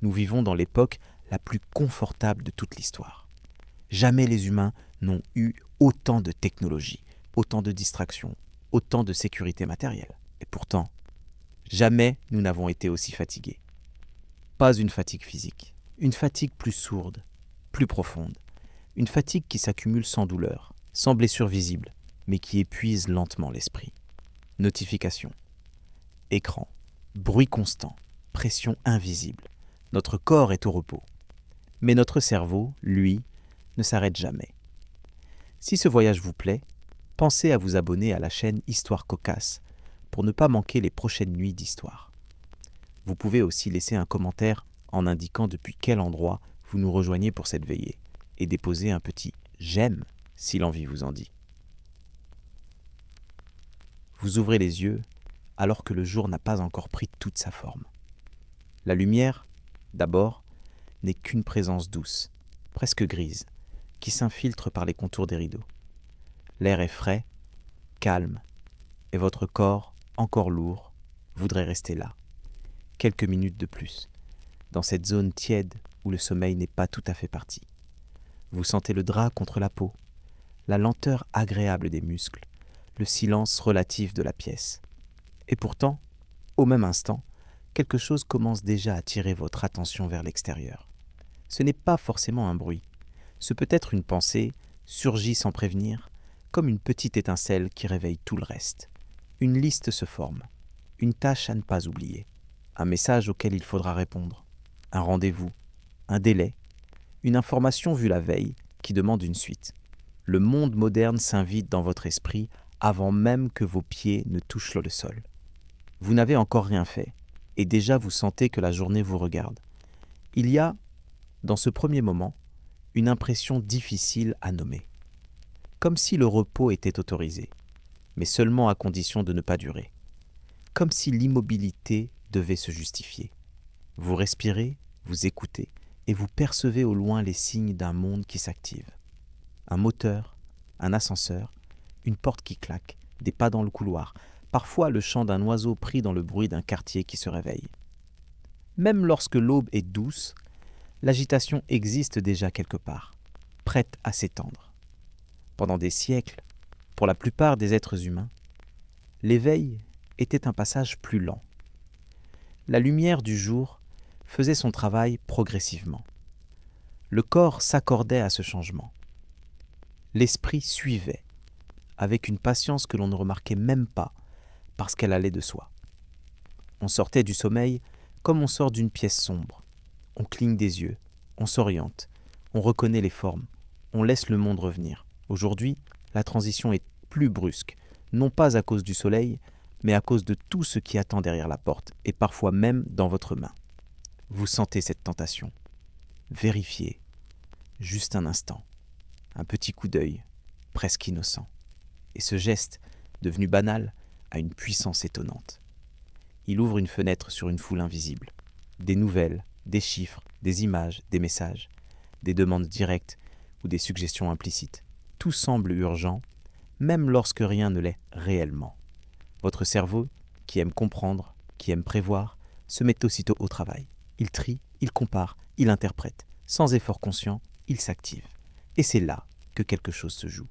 Nous vivons dans l'époque la plus confortable de toute l'histoire. Jamais les humains n'ont eu autant de technologie, autant de distractions, autant de sécurité matérielle. Et pourtant, jamais nous n'avons été aussi fatigués. Pas une fatigue physique, une fatigue plus sourde, plus profonde, une fatigue qui s'accumule sans douleur, sans blessure visible, mais qui épuise lentement l'esprit. Notifications, écran, bruit constant, pression invisible. Notre corps est au repos. Mais notre cerveau, lui, ne s'arrête jamais. Si ce voyage vous plaît, pensez à vous abonner à la chaîne Histoire Cocasse pour ne pas manquer les prochaines nuits d'histoire. Vous pouvez aussi laisser un commentaire en indiquant depuis quel endroit vous nous rejoignez pour cette veillée et déposer un petit « j'aime » si l'envie vous en dit. Vous ouvrez les yeux alors que le jour n'a pas encore pris toute sa forme. La lumière, d'abord, n'est qu'une présence douce, presque grise, qui s'infiltre par les contours des rideaux. L'air est frais, calme, et votre corps, encore lourd, voudrait rester là, quelques minutes de plus, dans cette zone tiède où le sommeil n'est pas tout à fait parti. Vous sentez le drap contre la peau, la lenteur agréable des muscles, le silence relatif de la pièce. Et pourtant, au même instant, quelque chose commence déjà à tirer votre attention vers l'extérieur. Ce n'est pas forcément un bruit. Ce peut être une pensée, surgie sans prévenir, comme une petite étincelle qui réveille tout le reste. Une liste se forme, une tâche à ne pas oublier, un message auquel il faudra répondre, un rendez-vous, un délai, une information vue la veille qui demande une suite. Le monde moderne s'invite dans votre esprit avant même que vos pieds ne touchent le sol. Vous n'avez encore rien fait, et déjà vous sentez que la journée vous regarde. Il y a, dans ce premier moment, une impression difficile à nommer. Comme si le repos était autorisé, mais seulement à condition de ne pas durer. Comme si l'immobilité devait se justifier. Vous respirez, vous écoutez, et vous percevez au loin les signes d'un monde qui s'active. Un moteur, un ascenseur, une porte qui claque, des pas dans le couloir, parfois le chant d'un oiseau pris dans le bruit d'un quartier qui se réveille. Même lorsque l'aube est douce, l'agitation existe déjà quelque part, prête à s'étendre. Pendant des siècles, pour la plupart des êtres humains, l'éveil était un passage plus lent. La lumière du jour faisait son travail progressivement. Le corps s'accordait à ce changement. L'esprit suivait, avec une patience que l'on ne remarquait même pas, parce qu'elle allait de soi. On sortait du sommeil comme on sort d'une pièce sombre. On cligne des yeux, on s'oriente, on reconnaît les formes, on laisse le monde revenir. Aujourd'hui, la transition est plus brusque, non pas à cause du soleil, mais à cause de tout ce qui attend derrière la porte, et parfois même dans votre main. Vous sentez cette tentation. Vérifiez, juste un instant, un petit coup d'œil, presque innocent. Et ce geste, devenu banal, a une puissance étonnante. Il ouvre une fenêtre sur une foule invisible. Des nouvelles, des chiffres, des images, des messages, des demandes directes ou des suggestions implicites. Tout semble urgent, même lorsque rien ne l'est réellement. Votre cerveau, qui aime comprendre, qui aime prévoir, se met aussitôt au travail. Il trie, il compare, il interprète. Sans effort conscient, il s'active. Et c'est là que quelque chose se joue.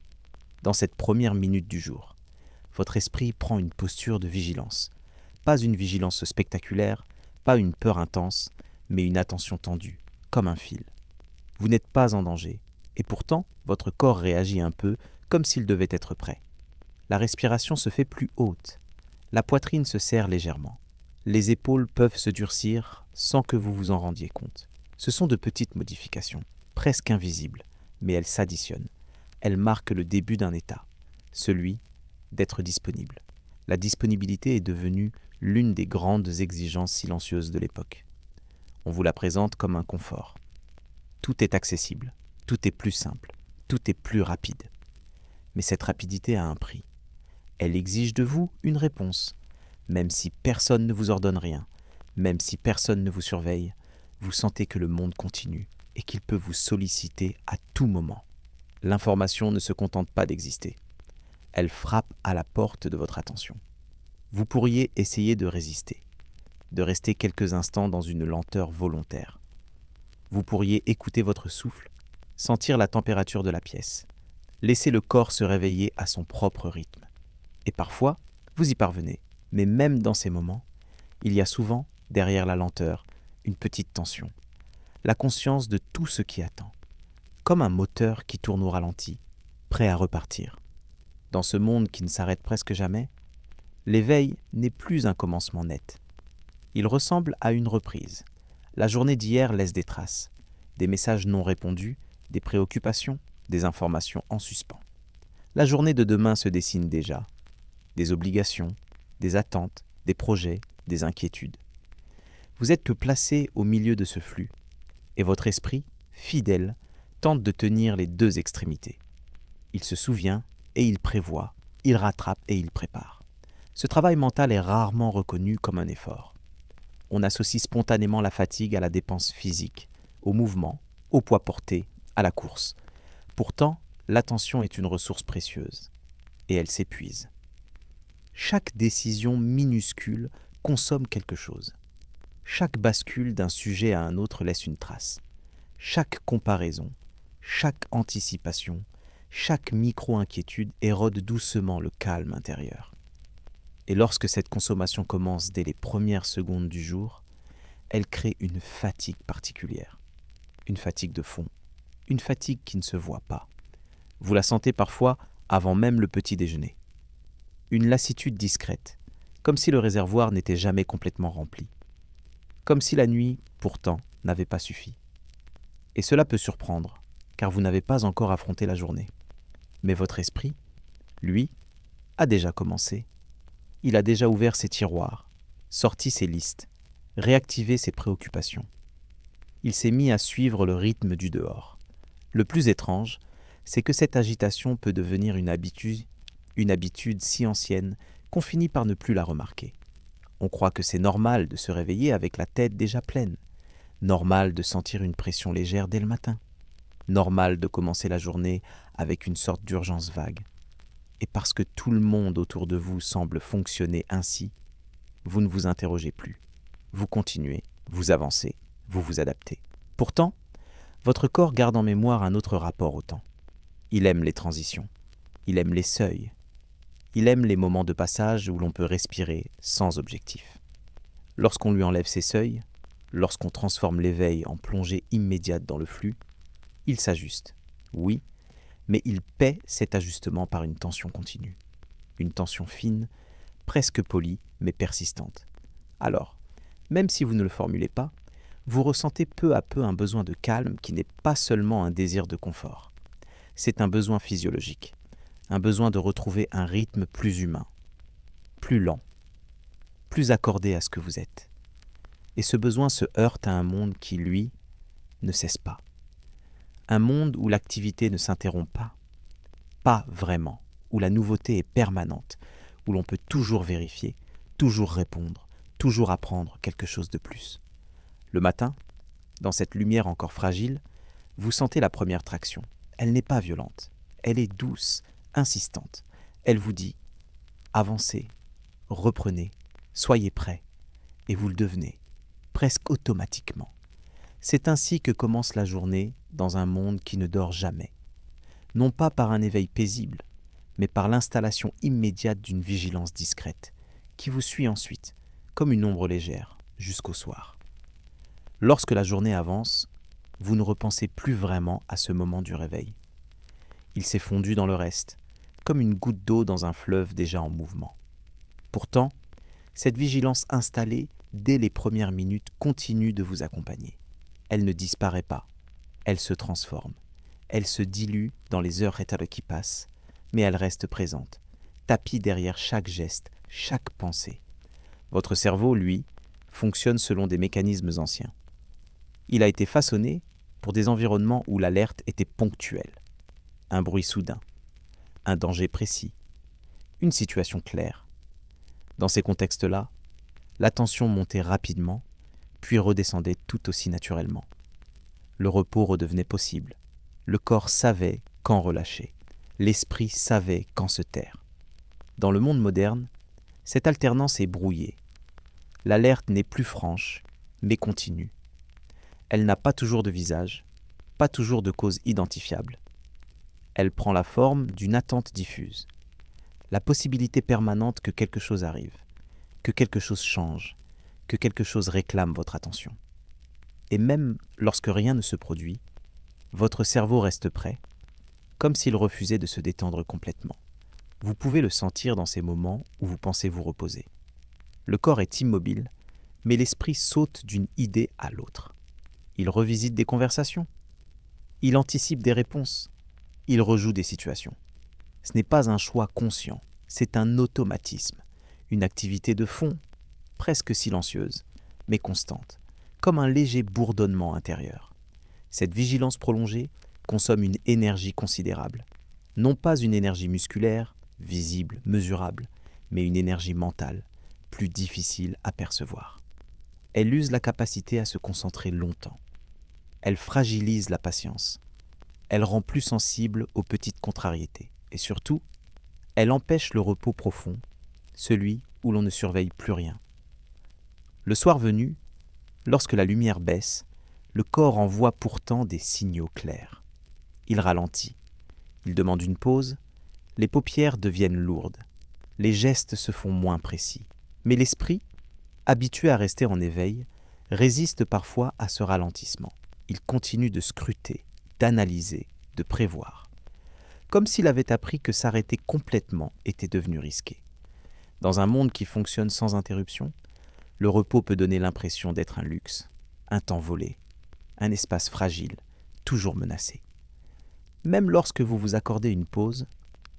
Dans cette première minute du jour, votre esprit prend une posture de vigilance. Pas une vigilance spectaculaire, pas une peur intense, mais une attention tendue, comme un fil. Vous n'êtes pas en danger, et pourtant, votre corps réagit un peu comme s'il devait être prêt. La respiration se fait plus haute. La poitrine se serre légèrement. Les épaules peuvent se durcir sans que vous vous en rendiez compte. Ce sont de petites modifications, presque invisibles, mais elles s'additionnent. Elles marquent le début d'un état, celui d'être disponible. La disponibilité est devenue l'une des grandes exigences silencieuses de l'époque. On vous la présente comme un confort. Tout est accessible, tout est plus simple, tout est plus rapide. Mais cette rapidité a un prix. Elle exige de vous une réponse. Même si personne ne vous ordonne rien, même si personne ne vous surveille, vous sentez que le monde continue et qu'il peut vous solliciter à tout moment. L'information ne se contente pas d'exister. Elle frappe à la porte de votre attention. Vous pourriez essayer de résister, de rester quelques instants dans une lenteur volontaire. Vous pourriez écouter votre souffle, sentir la température de la pièce, laisser le corps se réveiller à son propre rythme. Et parfois, vous y parvenez. Mais même dans ces moments, il y a souvent, derrière la lenteur, une petite tension. La conscience de tout ce qui attend. Comme un moteur qui tourne au ralenti, prêt à repartir. Dans ce monde qui ne s'arrête presque jamais, l'éveil n'est plus un commencement net. Il ressemble à une reprise. La journée d'hier laisse des traces, des messages non répondus, des préoccupations, des informations en suspens. La journée de demain se dessine déjà. Des obligations, des attentes, des projets, des inquiétudes. Vous êtes que placé au milieu de ce flux, et votre esprit, fidèle, tente de tenir les deux extrémités. Il se souvient et il prévoit, il rattrape et il prépare. Ce travail mental est rarement reconnu comme un effort. On associe spontanément la fatigue à la dépense physique, au mouvement, au poids porté, à la course. Pourtant, l'attention est une ressource précieuse, et elle s'épuise. Chaque décision minuscule consomme quelque chose. Chaque bascule d'un sujet à un autre laisse une trace. Chaque comparaison, chaque anticipation, chaque micro-inquiétude érode doucement le calme intérieur. Et lorsque cette consommation commence dès les premières secondes du jour, elle crée une fatigue particulière. Une fatigue de fond, une fatigue qui ne se voit pas. Vous la sentez parfois avant même le petit déjeuner. Une lassitude discrète, comme si le réservoir n'était jamais complètement rempli. Comme si la nuit, pourtant, n'avait pas suffi. Et cela peut surprendre, car vous n'avez pas encore affronté la journée. Mais votre esprit, lui, a déjà commencé. Il a déjà ouvert ses tiroirs, sorti ses listes, réactivé ses préoccupations. Il s'est mis à suivre le rythme du dehors. Le plus étrange, c'est que cette agitation peut devenir une habitude si ancienne qu'on finit par ne plus la remarquer. On croit que c'est normal de se réveiller avec la tête déjà pleine, normal de sentir une pression légère dès le matin, normal de commencer la journée avec une sorte d'urgence vague. Et parce que tout le monde autour de vous semble fonctionner ainsi, vous ne vous interrogez plus. Vous continuez, vous avancez, vous vous adaptez. Pourtant, votre corps garde en mémoire un autre rapport au temps. Il aime les transitions, il aime les seuils, il aime les moments de passage où l'on peut respirer sans objectif. Lorsqu'on lui enlève ses seuils, lorsqu'on transforme l'éveil en plongée immédiate dans le flux, il s'ajuste, oui, mais il paie cet ajustement par une tension continue. Une tension fine, presque polie, mais persistante. Alors, même si vous ne le formulez pas, vous ressentez peu à peu un besoin de calme qui n'est pas seulement un désir de confort. C'est un besoin physiologique, un besoin de retrouver un rythme plus humain, plus lent, plus accordé à ce que vous êtes. Et ce besoin se heurte à un monde qui, lui, ne cesse pas. Un monde où l'activité ne s'interrompt pas vraiment, où la nouveauté est permanente, où l'on peut toujours vérifier, toujours répondre, toujours apprendre quelque chose de plus. Le matin, dans cette lumière encore fragile, vous sentez la première traction. Elle n'est pas violente, elle est douce, insistante. Elle vous dit « Avancez, reprenez, soyez prêts » et vous le devenez, presque automatiquement. C'est ainsi que commence la journée dans un monde qui ne dort jamais. Non pas par un éveil paisible, mais par l'installation immédiate d'une vigilance discrète, qui vous suit ensuite, comme une ombre légère, jusqu'au soir. Lorsque la journée avance, vous ne repensez plus vraiment à ce moment du réveil. Il s'est fondu dans le reste, comme une goutte d'eau dans un fleuve déjà en mouvement. Pourtant, cette vigilance installée dès les premières minutes continue de vous accompagner. Elle ne disparaît pas, elle se transforme, elle se dilue dans les heures éternelles qui passent, mais elle reste présente, tapie derrière chaque geste, chaque pensée. Votre cerveau, lui, fonctionne selon des mécanismes anciens. Il a été façonné pour des environnements où l'alerte était ponctuelle. Un bruit soudain, un danger précis, une situation claire. Dans ces contextes-là, l'attention montait rapidement, puis redescendait tout aussi naturellement. Le repos redevenait possible. Le corps savait quand relâcher. L'esprit savait quand se taire. Dans le monde moderne, cette alternance est brouillée. L'alerte n'est plus franche, mais continue. Elle n'a pas toujours de visage, pas toujours de cause identifiable. Elle prend la forme d'une attente diffuse, la possibilité permanente que quelque chose arrive, que quelque chose change, que quelque chose réclame votre attention. Et même lorsque rien ne se produit, votre cerveau reste prêt, comme s'il refusait de se détendre complètement. Vous pouvez le sentir dans ces moments où vous pensez vous reposer. Le corps est immobile, mais l'esprit saute d'une idée à l'autre. Il revisite des conversations, il anticipe des réponses, il rejoue des situations. Ce n'est pas un choix conscient, c'est un automatisme, une activité de fond, presque silencieuse, mais constante, comme un léger bourdonnement intérieur. Cette vigilance prolongée consomme une énergie considérable, non pas une énergie musculaire, visible, mesurable, mais une énergie mentale, plus difficile à percevoir. Elle use la capacité à se concentrer longtemps. Elle fragilise la patience. Elle rend plus sensible aux petites contrariétés. Et surtout, elle empêche le repos profond, celui où l'on ne surveille plus rien. Le soir venu, lorsque la lumière baisse, le corps envoie pourtant des signaux clairs. Il ralentit. Il demande une pause. Les paupières deviennent lourdes. Les gestes se font moins précis. Mais l'esprit, habitué à rester en éveil, résiste parfois à ce ralentissement. Il continue de scruter, d'analyser, de prévoir. Comme s'il avait appris que s'arrêter complètement était devenu risqué. Dans un monde qui fonctionne sans interruption, le repos peut donner l'impression d'être un luxe, un temps volé, un espace fragile, toujours menacé. Même lorsque vous vous accordez une pause,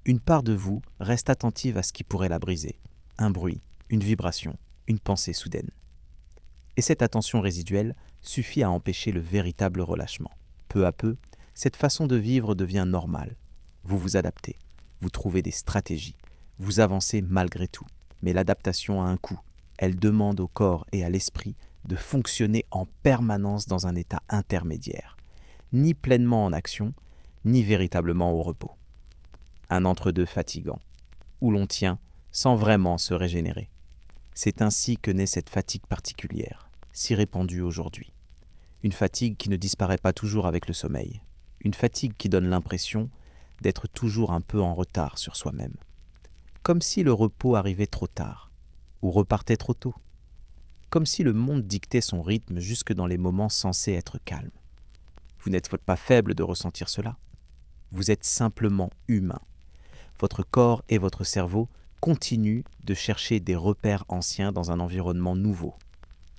une part de vous reste attentive à ce qui pourrait la briser. Un bruit, une vibration, une pensée soudaine. Et cette attention résiduelle suffit à empêcher le véritable relâchement. Peu à peu, cette façon de vivre devient normale. Vous vous adaptez, vous trouvez des stratégies, vous avancez malgré tout. Mais l'adaptation a un coût. Elle demande au corps et à l'esprit de fonctionner en permanence dans un état intermédiaire, ni pleinement en action, ni véritablement au repos. Un entre-deux fatigant, où l'on tient sans vraiment se régénérer. C'est ainsi que naît cette fatigue particulière, si répandue aujourd'hui. Une fatigue qui ne disparaît pas toujours avec le sommeil. Une fatigue qui donne l'impression d'être toujours un peu en retard sur soi-même. Comme si le repos arrivait trop tard, ou repartait trop tôt. Comme si le monde dictait son rythme jusque dans les moments censés être calmes. Vous n'êtes pas faible de ressentir cela. Vous êtes simplement humain. Votre corps et votre cerveau continuent de chercher des repères anciens dans un environnement nouveau.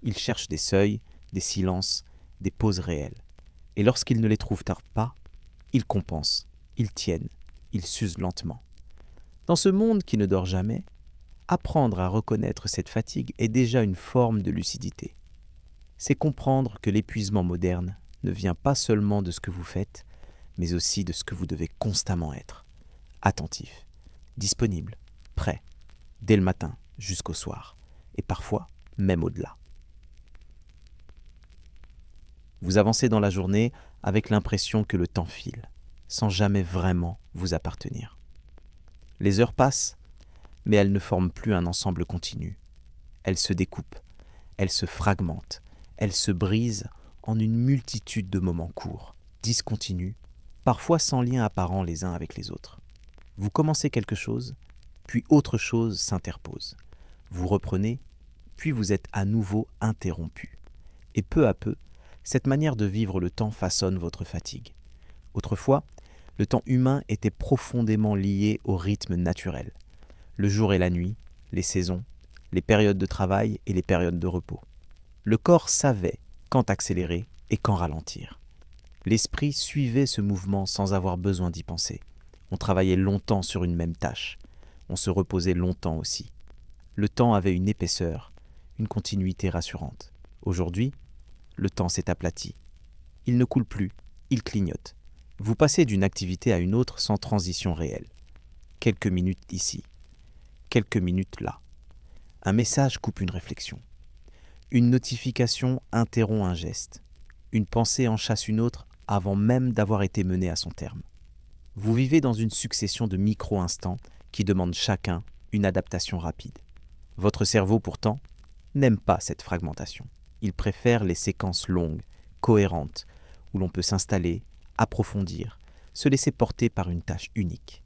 Ils cherchent des seuils, des silences, des pauses réelles. Et lorsqu'ils ne les trouvent pas, ils compensent, ils tiennent, ils s'usent lentement. Dans ce monde qui ne dort jamais, apprendre à reconnaître cette fatigue est déjà une forme de lucidité. C'est comprendre que l'épuisement moderne ne vient pas seulement de ce que vous faites, mais aussi de ce que vous devez constamment être. Attentif, disponible, prêt, dès le matin jusqu'au soir, et parfois même au-delà. Vous avancez dans la journée avec l'impression que le temps file, sans jamais vraiment vous appartenir. Les heures passent, mais elles ne forment plus un ensemble continu. Elles se découpent, elles se fragmentent, elles se brisent en une multitude de moments courts, discontinus, parfois sans lien apparent les uns avec les autres. Vous commencez quelque chose, puis autre chose s'interpose. Vous reprenez, puis vous êtes à nouveau interrompu. Et peu à peu, cette manière de vivre le temps façonne votre fatigue. Autrefois, le temps humain était profondément lié au rythme naturel. Le jour et la nuit, les saisons, les périodes de travail et les périodes de repos. Le corps savait quand accélérer et quand ralentir. L'esprit suivait ce mouvement sans avoir besoin d'y penser. On travaillait longtemps sur une même tâche. On se reposait longtemps aussi. Le temps avait une épaisseur, une continuité rassurante. Aujourd'hui, le temps s'est aplati. Il ne coule plus, il clignote. Vous passez d'une activité à une autre sans transition réelle. Quelques minutes ici, quelques minutes là. Un message coupe une réflexion. Une notification interrompt un geste. Une pensée en chasse une autre avant même d'avoir été menée à son terme. Vous vivez dans une succession de micro-instants qui demandent chacun une adaptation rapide. Votre cerveau, pourtant, n'aime pas cette fragmentation. Il préfère les séquences longues, cohérente, où l'on peut s'installer, approfondir, se laisser porter par une tâche unique.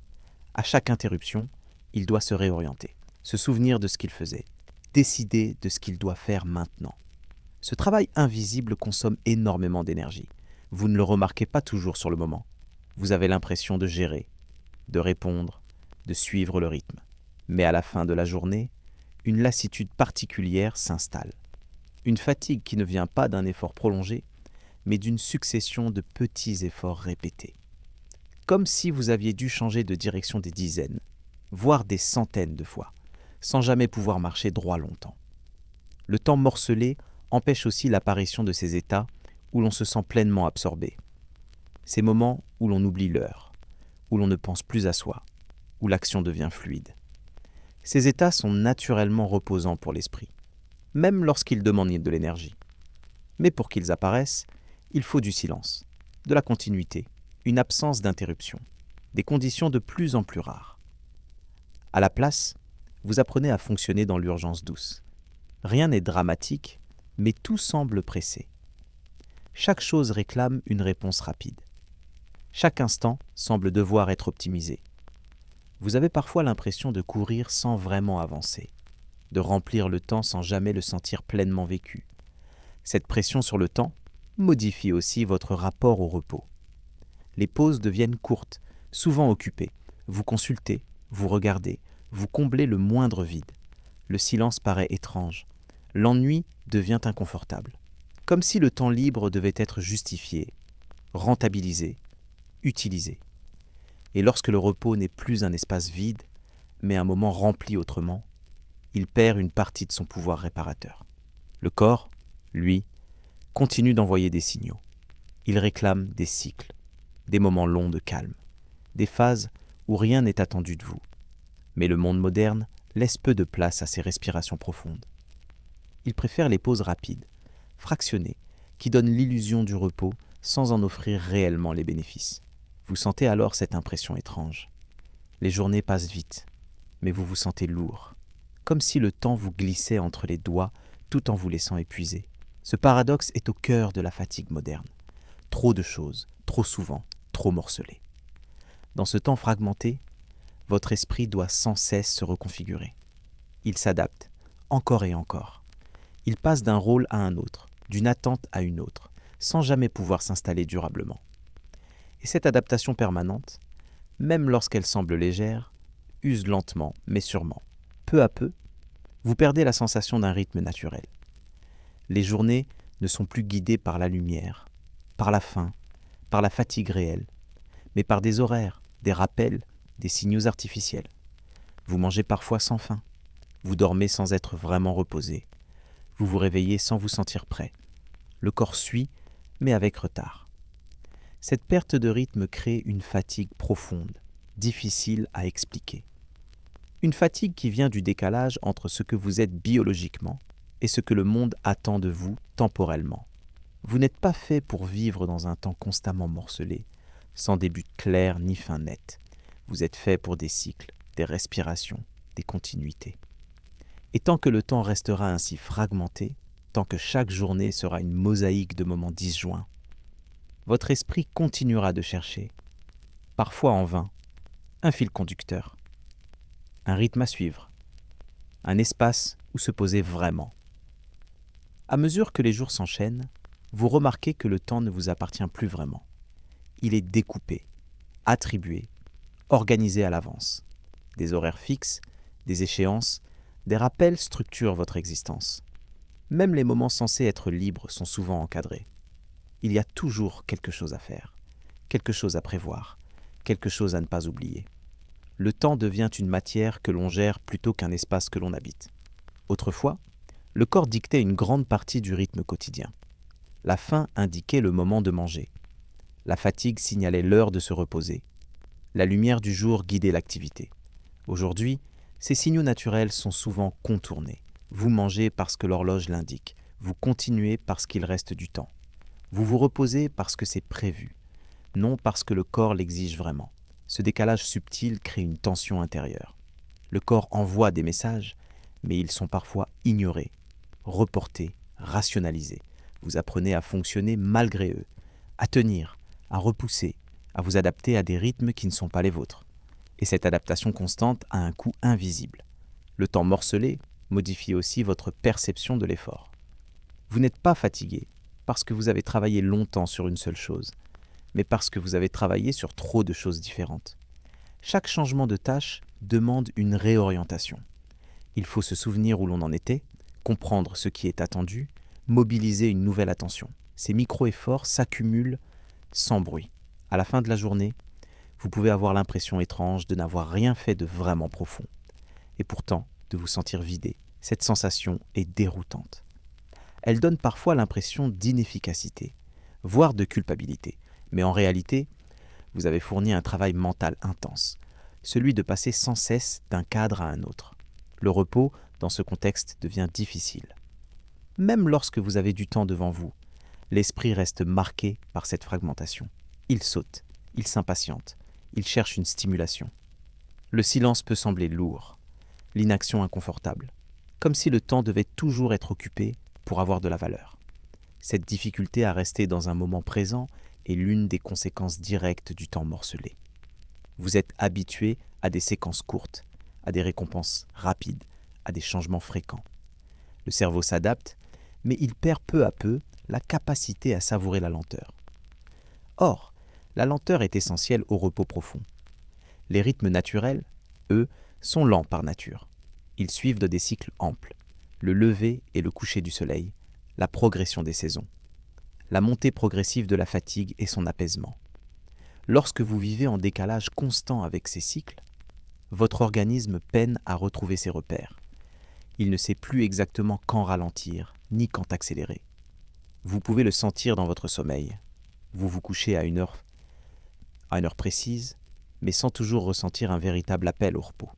À chaque interruption, il doit se réorienter, se souvenir de ce qu'il faisait, décider de ce qu'il doit faire maintenant. Ce travail invisible consomme énormément d'énergie. Vous ne le remarquez pas toujours sur le moment. Vous avez l'impression de gérer, de répondre, de suivre le rythme. Mais à la fin de la journée, une lassitude particulière s'installe. Une fatigue qui ne vient pas d'un effort prolongé, mais d'une succession de petits efforts répétés. Comme si vous aviez dû changer de direction des dizaines, voire des centaines de fois, sans jamais pouvoir marcher droit longtemps. Le temps morcelé empêche aussi l'apparition de ces états où l'on se sent pleinement absorbé. Ces moments où l'on oublie l'heure, où l'on ne pense plus à soi, où l'action devient fluide. Ces états sont naturellement reposants pour l'esprit, même lorsqu'ils demandent de l'énergie. Mais pour qu'ils apparaissent, il faut du silence, de la continuité, une absence d'interruption, des conditions de plus en plus rares. À la place, vous apprenez à fonctionner dans l'urgence douce. Rien n'est dramatique, mais tout semble pressé. Chaque chose réclame une réponse rapide. Chaque instant semble devoir être optimisé. Vous avez parfois l'impression de courir sans vraiment avancer, de remplir le temps sans jamais le sentir pleinement vécu. Cette pression sur le temps modifie aussi votre rapport au repos. Les pauses deviennent courtes, souvent occupées. Vous consultez, vous regardez, vous comblez le moindre vide. Le silence paraît étrange. L'ennui devient inconfortable. Comme si le temps libre devait être justifié, rentabilisé, utilisé. Et lorsque le repos n'est plus un espace vide, mais un moment rempli autrement, il perd une partie de son pouvoir réparateur. Le corps, lui, continue d'envoyer des signaux. Il réclame des cycles, des moments longs de calme, des phases où rien n'est attendu de vous. Mais le monde moderne laisse peu de place à ces respirations profondes. Il préfère les pauses rapides, fractionnées, qui donnent l'illusion du repos sans en offrir réellement les bénéfices. Vous sentez alors cette impression étrange. Les journées passent vite, mais vous vous sentez lourd, comme si le temps vous glissait entre les doigts tout en vous laissant épuiser. Ce paradoxe est au cœur de la fatigue moderne. Trop de choses, trop souvent, trop morcelées. Dans ce temps fragmenté, votre esprit doit sans cesse se reconfigurer. Il s'adapte, encore et encore. Il passe d'un rôle à un autre, d'une attente à une autre, sans jamais pouvoir s'installer durablement. Et cette adaptation permanente, même lorsqu'elle semble légère, use lentement mais sûrement. Peu à peu, vous perdez la sensation d'un rythme naturel. Les journées ne sont plus guidées par la lumière, par la faim, par la fatigue réelle, mais par des horaires, des rappels, des signaux artificiels. Vous mangez parfois sans faim, vous dormez sans être vraiment reposé, vous vous réveillez sans vous sentir prêt. Le corps suit, mais avec retard. Cette perte de rythme crée une fatigue profonde, difficile à expliquer. Une fatigue qui vient du décalage entre ce que vous êtes biologiquement et ce que le monde attend de vous temporellement. Vous n'êtes pas fait pour vivre dans un temps constamment morcelé, sans début clair ni fin net. Vous êtes fait pour des cycles, des respirations, des continuités. Et tant que le temps restera ainsi fragmenté, tant que chaque journée sera une mosaïque de moments disjoints, votre esprit continuera de chercher, parfois en vain, un fil conducteur, un rythme à suivre, un espace où se poser vraiment. À mesure que les jours s'enchaînent, vous remarquez que le temps ne vous appartient plus vraiment. Il est découpé, attribué, organisé à l'avance. Des horaires fixes, des échéances, des rappels structurent votre existence. Même les moments censés être libres sont souvent encadrés. Il y a toujours quelque chose à faire, quelque chose à prévoir, quelque chose à ne pas oublier. Le temps devient une matière que l'on gère plutôt qu'un espace que l'on habite. Autrefois, le corps dictait une grande partie du rythme quotidien. La faim indiquait le moment de manger. La fatigue signalait l'heure de se reposer. La lumière du jour guidait l'activité. Aujourd'hui, ces signaux naturels sont souvent contournés. Vous mangez parce que l'horloge l'indique. Vous continuez parce qu'il reste du temps. Vous vous reposez parce que c'est prévu, non parce que le corps l'exige vraiment. Ce décalage subtil crée une tension intérieure. Le corps envoie des messages, mais ils sont parfois ignorés, reportés, rationalisés, Vous apprenez à fonctionner malgré eux, à tenir, à repousser, à vous adapter à des rythmes qui ne sont pas les vôtres. Et cette adaptation constante a un coût invisible. Le temps morcelé modifie aussi votre perception de l'effort. Vous n'êtes pas fatigué parce que vous avez travaillé longtemps sur une seule chose, mais parce que vous avez travaillé sur trop de choses différentes. Chaque changement de tâche demande une réorientation. Il faut se souvenir où l'on en était, comprendre ce qui est attendu, mobiliser une nouvelle attention. Ces micro-efforts s'accumulent sans bruit. À la fin de la journée, vous pouvez avoir l'impression étrange de n'avoir rien fait de vraiment profond, et pourtant de vous sentir vidé. Cette sensation est déroutante. Elle donne parfois l'impression d'inefficacité, voire de culpabilité. Mais en réalité, vous avez fourni un travail mental intense, celui de passer sans cesse d'un cadre à un autre. Le repos, dans ce contexte, devient difficile. Même lorsque vous avez du temps devant vous, l'esprit reste marqué par cette fragmentation. Il saute, il s'impatiente, il cherche une stimulation. Le silence peut sembler lourd, l'inaction inconfortable, comme si le temps devait toujours être occupé pour avoir de la valeur. Cette difficulté à rester dans un moment présent est l'une des conséquences directes du temps morcelé. Vous êtes habitué à des séquences courtes, à des récompenses rapides, à des changements fréquents. Le cerveau s'adapte, mais il perd peu à peu la capacité à savourer la lenteur. Or, la lenteur est essentielle au repos profond. Les rythmes naturels, eux, sont lents par nature. Ils suivent des cycles amples, le lever et le coucher du soleil, la progression des saisons, la montée progressive de la fatigue et son apaisement. Lorsque vous vivez en décalage constant avec ces cycles, votre organisme peine à retrouver ses repères. Il ne sait plus exactement quand ralentir, ni quand accélérer. Vous pouvez le sentir dans votre sommeil. Vous vous couchez à une heure précise, mais sans toujours ressentir un véritable appel au repos.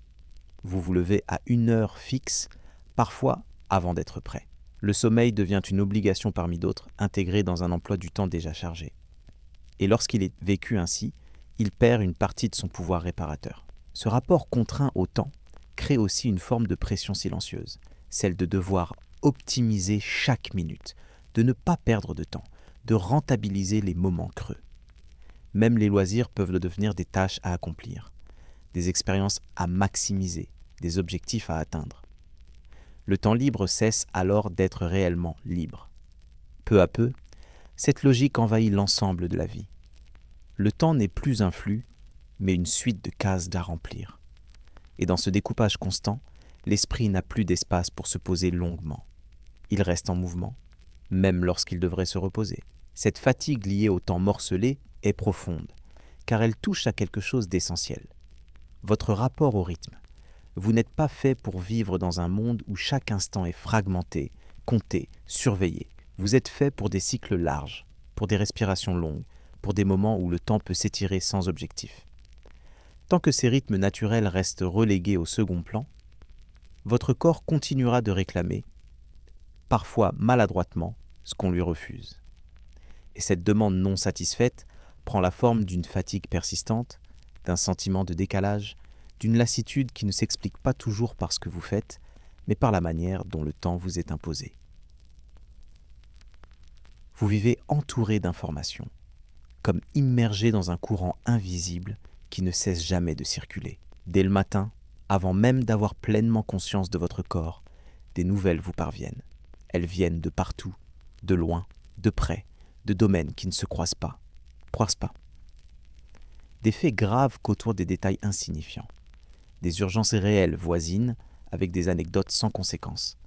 Vous vous levez à une heure fixe, parfois avant d'être prêt. Le sommeil devient une obligation parmi d'autres, intégrée dans un emploi du temps déjà chargé. Et lorsqu'il est vécu ainsi, il perd une partie de son pouvoir réparateur. Ce rapport contraint au temps crée aussi une forme de pression silencieuse, celle de devoir optimiser chaque minute, de ne pas perdre de temps, de rentabiliser les moments creux. Même les loisirs peuvent devenir des tâches à accomplir, des expériences à maximiser, des objectifs à atteindre. Le temps libre cesse alors d'être réellement libre. Peu à peu, cette logique envahit l'ensemble de la vie. Le temps n'est plus un flux, mais une suite de cases à remplir. Et dans ce découpage constant, l'esprit n'a plus d'espace pour se poser longuement. Il reste en mouvement, même lorsqu'il devrait se reposer. Cette fatigue liée au temps morcelé est profonde, car elle touche à quelque chose d'essentiel. Votre rapport au rythme. Vous n'êtes pas fait pour vivre dans un monde où chaque instant est fragmenté, compté, surveillé. Vous êtes fait pour des cycles larges, pour des respirations longues, pour des moments où le temps peut s'étirer sans objectif. Tant que ces rythmes naturels restent relégués au second plan, votre corps continuera de réclamer, parfois maladroitement, ce qu'on lui refuse. Et cette demande non satisfaite prend la forme d'une fatigue persistante, d'un sentiment de décalage, d'une lassitude qui ne s'explique pas toujours par ce que vous faites, mais par la manière dont le temps vous est imposé. Vous vivez entouré d'informations, comme immergé dans un courant invisible qui ne cesse jamais de circuler. Dès le matin, avant même d'avoir pleinement conscience de votre corps, des nouvelles vous parviennent. Elles viennent de partout, de loin, de près, de domaines qui ne se croisent pas. Des faits graves qu'autour des détails insignifiants. Des urgences réelles voisines avec des anecdotes sans conséquence.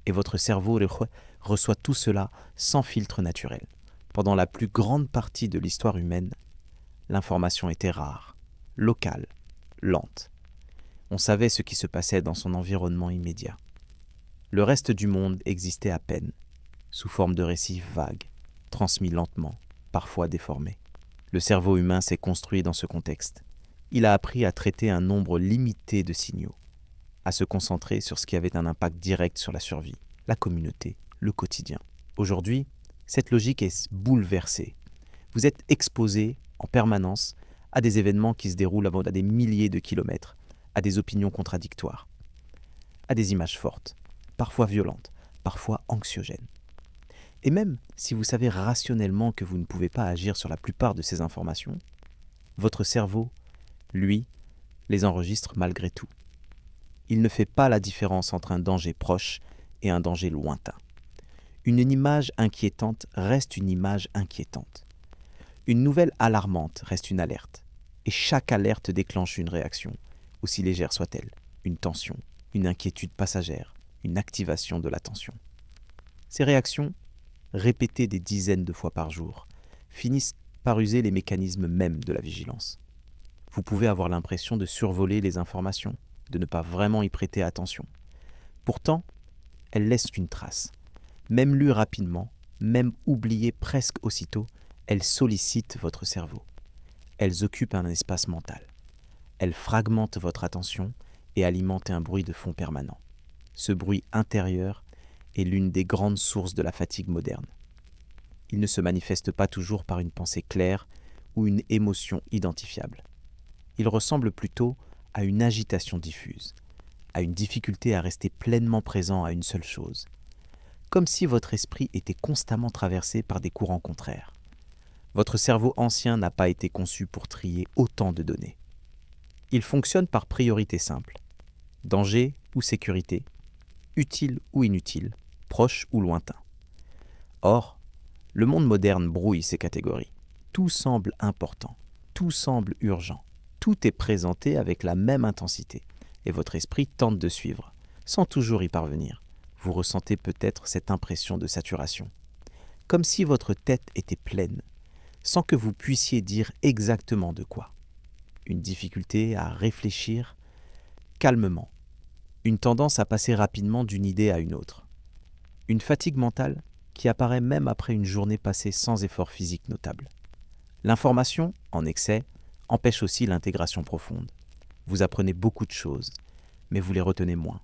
Et votre cerveau reçoit tout cela sans filtre naturel. Pendant la plus grande partie de l'histoire humaine, l'information était rare, locale, lente. On savait ce qui se passait dans son environnement immédiat. Le reste du monde existait à peine, sous forme de récits vagues, transmis lentement, parfois déformés. Le cerveau humain s'est construit dans ce contexte. Il a appris à traiter un nombre limité de signaux, à se concentrer sur ce qui avait un impact direct sur la survie, la communauté, le quotidien. Aujourd'hui, cette logique est bouleversée. Vous êtes exposé en permanence à des événements qui se déroulent à des milliers de kilomètres, à des opinions contradictoires, à des images fortes, parfois violentes, parfois anxiogènes. Et même si vous savez rationnellement que vous ne pouvez pas agir sur la plupart de ces informations, votre cerveau, lui, les enregistre malgré tout. Il ne fait pas la différence entre un danger proche et un danger lointain. Une image inquiétante reste une image inquiétante. Une nouvelle alarmante reste une alerte. Et chaque alerte déclenche une réaction, aussi légère soit-elle, une tension, une inquiétude passagère, une activation de l'attention. Ces réactions, répétées des dizaines de fois par jour, finissent par user les mécanismes mêmes de la vigilance. Vous pouvez avoir l'impression de survoler les informations, de ne pas vraiment y prêter attention. Pourtant, elles laissent une trace. Même lues rapidement, même oubliées presque aussitôt, elles sollicitent votre cerveau. Elles occupent un espace mental. Elles fragmentent votre attention et alimentent un bruit de fond permanent. Ce bruit intérieur est l'une des grandes sources de la fatigue moderne. Il ne se manifeste pas toujours par une pensée claire ou une émotion identifiable. Il ressemble plutôt à une agitation diffuse, à une difficulté à rester pleinement présent à une seule chose, comme si votre esprit était constamment traversé par des courants contraires. Votre cerveau ancien n'a pas été conçu pour trier autant de données. Il fonctionne par priorité simple. Danger ou sécurité, utile ou inutile, proche ou lointain. Or, le monde moderne brouille ces catégories. Tout semble important, tout semble urgent, tout est présenté avec la même intensité, et votre esprit tente de suivre, sans toujours y parvenir. Vous ressentez peut-être cette impression de saturation, comme si votre tête était pleine, sans que vous puissiez dire exactement de quoi. Une difficulté à réfléchir calmement, une tendance à passer rapidement d'une idée à une autre. Une fatigue mentale qui apparaît même après une journée passée sans effort physique notable. L'information, en excès, empêche aussi l'intégration profonde. Vous apprenez beaucoup de choses, mais vous les retenez moins.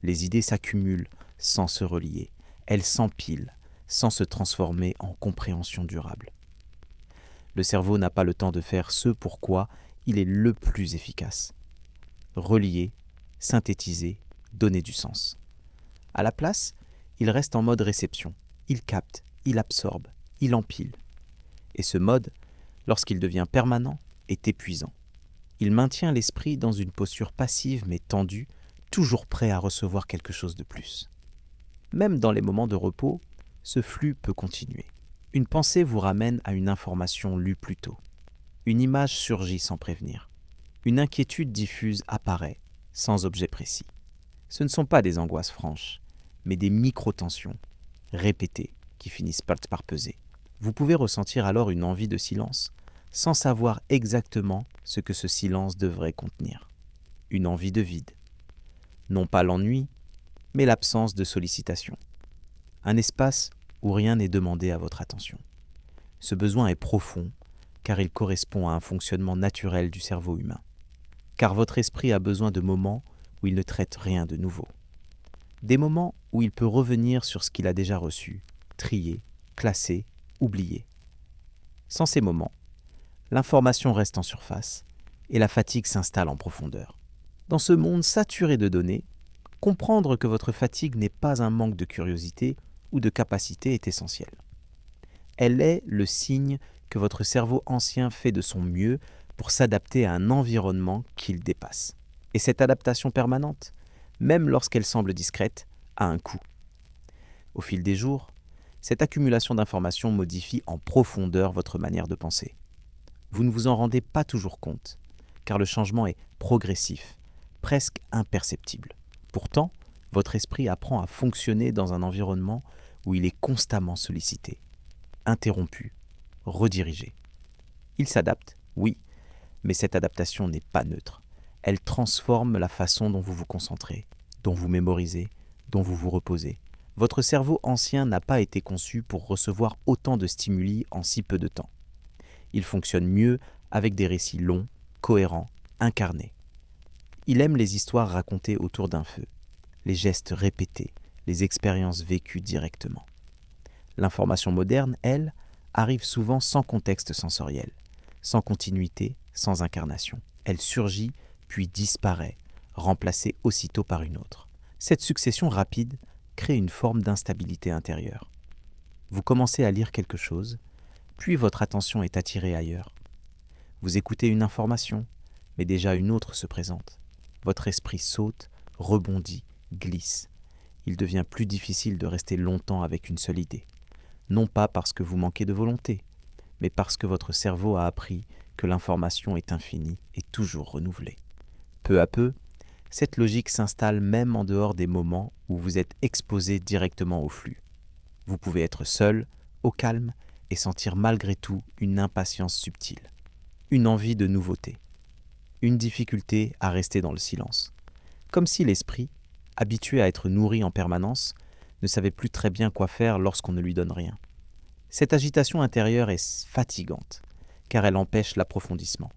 Les idées s'accumulent sans se relier. Elles s'empilent sans se transformer en compréhension durable. Le cerveau n'a pas le temps de faire ce pourquoi il est le plus efficace. Relier, synthétiser, donner du sens. À la place, il reste en mode réception. Il capte, il absorbe, il empile. Et ce mode, lorsqu'il devient permanent, est épuisant. Il maintient l'esprit dans une posture passive mais tendue, toujours prêt à recevoir quelque chose de plus. Même dans les moments de repos, ce flux peut continuer. Une pensée vous ramène à une information lue plus tôt. Une image surgit sans prévenir. Une inquiétude diffuse apparaît, sans objet précis. Ce ne sont pas des angoisses franches, mais des micro-tensions, répétées, qui finissent par peser. Vous pouvez ressentir alors une envie de silence, sans savoir exactement ce que ce silence devrait contenir. Une envie de vide. Non pas l'ennui, mais l'absence de sollicitation. Un espace où rien n'est demandé à votre attention. Ce besoin est profond, car il correspond à un fonctionnement naturel du cerveau humain. Car votre esprit a besoin de moments où il ne traite rien de nouveau. Des moments où il peut revenir sur ce qu'il a déjà reçu, trier, classer, oublier. Sans ces moments, l'information reste en surface et la fatigue s'installe en profondeur. Dans ce monde saturé de données, comprendre que votre fatigue n'est pas un manque de curiosité ou de capacité est essentiel. Elle est le signe que votre cerveau ancien fait de son mieux pour s'adapter à un environnement qu'il dépasse. Et cette adaptation permanente, même lorsqu'elle semble discrète, a un coût. Au fil des jours, cette accumulation d'informations modifie en profondeur votre manière de penser. Vous ne vous en rendez pas toujours compte, car le changement est progressif, presque imperceptible. Pourtant, votre esprit apprend à fonctionner dans un environnement où il est constamment sollicité, interrompu, redirigé. Il s'adapte, oui, mais cette adaptation n'est pas neutre. Elle transforme la façon dont vous vous concentrez, dont vous mémorisez, dont vous vous reposez. Votre cerveau ancien n'a pas été conçu pour recevoir autant de stimuli en si peu de temps. Il fonctionne mieux avec des récits longs, cohérents, incarnés. Il aime les histoires racontées autour d'un feu, les gestes répétés, les expériences vécues directement. L'information moderne, elle, arrive souvent sans contexte sensoriel, sans continuité, sans incarnation. Elle surgit, puis disparaît, remplacée aussitôt par une autre. Cette succession rapide crée une forme d'instabilité intérieure. Vous commencez à lire quelque chose, puis votre attention est attirée ailleurs. Vous écoutez une information, mais déjà une autre se présente. Votre esprit saute, rebondit, glisse. Il devient plus difficile de rester longtemps avec une seule idée. Non pas parce que vous manquez de volonté, mais parce que votre cerveau a appris que l'information est infinie et toujours renouvelée. Peu à peu, cette logique s'installe même en dehors des moments où vous êtes exposé directement au flux. Vous pouvez être seul, au calme, et sentir malgré tout une impatience subtile, une envie de nouveauté, une difficulté à rester dans le silence. Comme si l'esprit, habitué à être nourri en permanence, ne savait plus très bien quoi faire lorsqu'on ne lui donne rien. Cette agitation intérieure est fatigante, car elle empêche l'approfondissement.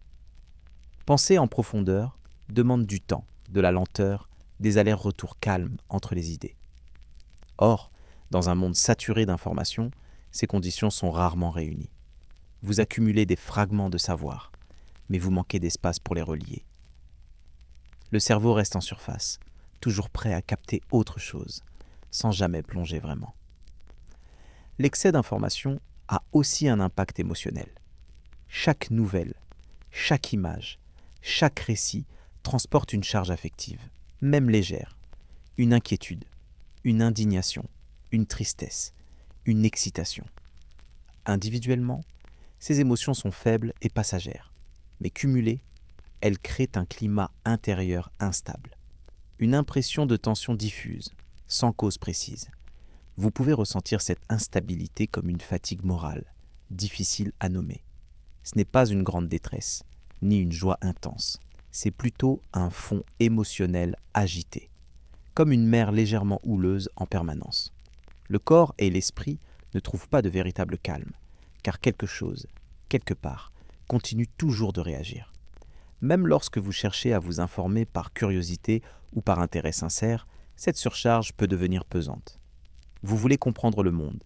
Penser en profondeur demande du temps, de la lenteur, des allers-retours calmes entre les idées. Or, dans un monde saturé d'informations, ces conditions sont rarement réunies. Vous accumulez des fragments de savoir, mais vous manquez d'espace pour les relier. Le cerveau reste en surface, toujours prêt à capter autre chose, sans jamais plonger vraiment. L'excès d'informations a aussi un impact émotionnel. Chaque nouvelle, chaque image, chaque récit transporte une charge affective, même légère, une inquiétude, une indignation, une tristesse, une excitation. Individuellement, ces émotions sont faibles et passagères, mais cumulées, elles créent un climat intérieur instable, une impression de tension diffuse, sans cause précise. Vous pouvez ressentir cette instabilité comme une fatigue morale, difficile à nommer. Ce n'est pas une grande détresse, ni une joie intense, c'est plutôt un fond émotionnel agité, comme une mer légèrement houleuse en permanence. Le corps et l'esprit ne trouvent pas de véritable calme, car quelque chose, quelque part, continue toujours de réagir. Même lorsque vous cherchez à vous informer par curiosité ou par intérêt sincère, cette surcharge peut devenir pesante. Vous voulez comprendre le monde,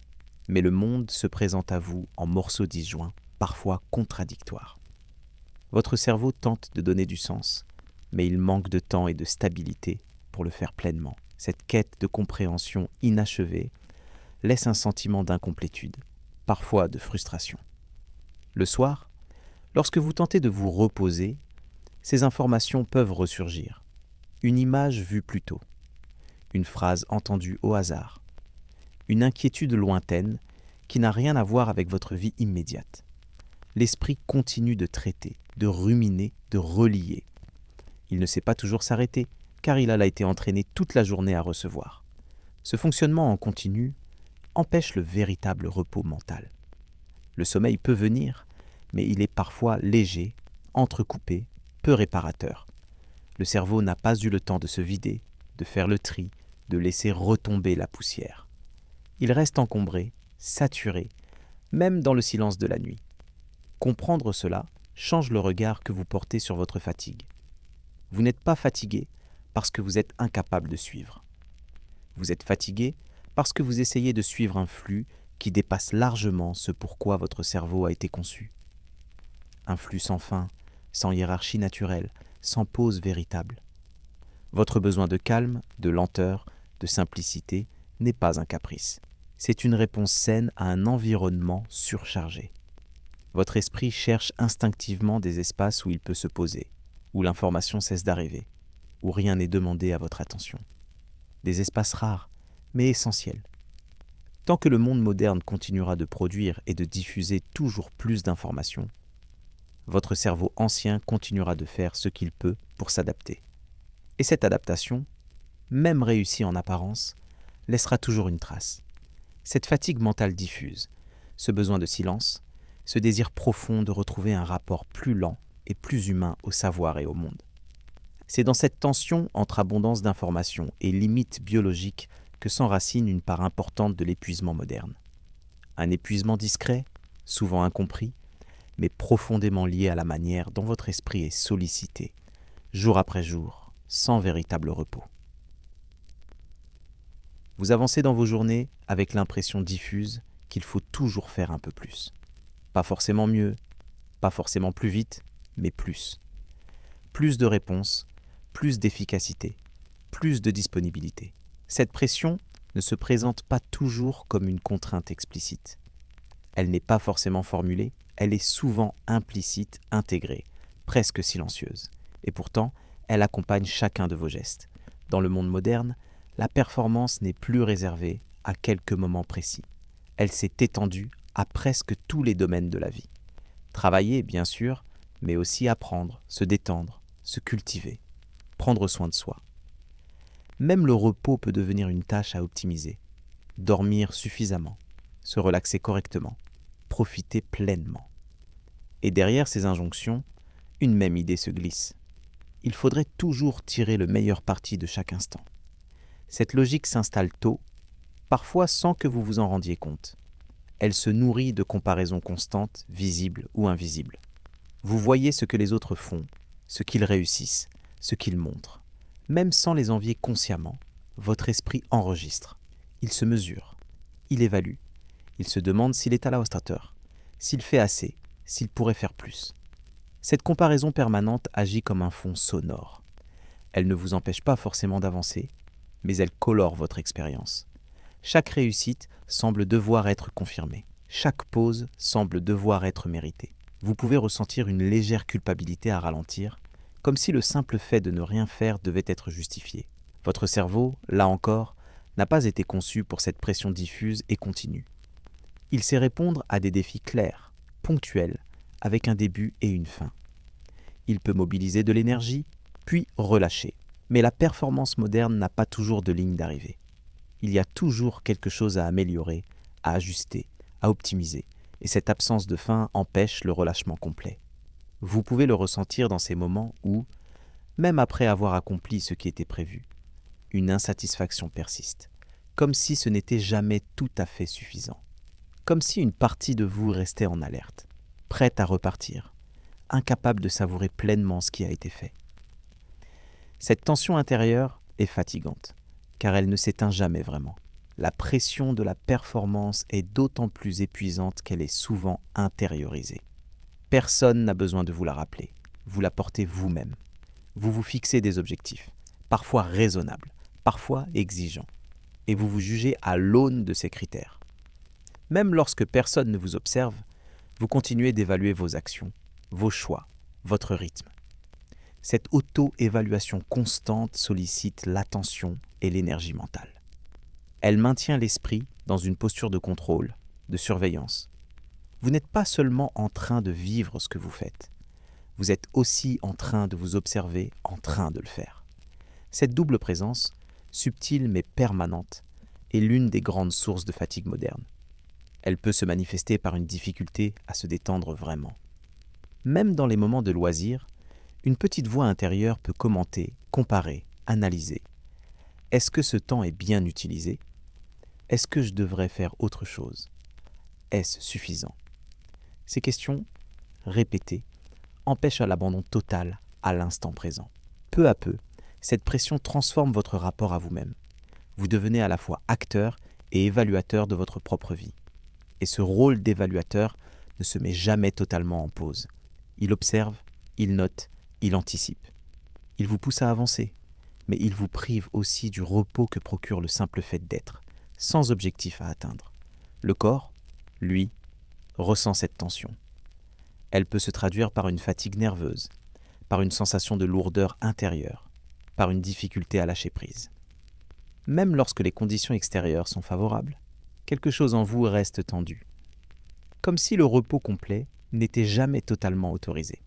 mais le monde se présente à vous en morceaux disjoints, parfois contradictoires. Votre cerveau tente de donner du sens, mais il manque de temps et de stabilité pour le faire pleinement. Cette quête de compréhension inachevée laisse un sentiment d'incomplétude, parfois de frustration. Le soir, lorsque vous tentez de vous reposer, ces informations peuvent ressurgir. Une image vue plus tôt, une phrase entendue au hasard, une inquiétude lointaine qui n'a rien à voir avec votre vie immédiate. L'esprit continue de traiter, de ruminer, de relier. Il ne sait pas toujours s'arrêter, car il a été entraîné toute la journée à recevoir. Ce fonctionnement en continu empêche le véritable repos mental. Le sommeil peut venir, mais il est parfois léger, entrecoupé, peu réparateur. Le cerveau n'a pas eu le temps de se vider, de faire le tri, de laisser retomber la poussière. Il reste encombré, saturé, même dans le silence de la nuit. Comprendre cela change le regard que vous portez sur votre fatigue. Vous n'êtes pas fatigué parce que vous êtes incapable de suivre. Vous êtes fatigué parce que vous essayez de suivre un flux qui dépasse largement ce pourquoi votre cerveau a été conçu. Un flux sans fin, sans hiérarchie naturelle, sans pause véritable. Votre besoin de calme, de lenteur, de simplicité n'est pas un caprice. C'est une réponse saine à un environnement surchargé. Votre esprit cherche instinctivement des espaces où il peut se poser, où l'information cesse d'arriver, où rien n'est demandé à votre attention. Des espaces rares, mais essentiels. Tant que le monde moderne continuera de produire et de diffuser toujours plus d'informations, votre cerveau ancien continuera de faire ce qu'il peut pour s'adapter. Et cette adaptation, même réussie en apparence, laissera toujours une trace. Cette fatigue mentale diffuse, ce besoin de silence, ce désir profond de retrouver un rapport plus lent et plus humain au savoir et au monde. C'est dans cette tension entre abondance d'informations et limites biologiques que s'enracine une part importante de l'épuisement moderne. Un épuisement discret, souvent incompris, mais profondément lié à la manière dont votre esprit est sollicité, jour après jour, sans véritable repos. Vous avancez dans vos journées avec l'impression diffuse qu'il faut toujours faire un peu plus. Pas forcément mieux, pas forcément plus vite, mais plus. Plus de réponses, plus d'efficacité, plus de disponibilité. Cette pression, ne se présente pas toujours comme une contrainte explicite. Elle n'est pas forcément formulée, elle est souvent implicite, intégrée, presque silencieuse. Et pourtant, elle accompagne chacun de vos gestes. Dans le monde moderne, la performance n'est plus réservée à quelques moments précis. Elle s'est étendue à presque tous les domaines de la vie. Travailler, bien sûr, mais aussi apprendre, se détendre, se cultiver, prendre soin de soi. Même le repos peut devenir une tâche à optimiser. Dormir suffisamment, se relaxer correctement, profiter pleinement. Et derrière ces injonctions, une même idée se glisse. Il faudrait toujours tirer le meilleur parti de chaque instant. Cette logique s'installe tôt, parfois sans que vous vous en rendiez compte. Elle se nourrit de comparaisons constantes, visibles ou invisibles. Vous voyez ce que les autres font, ce qu'ils réussissent, ce qu'ils montrent. Même sans les envier consciemment, votre esprit enregistre. Il se mesure, il évalue, il se demande s'il est à la hauteur, s'il fait assez, s'il pourrait faire plus. Cette comparaison permanente agit comme un fond sonore. Elle ne vous empêche pas forcément d'avancer, mais elle colore votre expérience. Chaque réussite semble devoir être confirmée. Chaque pause semble devoir être méritée. Vous pouvez ressentir une légère culpabilité à ralentir, comme si le simple fait de ne rien faire devait être justifié. Votre cerveau, là encore, n'a pas été conçu pour cette pression diffuse et continue. Il sait répondre à des défis clairs, ponctuels, avec un début et une fin. Il peut mobiliser de l'énergie, puis relâcher. Mais la performance moderne n'a pas toujours de ligne d'arrivée. Il y a toujours quelque chose à améliorer, à ajuster, à optimiser, et cette absence de fin empêche le relâchement complet. Vous pouvez le ressentir dans ces moments où, même après avoir accompli ce qui était prévu, une insatisfaction persiste, comme si ce n'était jamais tout à fait suffisant, comme si une partie de vous restait en alerte, prête à repartir, incapable de savourer pleinement ce qui a été fait. Cette tension intérieure est fatigante, car elle ne s'éteint jamais vraiment. La pression de la performance est d'autant plus épuisante qu'elle est souvent intériorisée. Personne n'a besoin de vous la rappeler, vous la portez vous-même. Vous vous fixez des objectifs, parfois raisonnables, parfois exigeants, et vous vous jugez à l'aune de ces critères. Même lorsque personne ne vous observe, vous continuez d'évaluer vos actions, vos choix, votre rythme. Cette auto-évaluation constante sollicite l'attention et l'énergie mentale. Elle maintient l'esprit dans une posture de contrôle, de surveillance. Vous n'êtes pas seulement en train de vivre ce que vous faites, vous êtes aussi en train de vous observer, en train de le faire. Cette double présence, subtile mais permanente, est l'une des grandes sources de fatigue moderne. Elle peut se manifester par une difficulté à se détendre vraiment. Même dans les moments de loisir, une petite voix intérieure peut commenter, comparer, analyser. Est-ce que ce temps est bien utilisé ? Est-ce que je devrais faire autre chose ? Est-ce suffisant ? Ces questions, répétées, empêchent l'abandon total à l'instant présent. Peu à peu, cette pression transforme votre rapport à vous-même. Vous devenez à la fois acteur et évaluateur de votre propre vie. Et ce rôle d'évaluateur ne se met jamais totalement en pause. Il observe, il note, il anticipe. Il vous pousse à avancer, mais il vous prive aussi du repos que procure le simple fait d'être, sans objectif à atteindre. Le corps, lui, ressent cette tension. Elle peut se traduire par une fatigue nerveuse, par une sensation de lourdeur intérieure, par une difficulté à lâcher prise. Même lorsque les conditions extérieures sont favorables, quelque chose en vous reste tendu, comme si le repos complet n'était jamais totalement autorisé.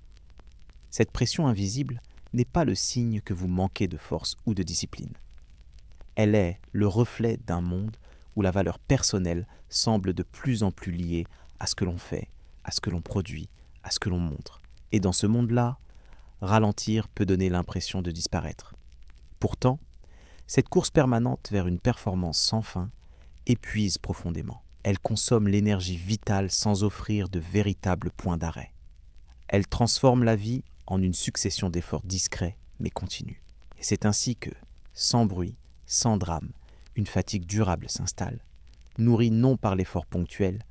Cette pression invisible n'est pas le signe que vous manquez de force ou de discipline. Elle est le reflet d'un monde où la valeur personnelle semble de plus en plus liée à ce que l'on fait, à ce que l'on produit, à ce que l'on montre. Et dans ce monde-là, ralentir peut donner l'impression de disparaître. Pourtant, cette course permanente vers une performance sans fin épuise profondément. Elle consomme l'énergie vitale sans offrir de véritables points d'arrêt. Elle transforme la vie en une succession d'efforts discrets mais continus. Et c'est ainsi que, sans bruit, sans drame, une fatigue durable s'installe, nourrie non par l'effort ponctuel,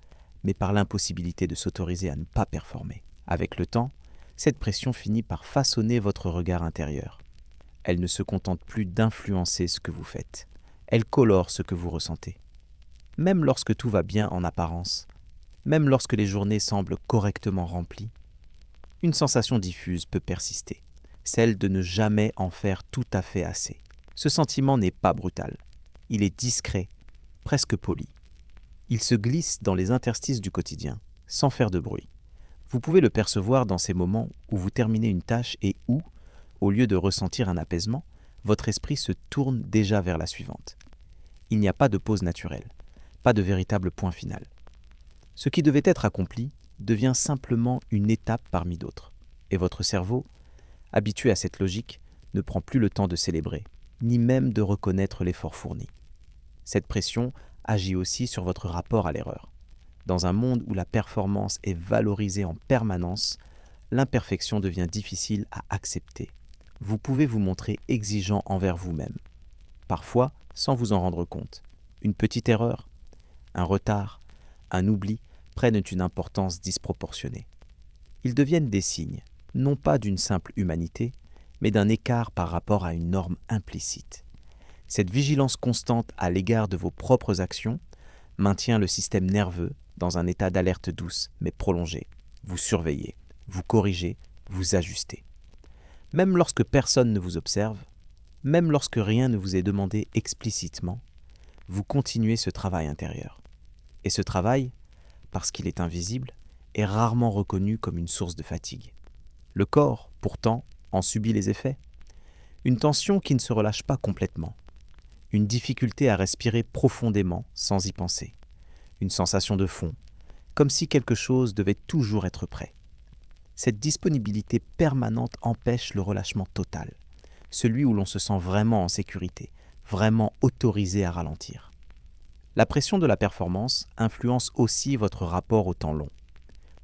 mais par l'impossibilité de s'autoriser à ne pas performer. Avec le temps, cette pression finit par façonner votre regard intérieur. Elle ne se contente plus d'influencer ce que vous faites. Elle colore ce que vous ressentez. Même lorsque tout va bien en apparence, même lorsque les journées semblent correctement remplies, une sensation diffuse peut persister, celle de ne jamais en faire tout à fait assez. Ce sentiment n'est pas brutal, il est discret, presque poli. Il se glisse dans les interstices du quotidien, sans faire de bruit. Vous pouvez le percevoir dans ces moments où vous terminez une tâche et où, au lieu de ressentir un apaisement, votre esprit se tourne déjà vers la suivante. Il n'y a pas de pause naturelle, pas de véritable point final. Ce qui devait être accompli devient simplement une étape parmi d'autres, et votre cerveau, habitué à cette logique, ne prend plus le temps de célébrer, ni même de reconnaître l'effort fourni. Cette pression agit aussi sur votre rapport à l'erreur. Dans un monde où la performance est valorisée en permanence, l'imperfection devient difficile à accepter. Vous pouvez vous montrer exigeant envers vous-même, parfois sans vous en rendre compte. Une petite erreur, un retard, un oubli prennent une importance disproportionnée. Ils deviennent des signes, non pas d'une simple humanité, mais d'un écart par rapport à une norme implicite. Cette vigilance constante à l'égard de vos propres actions maintient le système nerveux dans un état d'alerte douce mais prolongée. Vous surveillez, vous corrigez, vous ajustez. Même lorsque personne ne vous observe, même lorsque rien ne vous est demandé explicitement, vous continuez ce travail intérieur. Et ce travail, parce qu'il est invisible, est rarement reconnu comme une source de fatigue. Le corps, pourtant, en subit les effets. Une tension qui ne se relâche pas complètement. Une difficulté à respirer profondément sans y penser. Une sensation de fond, comme si quelque chose devait toujours être prêt. Cette disponibilité permanente empêche le relâchement total, celui où l'on se sent vraiment en sécurité, vraiment autorisé à ralentir. La pression de la performance influence aussi votre rapport au temps long.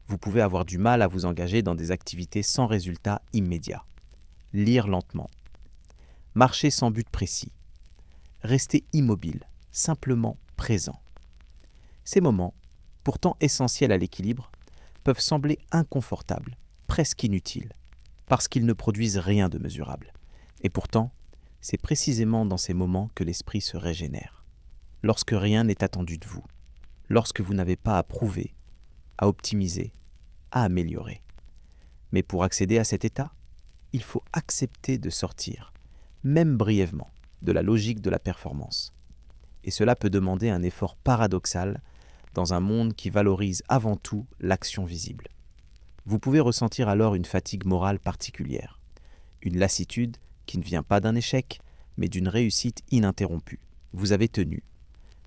Vous pouvez avoir du mal à vous engager dans des activités sans résultat immédiat. Lire lentement. Marcher sans but précis. Rester immobile, simplement présent. Ces moments, pourtant essentiels à l'équilibre, peuvent sembler inconfortables, presque inutiles, parce qu'ils ne produisent rien de mesurable. Et pourtant, c'est précisément dans ces moments que l'esprit se régénère. Lorsque rien n'est attendu de vous, lorsque vous n'avez pas à prouver, à optimiser, à améliorer. Mais pour accéder à cet état, il faut accepter de sortir, même brièvement, de la logique de la performance. Et cela peut demander un effort paradoxal dans un monde qui valorise avant tout l'action visible. Vous pouvez ressentir alors une fatigue morale particulière, une lassitude qui ne vient pas d'un échec, mais d'une réussite ininterrompue. Vous avez tenu,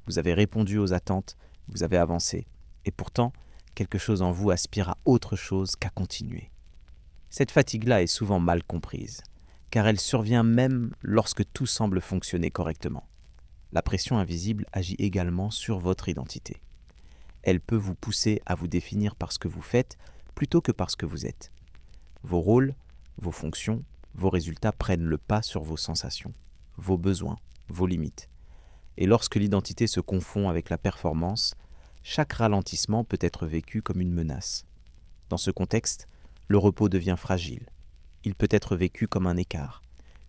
vous avez répondu aux attentes, vous avez avancé, et pourtant, quelque chose en vous aspire à autre chose qu'à continuer. Cette fatigue-là est souvent mal comprise, car elle survient même lorsque tout semble fonctionner correctement. La pression invisible agit également sur votre identité. Elle peut vous pousser à vous définir par ce que vous faites plutôt que par ce que vous êtes. Vos rôles, vos fonctions, vos résultats prennent le pas sur vos sensations, vos besoins, vos limites. Et lorsque l'identité se confond avec la performance, chaque ralentissement peut être vécu comme une menace. Dans ce contexte, le repos devient fragile. Il peut être vécu comme un écart,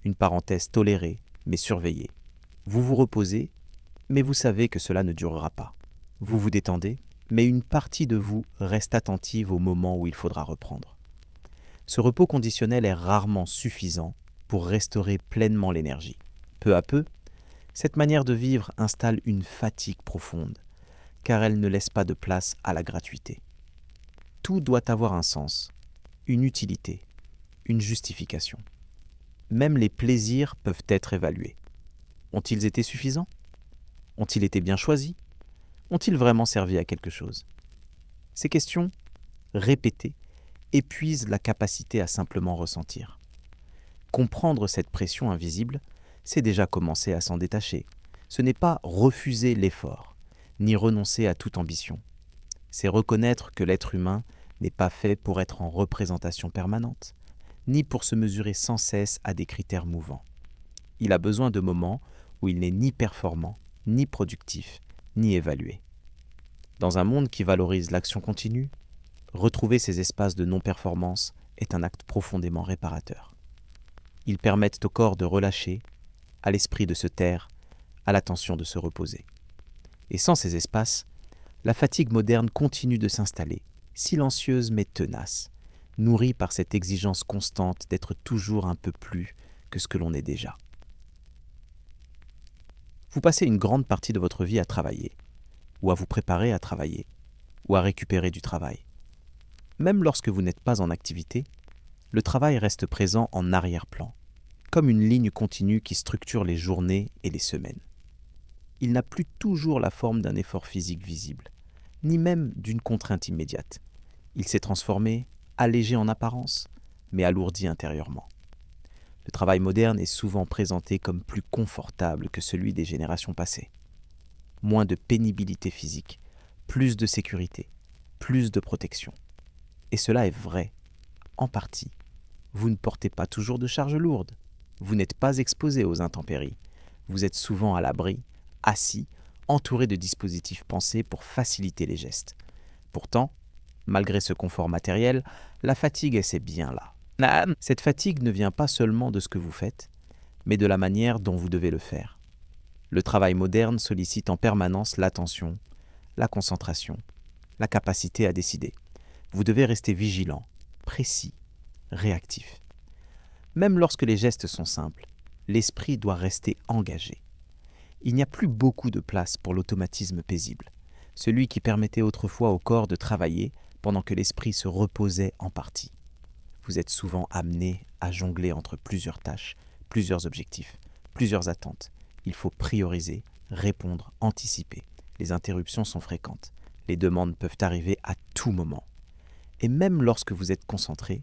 une parenthèse tolérée mais surveillée. Vous vous reposez, mais vous savez que cela ne durera pas. Vous vous détendez, mais une partie de vous reste attentive au moment où il faudra reprendre. Ce repos conditionnel est rarement suffisant pour restaurer pleinement l'énergie. Peu à peu, cette manière de vivre installe une fatigue profonde, car elle ne laisse pas de place à la gratuité. Tout doit avoir un sens, une utilité, une justification. Même les plaisirs peuvent être évalués. Ont-ils été suffisants? Ont-ils été bien choisis? Ont-ils vraiment servi à quelque chose? Ces questions, répétées, épuisent la capacité à simplement ressentir. Comprendre cette pression invisible, c'est déjà commencer à s'en détacher. Ce n'est pas refuser l'effort, ni renoncer à toute ambition. C'est reconnaître que l'être humain n'est pas fait pour être en représentation permanente, ni pour se mesurer sans cesse à des critères mouvants. Il a besoin de moments où il n'est ni performant, ni productif, ni évalué. Dans un monde qui valorise l'action continue, retrouver ces espaces de non-performance est un acte profondément réparateur. Ils permettent au corps de relâcher, à l'esprit de se taire, à l'attention de se reposer. Et sans ces espaces, la fatigue moderne continue de s'installer, silencieuse mais tenace, nourrie par cette exigence constante d'être toujours un peu plus que ce que l'on est déjà. Vous passez une grande partie de votre vie à travailler, ou à vous préparer à travailler, ou à récupérer du travail. Même lorsque vous n'êtes pas en activité, le travail reste présent en arrière-plan, comme une ligne continue qui structure les journées et les semaines. Il n'a plus toujours la forme d'un effort physique visible, ni même d'une contrainte immédiate. Il s'est transformé, allégé en apparence, mais alourdi intérieurement. Le travail moderne est souvent présenté comme plus confortable que celui des générations passées. Moins de pénibilité physique, plus de sécurité, plus de protection. Et cela est vrai, en partie. Vous ne portez pas toujours de charges lourdes. Vous n'êtes pas exposé aux intempéries. Vous êtes souvent à l'abri, assis, entouré de dispositifs pensés pour faciliter les gestes. Pourtant, malgré ce confort matériel, la fatigue est bien là. Cette fatigue ne vient pas seulement de ce que vous faites, mais de la manière dont vous devez le faire. Le travail moderne sollicite en permanence l'attention, la concentration, la capacité à décider. Vous devez rester vigilant, précis, réactif. Même lorsque les gestes sont simples, l'esprit doit rester engagé. Il n'y a plus beaucoup de place pour l'automatisme paisible, celui qui permettait autrefois au corps de travailler pendant que l'esprit se reposait en partie. Vous êtes souvent amené à jongler entre plusieurs tâches, plusieurs objectifs, plusieurs attentes. Il faut prioriser, répondre, anticiper. Les interruptions sont fréquentes. Les demandes peuvent arriver à tout moment. Et même lorsque vous êtes concentré,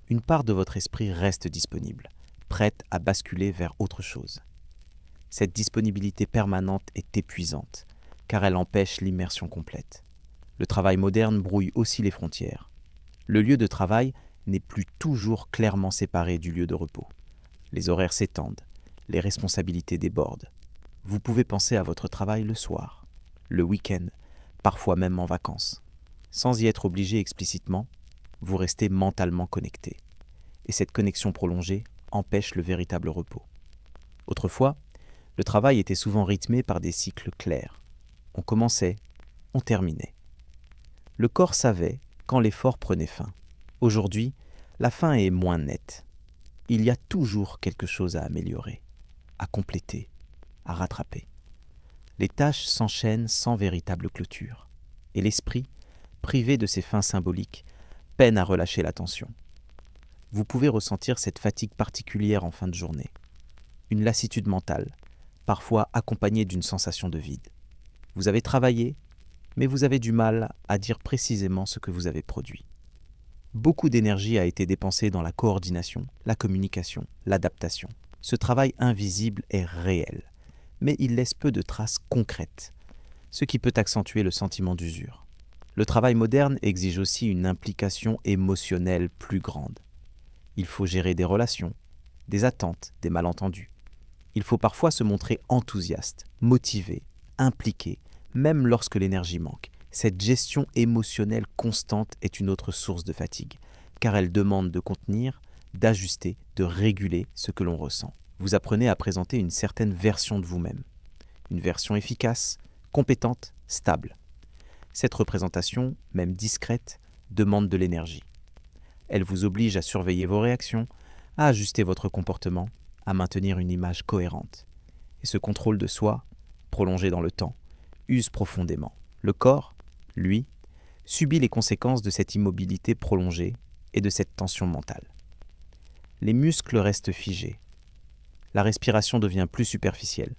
une part de votre esprit reste disponible, prête à basculer vers autre chose. Cette disponibilité permanente est épuisante, car elle empêche l'immersion complète. Le travail moderne brouille aussi les frontières. Le lieu de travail n'est plus toujours clairement séparé du lieu de repos. Les horaires s'étendent, les responsabilités débordent. Vous pouvez penser à votre travail le soir, le week-end, parfois même en vacances. Sans y être obligé explicitement, vous restez mentalement connecté. Et cette connexion prolongée empêche le véritable repos. Autrefois, le travail était souvent rythmé par des cycles clairs. On commençait, on terminait. Le corps savait quand l'effort prenait fin. Aujourd'hui, la fin est moins nette. Il y a toujours quelque chose à améliorer, à compléter, à rattraper. Les tâches s'enchaînent sans véritable clôture. Et l'esprit, privé de ses fins symboliques, peine à relâcher l'attention. Vous pouvez ressentir cette fatigue particulière en fin de journée. Une lassitude mentale, parfois accompagnée d'une sensation de vide. Vous avez travaillé, mais vous avez du mal à dire précisément ce que vous avez produit. Beaucoup d'énergie a été dépensée dans la coordination, la communication, l'adaptation. Ce travail invisible est réel, mais il laisse peu de traces concrètes, ce qui peut accentuer le sentiment d'usure. Le travail moderne exige aussi une implication émotionnelle plus grande. Il faut gérer des relations, des attentes, des malentendus. Il faut parfois se montrer enthousiaste, motivé, impliqué, même lorsque l'énergie manque. Cette gestion émotionnelle constante est une autre source de fatigue, car elle demande de contenir, d'ajuster, de réguler ce que l'on ressent. Vous apprenez à présenter une certaine version de vous-même. Une version efficace, compétente, stable. Cette représentation, même discrète, demande de l'énergie. Elle vous oblige à surveiller vos réactions, à ajuster votre comportement, à maintenir une image cohérente. Et ce contrôle de soi, prolongé dans le temps, use profondément. Le corps, lui, subit les conséquences de cette immobilité prolongée et de cette tension mentale. Les muscles restent figés. La respiration devient plus superficielle.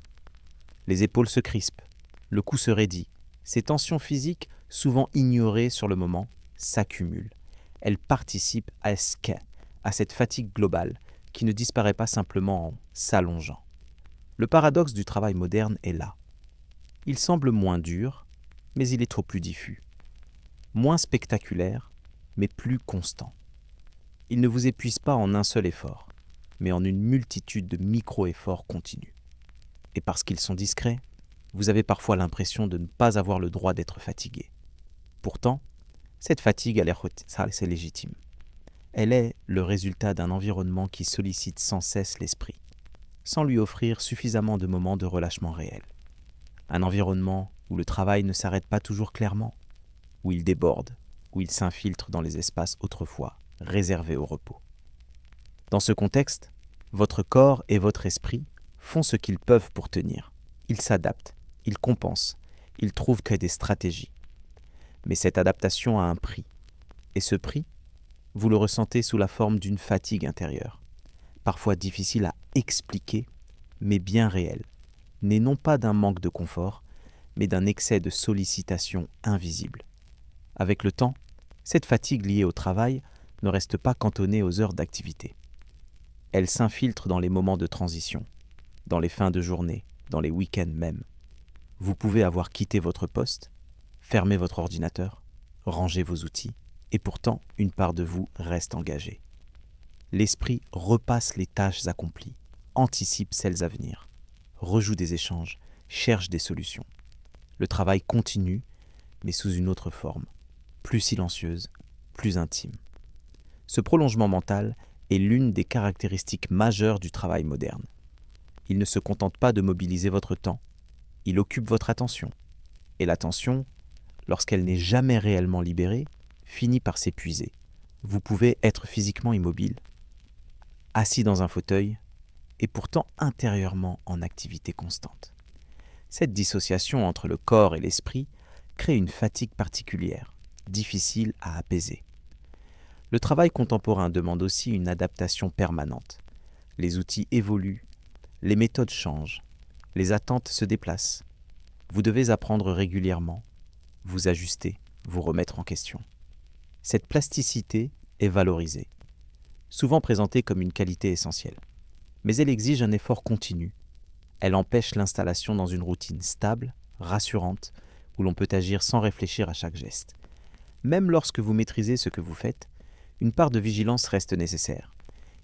Les épaules se crispent, le cou se raidit. Ces tensions physiques, souvent ignorées sur le moment, s'accumulent. Elles participent à cette fatigue globale qui ne disparaît pas simplement en s'allongeant. Le paradoxe du travail moderne est là. Il semble moins dur, mais il est trop plus diffus. Moins spectaculaire, mais plus constant. Il ne vous épuise pas en un seul effort, mais en une multitude de micro-efforts continus. Et parce qu'ils sont discrets, vous avez parfois l'impression de ne pas avoir le droit d'être fatigué. Pourtant, cette fatigue, c'est légitime. Elle est le résultat d'un environnement qui sollicite sans cesse l'esprit. sans lui offrir suffisamment de moments de relâchement réel. Un environnement où le travail ne s'arrête pas toujours clairement, où il déborde, où il s'infiltre dans les espaces autrefois réservés au repos. Dans ce contexte, votre corps et votre esprit font ce qu'ils peuvent pour tenir. Ils s'adaptent, ils compensent, ils trouvent que des stratégies. Mais cette adaptation a un prix. Et ce prix, vous le ressentez sous la forme d'une fatigue intérieure, parfois difficile à expliquer, mais bien réelle, née non pas d'un manque de confort, mais d'un excès de sollicitation invisible. Avec le temps, cette fatigue liée au travail ne reste pas cantonnée aux heures d'activité. Elle s'infiltre dans les moments de transition, dans les fins de journée, dans les week-ends même. Vous pouvez avoir quitté votre poste, fermé votre ordinateur, rangé vos outils, et pourtant une part de vous reste engagée. L'esprit repasse les tâches accomplies, anticipe celles à venir, rejoue des échanges, cherche des solutions. Le travail continue, mais sous une autre forme, plus silencieuse, plus intime. Ce prolongement mental est l'une des caractéristiques majeures du travail moderne. Il ne se contente pas de mobiliser votre temps, il occupe votre attention. Et l'attention, lorsqu'elle n'est jamais réellement libérée, finit par s'épuiser. Vous pouvez être physiquement immobile, assis dans un fauteuil, et pourtant intérieurement en activité constante. Cette dissociation entre le corps et l'esprit crée une fatigue particulière, difficile à apaiser. Le travail contemporain demande aussi une adaptation permanente. Les outils évoluent, les méthodes changent, les attentes se déplacent. Vous devez apprendre régulièrement, vous ajuster, vous remettre en question. Cette plasticité est valorisée, souvent présentée comme une qualité essentielle. Mais elle exige un effort continu. Elle empêche l'installation dans une routine stable, rassurante, où l'on peut agir sans réfléchir à chaque geste. Même lorsque vous maîtrisez ce que vous faites, une part de vigilance reste nécessaire.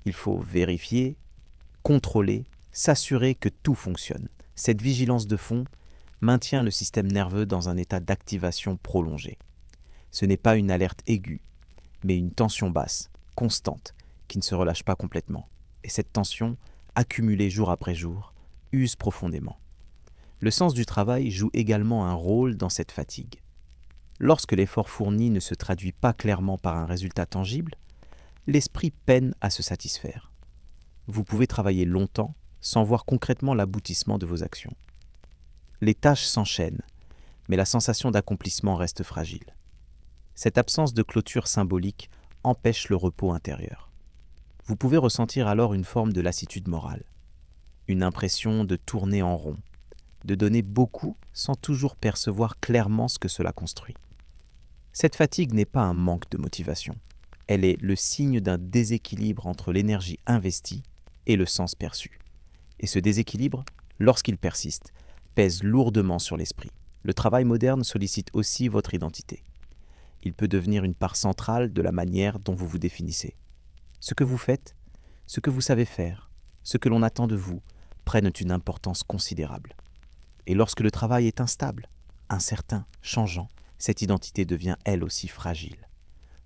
Il faut vérifier, contrôler, s'assurer que tout fonctionne. Cette vigilance de fond maintient le système nerveux dans un état d'activation prolongée. Ce n'est pas une alerte aiguë, mais une tension basse, constante, qui ne se relâche pas complètement. Et cette tension, accumulée jour après jour, use profondément. Le sens du travail joue également un rôle dans cette fatigue. Lorsque l'effort fourni ne se traduit pas clairement par un résultat tangible, l'esprit peine à se satisfaire. Vous pouvez travailler longtemps sans voir concrètement l'aboutissement de vos actions. Les tâches s'enchaînent, mais la sensation d'accomplissement reste fragile. Cette absence de clôture symbolique empêche le repos intérieur. Vous pouvez ressentir alors une forme de lassitude morale, une impression de tourner en rond, de donner beaucoup sans toujours percevoir clairement ce que cela construit. Cette fatigue n'est pas un manque de motivation, elle est le signe d'un déséquilibre entre l'énergie investie et le sens perçu. Et ce déséquilibre, lorsqu'il persiste, pèse lourdement sur l'esprit. Le travail moderne sollicite aussi votre identité. Il peut devenir une part centrale de la manière dont vous vous définissez. Ce que vous faites, ce que vous savez faire, ce que l'on attend de vous, prennent une importance considérable. Et lorsque le travail est instable, incertain, changeant, cette identité devient elle aussi fragile.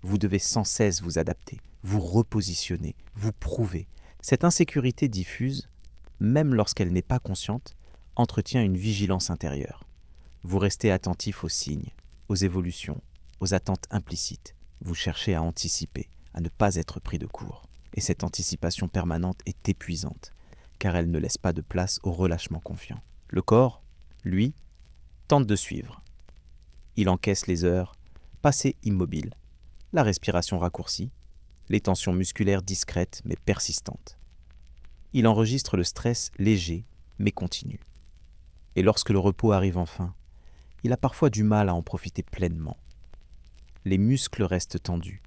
Vous devez sans cesse vous adapter, vous repositionner, vous prouver. Cette insécurité diffuse, même lorsqu'elle n'est pas consciente, entretient une vigilance intérieure. Vous restez attentif aux signes, aux évolutions, aux attentes implicites. Vous cherchez à anticiper, à ne pas être pris de court. Et cette anticipation permanente est épuisante, car elle ne laisse pas de place au relâchement confiant. Le corps, lui, tente de suivre. Il encaisse les heures, passées immobiles, la respiration raccourcie, les tensions musculaires discrètes mais persistantes. Il enregistre le stress léger mais continu. Et lorsque le repos arrive enfin, il a parfois du mal à en profiter pleinement. Les muscles restent tendus.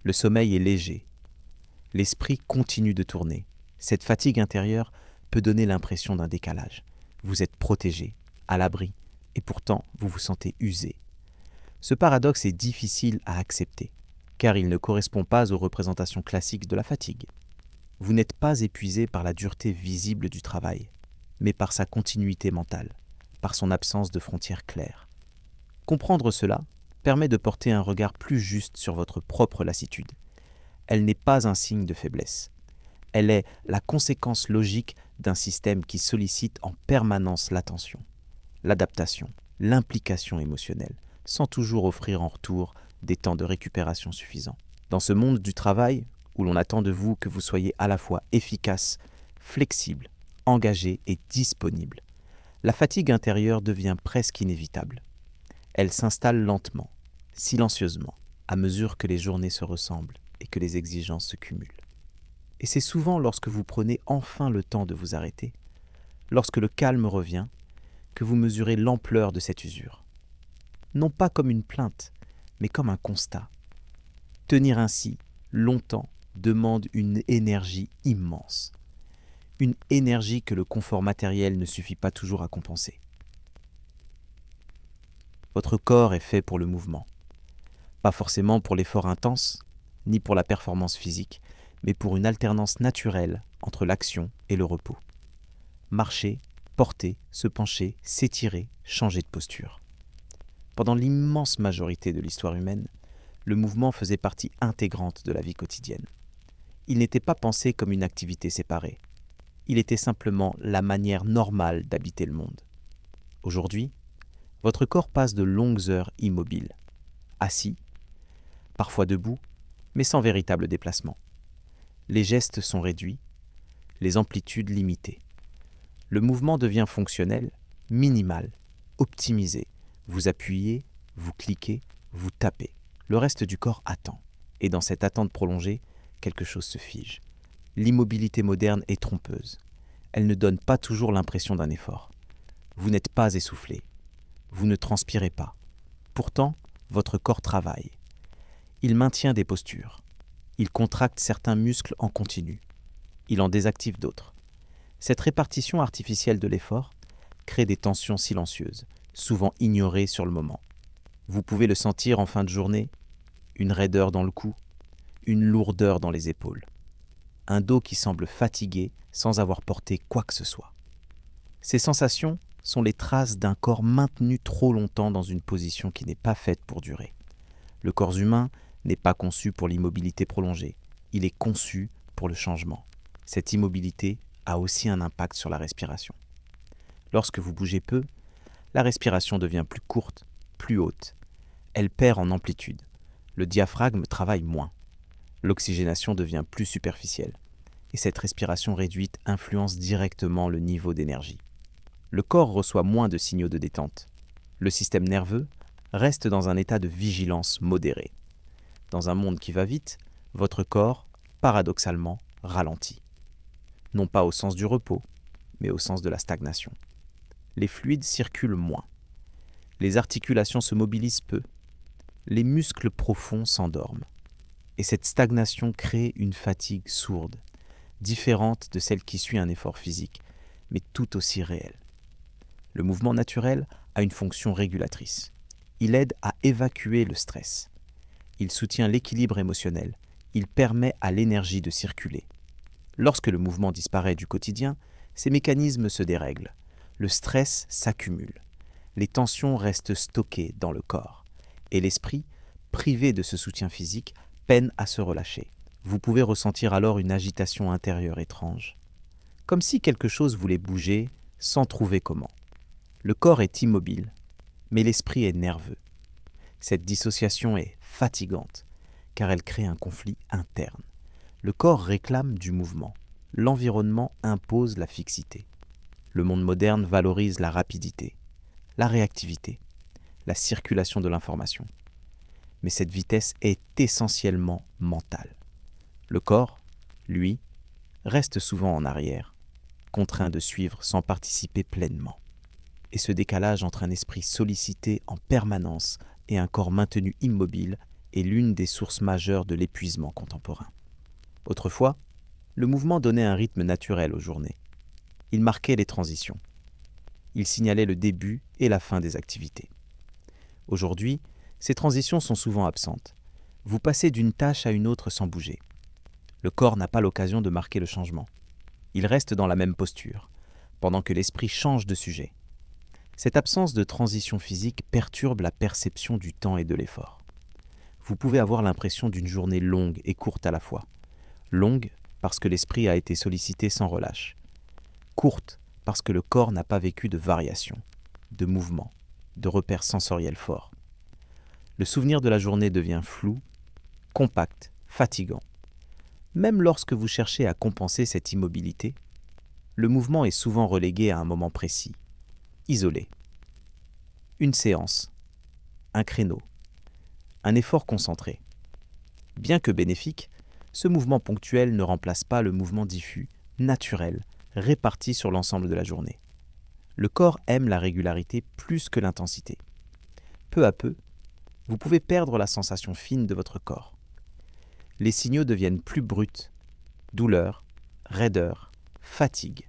Le sommeil est léger. L'esprit continue de tourner. Cette fatigue intérieure peut donner l'impression d'un décalage. Vous êtes protégé, à l'abri, et pourtant vous vous sentez usé. Ce paradoxe est difficile à accepter, car il ne correspond pas aux représentations classiques de la fatigue. Vous n'êtes pas épuisé par la dureté visible du travail, mais par sa continuité mentale, par son absence de frontières claires. Comprendre cela permet de porter un regard plus juste sur votre propre lassitude. Elle n'est pas un signe de faiblesse. Elle est la conséquence logique d'un système qui sollicite en permanence l'attention, l'adaptation, l'implication émotionnelle, sans toujours offrir en retour des temps de récupération suffisants. Dans ce monde du travail, où l'on attend de vous que vous soyez à la fois efficace, flexible, engagé et disponible, la fatigue intérieure devient presque inévitable. Elle s'installe lentement, silencieusement, à mesure que les journées se ressemblent et que les exigences se cumulent. Et c'est souvent lorsque vous prenez enfin le temps de vous arrêter, lorsque le calme revient, que vous mesurez l'ampleur de cette usure. Non pas comme une plainte, mais comme un constat. Tenir ainsi, longtemps, demande une énergie immense. Une énergie que le confort matériel ne suffit pas toujours à compenser. Votre corps est fait pour le mouvement. Pas forcément pour l'effort intense, ni pour la performance physique, mais pour une alternance naturelle entre l'action et le repos. Marcher, porter, se pencher, s'étirer, changer de posture. Pendant l'immense majorité de l'histoire humaine, le mouvement faisait partie intégrante de la vie quotidienne. Il n'était pas pensé comme une activité séparée. Il était simplement la manière normale d'habiter le monde. Aujourd'hui, votre corps passe de longues heures immobile, assis, parfois debout, mais sans véritable déplacement. Les gestes sont réduits, les amplitudes limitées. Le mouvement devient fonctionnel, minimal, optimisé. Vous appuyez, vous cliquez, vous tapez. Le reste du corps attend. Et dans cette attente prolongée, quelque chose se fige. L'immobilité moderne est trompeuse. Elle ne donne pas toujours l'impression d'un effort. Vous n'êtes pas essoufflé. Vous ne transpirez pas. Pourtant, votre corps travaille. Il maintient des postures. Il contracte certains muscles en continu. Il en désactive d'autres. Cette répartition artificielle de l'effort crée des tensions silencieuses, souvent ignorées sur le moment. Vous pouvez le sentir en fin de journée, une raideur dans le cou, une lourdeur dans les épaules. Un dos qui semble fatigué sans avoir porté quoi que ce soit. Ces sensations sont les traces d'un corps maintenu trop longtemps dans une position qui n'est pas faite pour durer. Le corps humain n'est pas conçu pour l'immobilité prolongée, il est conçu pour le changement. Cette immobilité a aussi un impact sur la respiration. Lorsque vous bougez peu, la respiration devient plus courte, plus haute. Elle perd en amplitude. Le diaphragme travaille moins. L'oxygénation devient plus superficielle. Et cette respiration réduite influence directement le niveau d'énergie. Le corps reçoit moins de signaux de détente. Le système nerveux reste dans un état de vigilance modérée. Dans un monde qui va vite, votre corps, paradoxalement, ralentit. Non pas au sens du repos, mais au sens de la stagnation. Les fluides circulent moins. Les articulations se mobilisent peu. Les muscles profonds s'endorment. Et cette stagnation crée une fatigue sourde, différente de celle qui suit un effort physique, mais tout aussi réelle. Le mouvement naturel a une fonction régulatrice. Il aide à évacuer le stress. Il soutient l'équilibre émotionnel. Il permet à l'énergie de circuler. Lorsque le mouvement disparaît du quotidien, ces mécanismes se dérèglent. Le stress s'accumule. Les tensions restent stockées dans le corps. Et l'esprit, privé de ce soutien physique, peine à se relâcher. Vous pouvez ressentir alors une agitation intérieure étrange. Comme si quelque chose voulait bouger sans trouver comment. Le corps est immobile, mais l'esprit est nerveux. Cette dissociation est fatigante, car elle crée un conflit interne. Le corps réclame du mouvement. L'environnement impose la fixité. Le monde moderne valorise la rapidité, la réactivité, la circulation de l'information. Mais cette vitesse est essentiellement mentale. Le corps, lui, reste souvent en arrière, contraint de suivre sans participer pleinement. Et ce décalage entre un esprit sollicité en permanence et un corps maintenu immobile est l'une des sources majeures de l'épuisement contemporain. Autrefois, le mouvement donnait un rythme naturel aux journées. Il marquait les transitions. Il signalait le début et la fin des activités. Aujourd'hui, ces transitions sont souvent absentes. Vous passez d'une tâche à une autre sans bouger. Le corps n'a pas l'occasion de marquer le changement. Il reste dans la même posture, pendant que l'esprit change de sujet. Cette absence de transition physique perturbe la perception du temps et de l'effort. Vous pouvez avoir l'impression d'une journée longue et courte à la fois. Longue parce que l'esprit a été sollicité sans relâche. courte parce que le corps n'a pas vécu de variation, de mouvement, de repères sensoriels forts. Le souvenir de la journée devient flou, compact, fatigant. Même lorsque vous cherchez à compenser cette immobilité, le mouvement est souvent relégué à un moment précis, isolé. Une séance, un créneau, un effort concentré. Bien que bénéfique, ce mouvement ponctuel ne remplace pas le mouvement diffus, naturel, réparti sur l'ensemble de la journée. Le corps aime la régularité plus que l'intensité. Peu à peu, vous pouvez perdre la sensation fine de votre corps. Les signaux deviennent plus bruts, douleur, raideur, fatigue.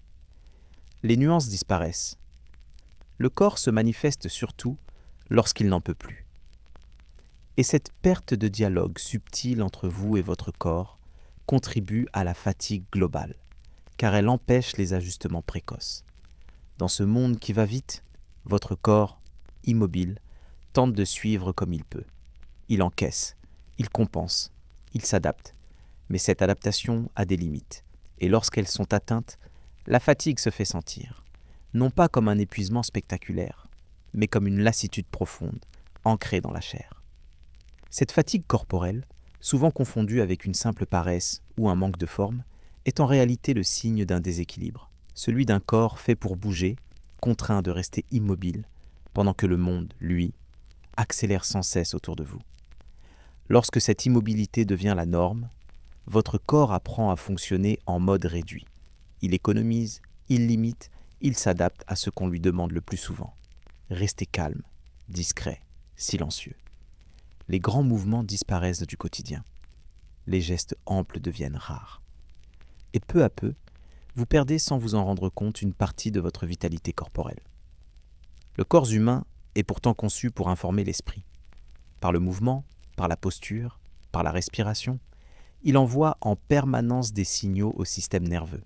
Les nuances disparaissent. Le corps se manifeste surtout lorsqu'il n'en peut plus. Et cette perte de dialogue subtil entre vous et votre corps contribue à la fatigue globale, car elle empêche les ajustements précoces. Dans ce monde qui va vite, votre corps, immobile, tente de suivre comme il peut. Il encaisse, il compense, il s'adapte. Mais cette adaptation a des limites. Et lorsqu'elles sont atteintes, la fatigue se fait sentir. Non pas comme un épuisement spectaculaire, mais comme une lassitude profonde, ancrée dans la chair. Cette fatigue corporelle, souvent confondue avec une simple paresse ou un manque de forme, est en réalité le signe d'un déséquilibre, celui d'un corps fait pour bouger, contraint de rester immobile, pendant que le monde, lui, accélère sans cesse autour de vous. Lorsque cette immobilité devient la norme, votre corps apprend à fonctionner en mode réduit. Il économise, il limite, il s'adapte à ce qu'on lui demande le plus souvent. Restez calme, discret, silencieux. Les grands mouvements disparaissent du quotidien. Les gestes amples deviennent rares. Et peu à peu, vous perdez sans vous en rendre compte une partie de votre vitalité corporelle. Le corps humain est pourtant conçu pour informer l'esprit. Par le mouvement, par la posture, par la respiration, il envoie en permanence des signaux au système nerveux.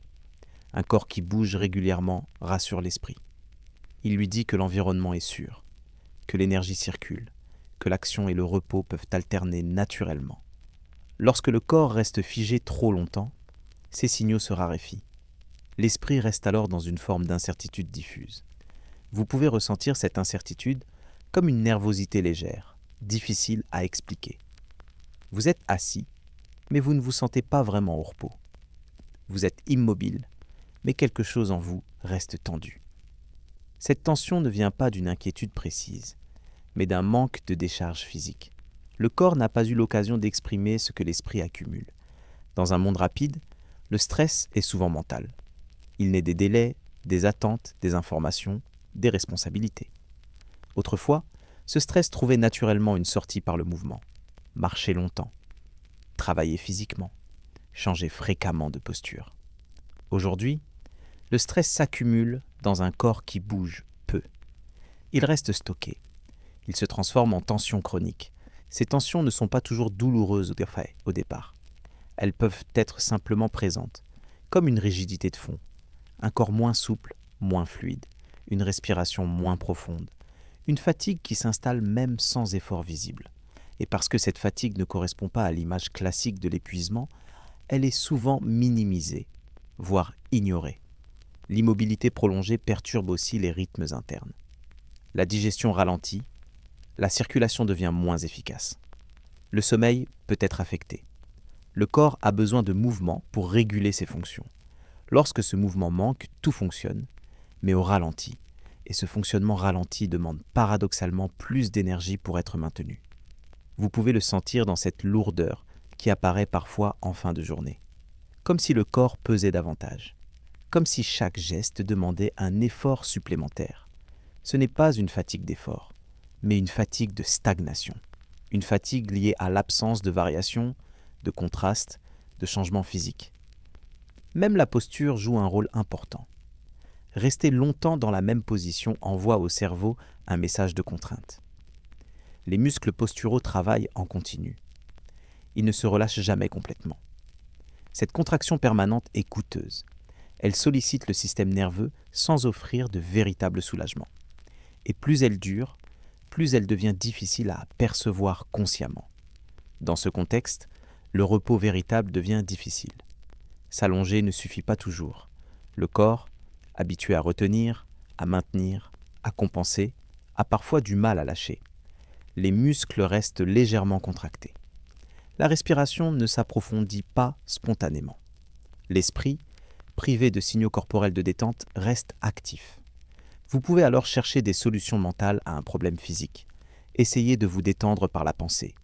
Un corps qui bouge régulièrement rassure l'esprit. Il lui dit que l'environnement est sûr, que l'énergie circule, que l'action et le repos peuvent alterner naturellement. Lorsque le corps reste figé trop longtemps, ces signaux se raréfient. L'esprit reste alors dans une forme d'incertitude diffuse. Vous pouvez ressentir cette incertitude comme une nervosité légère, difficile à expliquer. Vous êtes assis, mais vous ne vous sentez pas vraiment au repos. Vous êtes immobile, mais quelque chose en vous reste tendu. Cette tension ne vient pas d'une inquiétude précise, mais d'un manque de décharge physique. Le corps n'a pas eu l'occasion d'exprimer ce que l'esprit accumule. Dans un monde rapide, le stress est souvent mental. Il naît des délais, des attentes, des informations, des responsabilités. Autrefois, ce stress trouvait naturellement une sortie par le mouvement. Marcher longtemps, travailler physiquement, changer fréquemment de posture. Aujourd'hui, le stress s'accumule dans un corps qui bouge peu. Il reste stocké. Il se transforme en tensions chroniques. Ces tensions ne sont pas toujours douloureuses au départ. Elles peuvent être simplement présentes, comme une rigidité de fond, un corps moins souple, moins fluide, une respiration moins profonde, une fatigue qui s'installe même sans effort visible. Et parce que cette fatigue ne correspond pas à l'image classique de l'épuisement, elle est souvent minimisée, voire ignorée. L'immobilité prolongée perturbe aussi les rythmes internes. La digestion ralentit, la circulation devient moins efficace. Le sommeil peut être affecté. Le corps a besoin de mouvement pour réguler ses fonctions. Lorsque ce mouvement manque, tout fonctionne, mais au ralenti. Et ce fonctionnement ralenti demande paradoxalement plus d'énergie pour être maintenu. Vous pouvez le sentir dans cette lourdeur qui apparaît parfois en fin de journée. Comme si le corps pesait davantage. Comme si chaque geste demandait un effort supplémentaire. Ce n'est pas une fatigue d'effort, mais une fatigue de stagnation. Une fatigue liée à l'absence de variation, de contraste, de changement physique. Même la posture joue un rôle important. Rester longtemps dans la même position envoie au cerveau un message de contrainte. Les muscles posturaux travaillent en continu. Ils ne se relâchent jamais complètement. Cette contraction permanente est coûteuse. Elle sollicite le système nerveux sans offrir de véritable soulagement. Et plus elle dure, plus elle devient difficile à percevoir consciemment. Dans ce contexte, le repos véritable devient difficile. S'allonger ne suffit pas toujours. Le corps Habitué à retenir, à maintenir, à compenser, a parfois du mal à lâcher. Les muscles restent légèrement contractés. La respiration ne s'approfondit pas spontanément. L'esprit, privé de signaux corporels de détente, reste actif. Vous pouvez alors chercher des solutions mentales à un problème physique. Essayez de vous détendre par la pensée.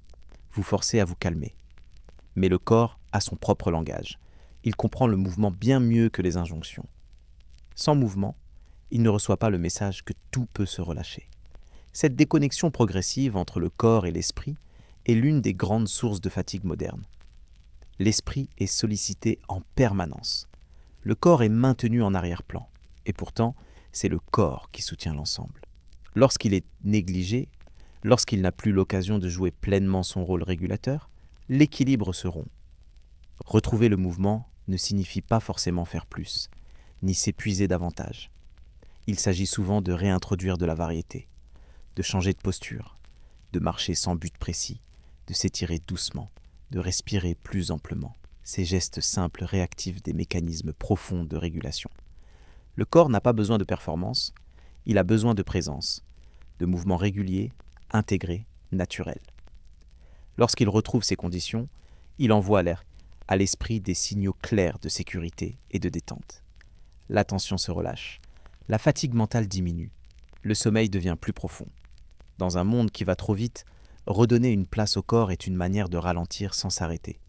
Vous forcez à vous calmer. Mais le corps a son propre langage. Il comprend le mouvement bien mieux que les injonctions. Sans mouvement, il ne reçoit pas le message que tout peut se relâcher. Cette déconnexion progressive entre le corps et l'esprit est l'une des grandes sources de fatigue moderne. L'esprit est sollicité en permanence. Le corps est maintenu en arrière-plan. Et pourtant, c'est le corps qui soutient l'ensemble. Lorsqu'il est négligé, lorsqu'il n'a plus l'occasion de jouer pleinement son rôle régulateur, l'équilibre se rompt. Retrouver le mouvement ne signifie pas forcément faire plus, ni s'épuiser davantage. Il s'agit souvent de réintroduire de la variété, de changer de posture, de marcher sans but précis, de s'étirer doucement, de respirer plus amplement. Ces gestes simples réactivent des mécanismes profonds de régulation. Le corps n'a pas besoin de performance, il a besoin de présence, de mouvements réguliers, intégrés, naturels. Lorsqu'il retrouve ces conditions, il envoie à l'esprit des signaux clairs de sécurité et de détente. La tension se relâche, la fatigue mentale diminue, le sommeil devient plus profond. Dans un monde qui va trop vite, redonner une place au corps est une manière de ralentir sans s'arrêter.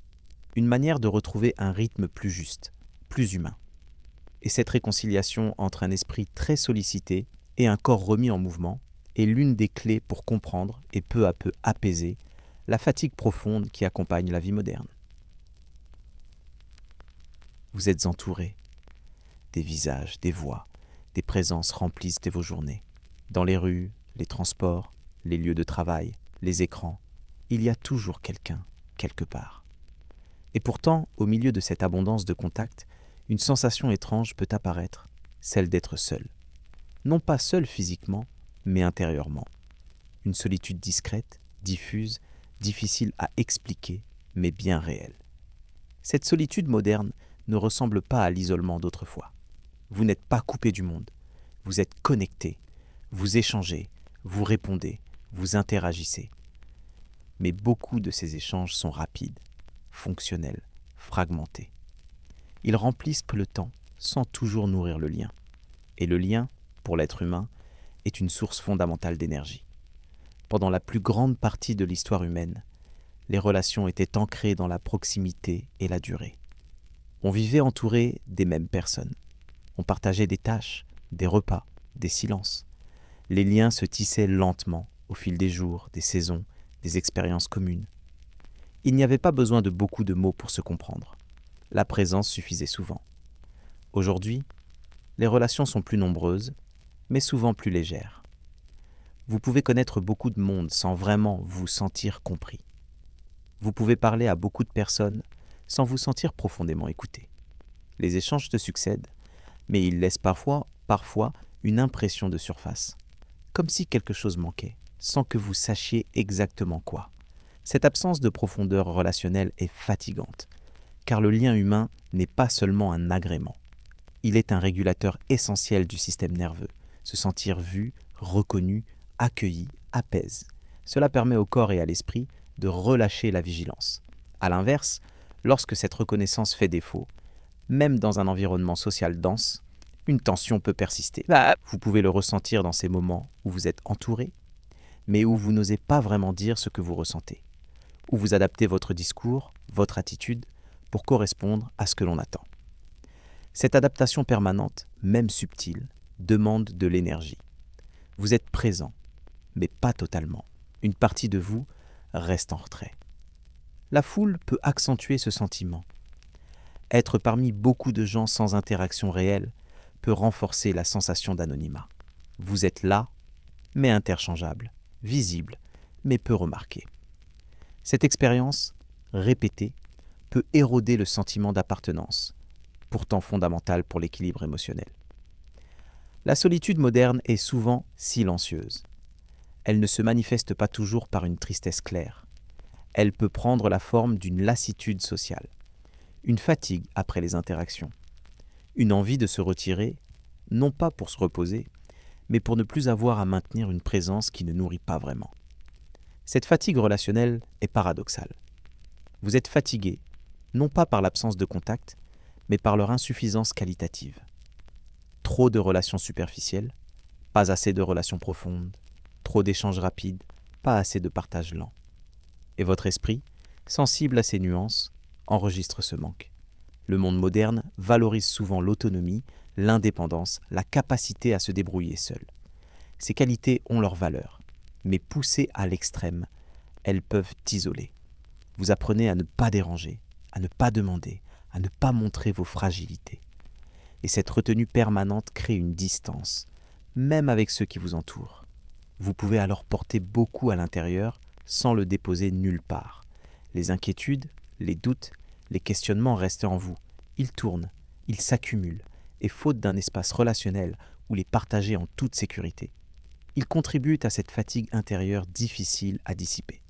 Une manière de retrouver un rythme plus juste, plus humain. Et cette réconciliation entre un esprit très sollicité et un corps remis en mouvement est l'une des clés pour comprendre et peu à peu apaiser la fatigue profonde qui accompagne la vie moderne. Vous êtes entouré. Des visages, des voix, des présences remplissent vos journées. Dans les rues, les transports, les lieux de travail, les écrans, il y a toujours quelqu'un, quelque part. Et pourtant, au milieu de cette abondance de contacts, une sensation étrange peut apparaître, celle d'être seul. Non pas seul physiquement, mais intérieurement. Une solitude discrète, diffuse, difficile à expliquer, mais bien réelle. Cette solitude moderne ne ressemble pas à l'isolement d'autrefois. Vous n'êtes pas coupé du monde, vous êtes connecté, vous échangez, vous répondez, vous interagissez. Mais beaucoup de ces échanges sont rapides, fonctionnels, fragmentés. Ils remplissent le temps sans toujours nourrir le lien. Et le lien, pour l'être humain, est une source fondamentale d'énergie. Pendant la plus grande partie de l'histoire humaine, les relations étaient ancrées dans la proximité et la durée. On vivait entouré des mêmes personnes. On partageait des tâches, des repas, des silences. Les liens se tissaient lentement au fil des jours, des saisons, des expériences communes. Il n'y avait pas besoin de beaucoup de mots pour se comprendre. La présence suffisait souvent. Aujourd'hui, les relations sont plus nombreuses, mais souvent plus légères. Vous pouvez connaître beaucoup de monde sans vraiment vous sentir compris. Vous pouvez parler à beaucoup de personnes sans vous sentir profondément écouté. Les échanges se succèdent, mais ils laissent parfois une impression de surface, comme si quelque chose manquait, sans que vous sachiez exactement quoi. Cette absence de profondeur relationnelle est fatigante, car le lien humain n'est pas seulement un agrément. Il est un régulateur essentiel du système nerveux. Se sentir vu, reconnu, accueilli, apaise. Cela permet au corps et à l'esprit de relâcher la vigilance. À l'inverse, lorsque cette reconnaissance fait défaut, même dans un environnement social dense, une tension peut persister. Vous pouvez le ressentir dans ces moments où vous êtes entouré, mais où vous n'osez pas vraiment dire ce que vous ressentez, où vous adaptez votre discours, votre attitude, pour correspondre à ce que l'on attend. Cette adaptation permanente, même subtile, demande de l'énergie. Vous êtes présent, mais pas totalement. Une partie de vous reste en retrait. La foule peut accentuer ce sentiment. Être parmi beaucoup de gens sans interaction réelle peut renforcer la sensation d'anonymat. Vous êtes là, mais interchangeable, visible, mais peu remarqué. Cette expérience, répétée, peut éroder le sentiment d'appartenance, pourtant fondamental pour l'équilibre émotionnel. La solitude moderne est souvent silencieuse. Elle ne se manifeste pas toujours par une tristesse claire. Elle peut prendre la forme d'une lassitude sociale, une fatigue après les interactions, une envie de se retirer, non pas pour se reposer, mais pour ne plus avoir à maintenir une présence qui ne nourrit pas vraiment. Cette fatigue relationnelle est paradoxale. Vous êtes fatigué, non pas par l'absence de contact, mais par leur insuffisance qualitative. Trop de relations superficielles, pas assez de relations profondes, trop d'échanges rapides, pas assez de partage lent. Et votre esprit, sensible à ces nuances, enregistre ce manque. Le monde moderne valorise souvent l'autonomie, l'indépendance, la capacité à se débrouiller seul. Ces qualités ont leur valeur, mais poussées à l'extrême, elles peuvent isoler. Vous apprenez à ne pas déranger, à ne pas demander, à ne pas montrer vos fragilités. Et cette retenue permanente crée une distance, même avec ceux qui vous entourent. Vous pouvez alors porter beaucoup à l'intérieur sans le déposer nulle part. Les inquiétudes, les doutes, les questionnements restent en vous. Ils tournent, ils s'accumulent, et faute d'un espace relationnel où les partager en toute sécurité, ils contribuent à cette fatigue intérieure difficile à dissiper.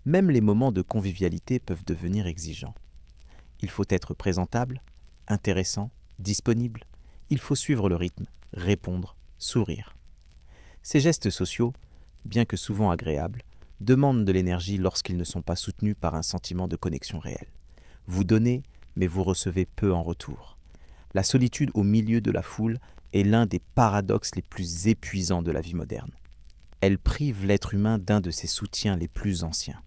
Même les moments de convivialité peuvent devenir exigeants. Il faut être présentable, intéressant, disponible. Il faut suivre le rythme, répondre, sourire. Ces gestes sociaux, bien que souvent agréables, demandent de l'énergie lorsqu'ils ne sont pas soutenus par un sentiment de connexion réelle. Vous donnez, mais vous recevez peu en retour. La solitude au milieu de la foule est l'un des paradoxes les plus épuisants de la vie moderne. Elle prive l'être humain d'un de ses soutiens les plus anciens.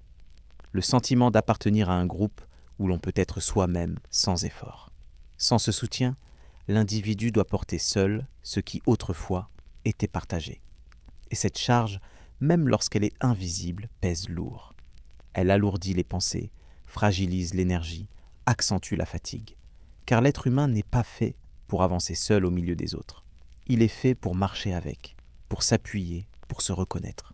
Le sentiment d'appartenir à un groupe où l'on peut être soi-même sans effort. Sans ce soutien, l'individu doit porter seul ce qui autrefois était partagé. Et cette charge, même lorsqu'elle est invisible, pèse lourd. Elle alourdit les pensées, fragilise l'énergie, accentue la fatigue. Car l'être humain n'est pas fait pour avancer seul au milieu des autres. Il est fait pour marcher avec, pour s'appuyer, pour se reconnaître.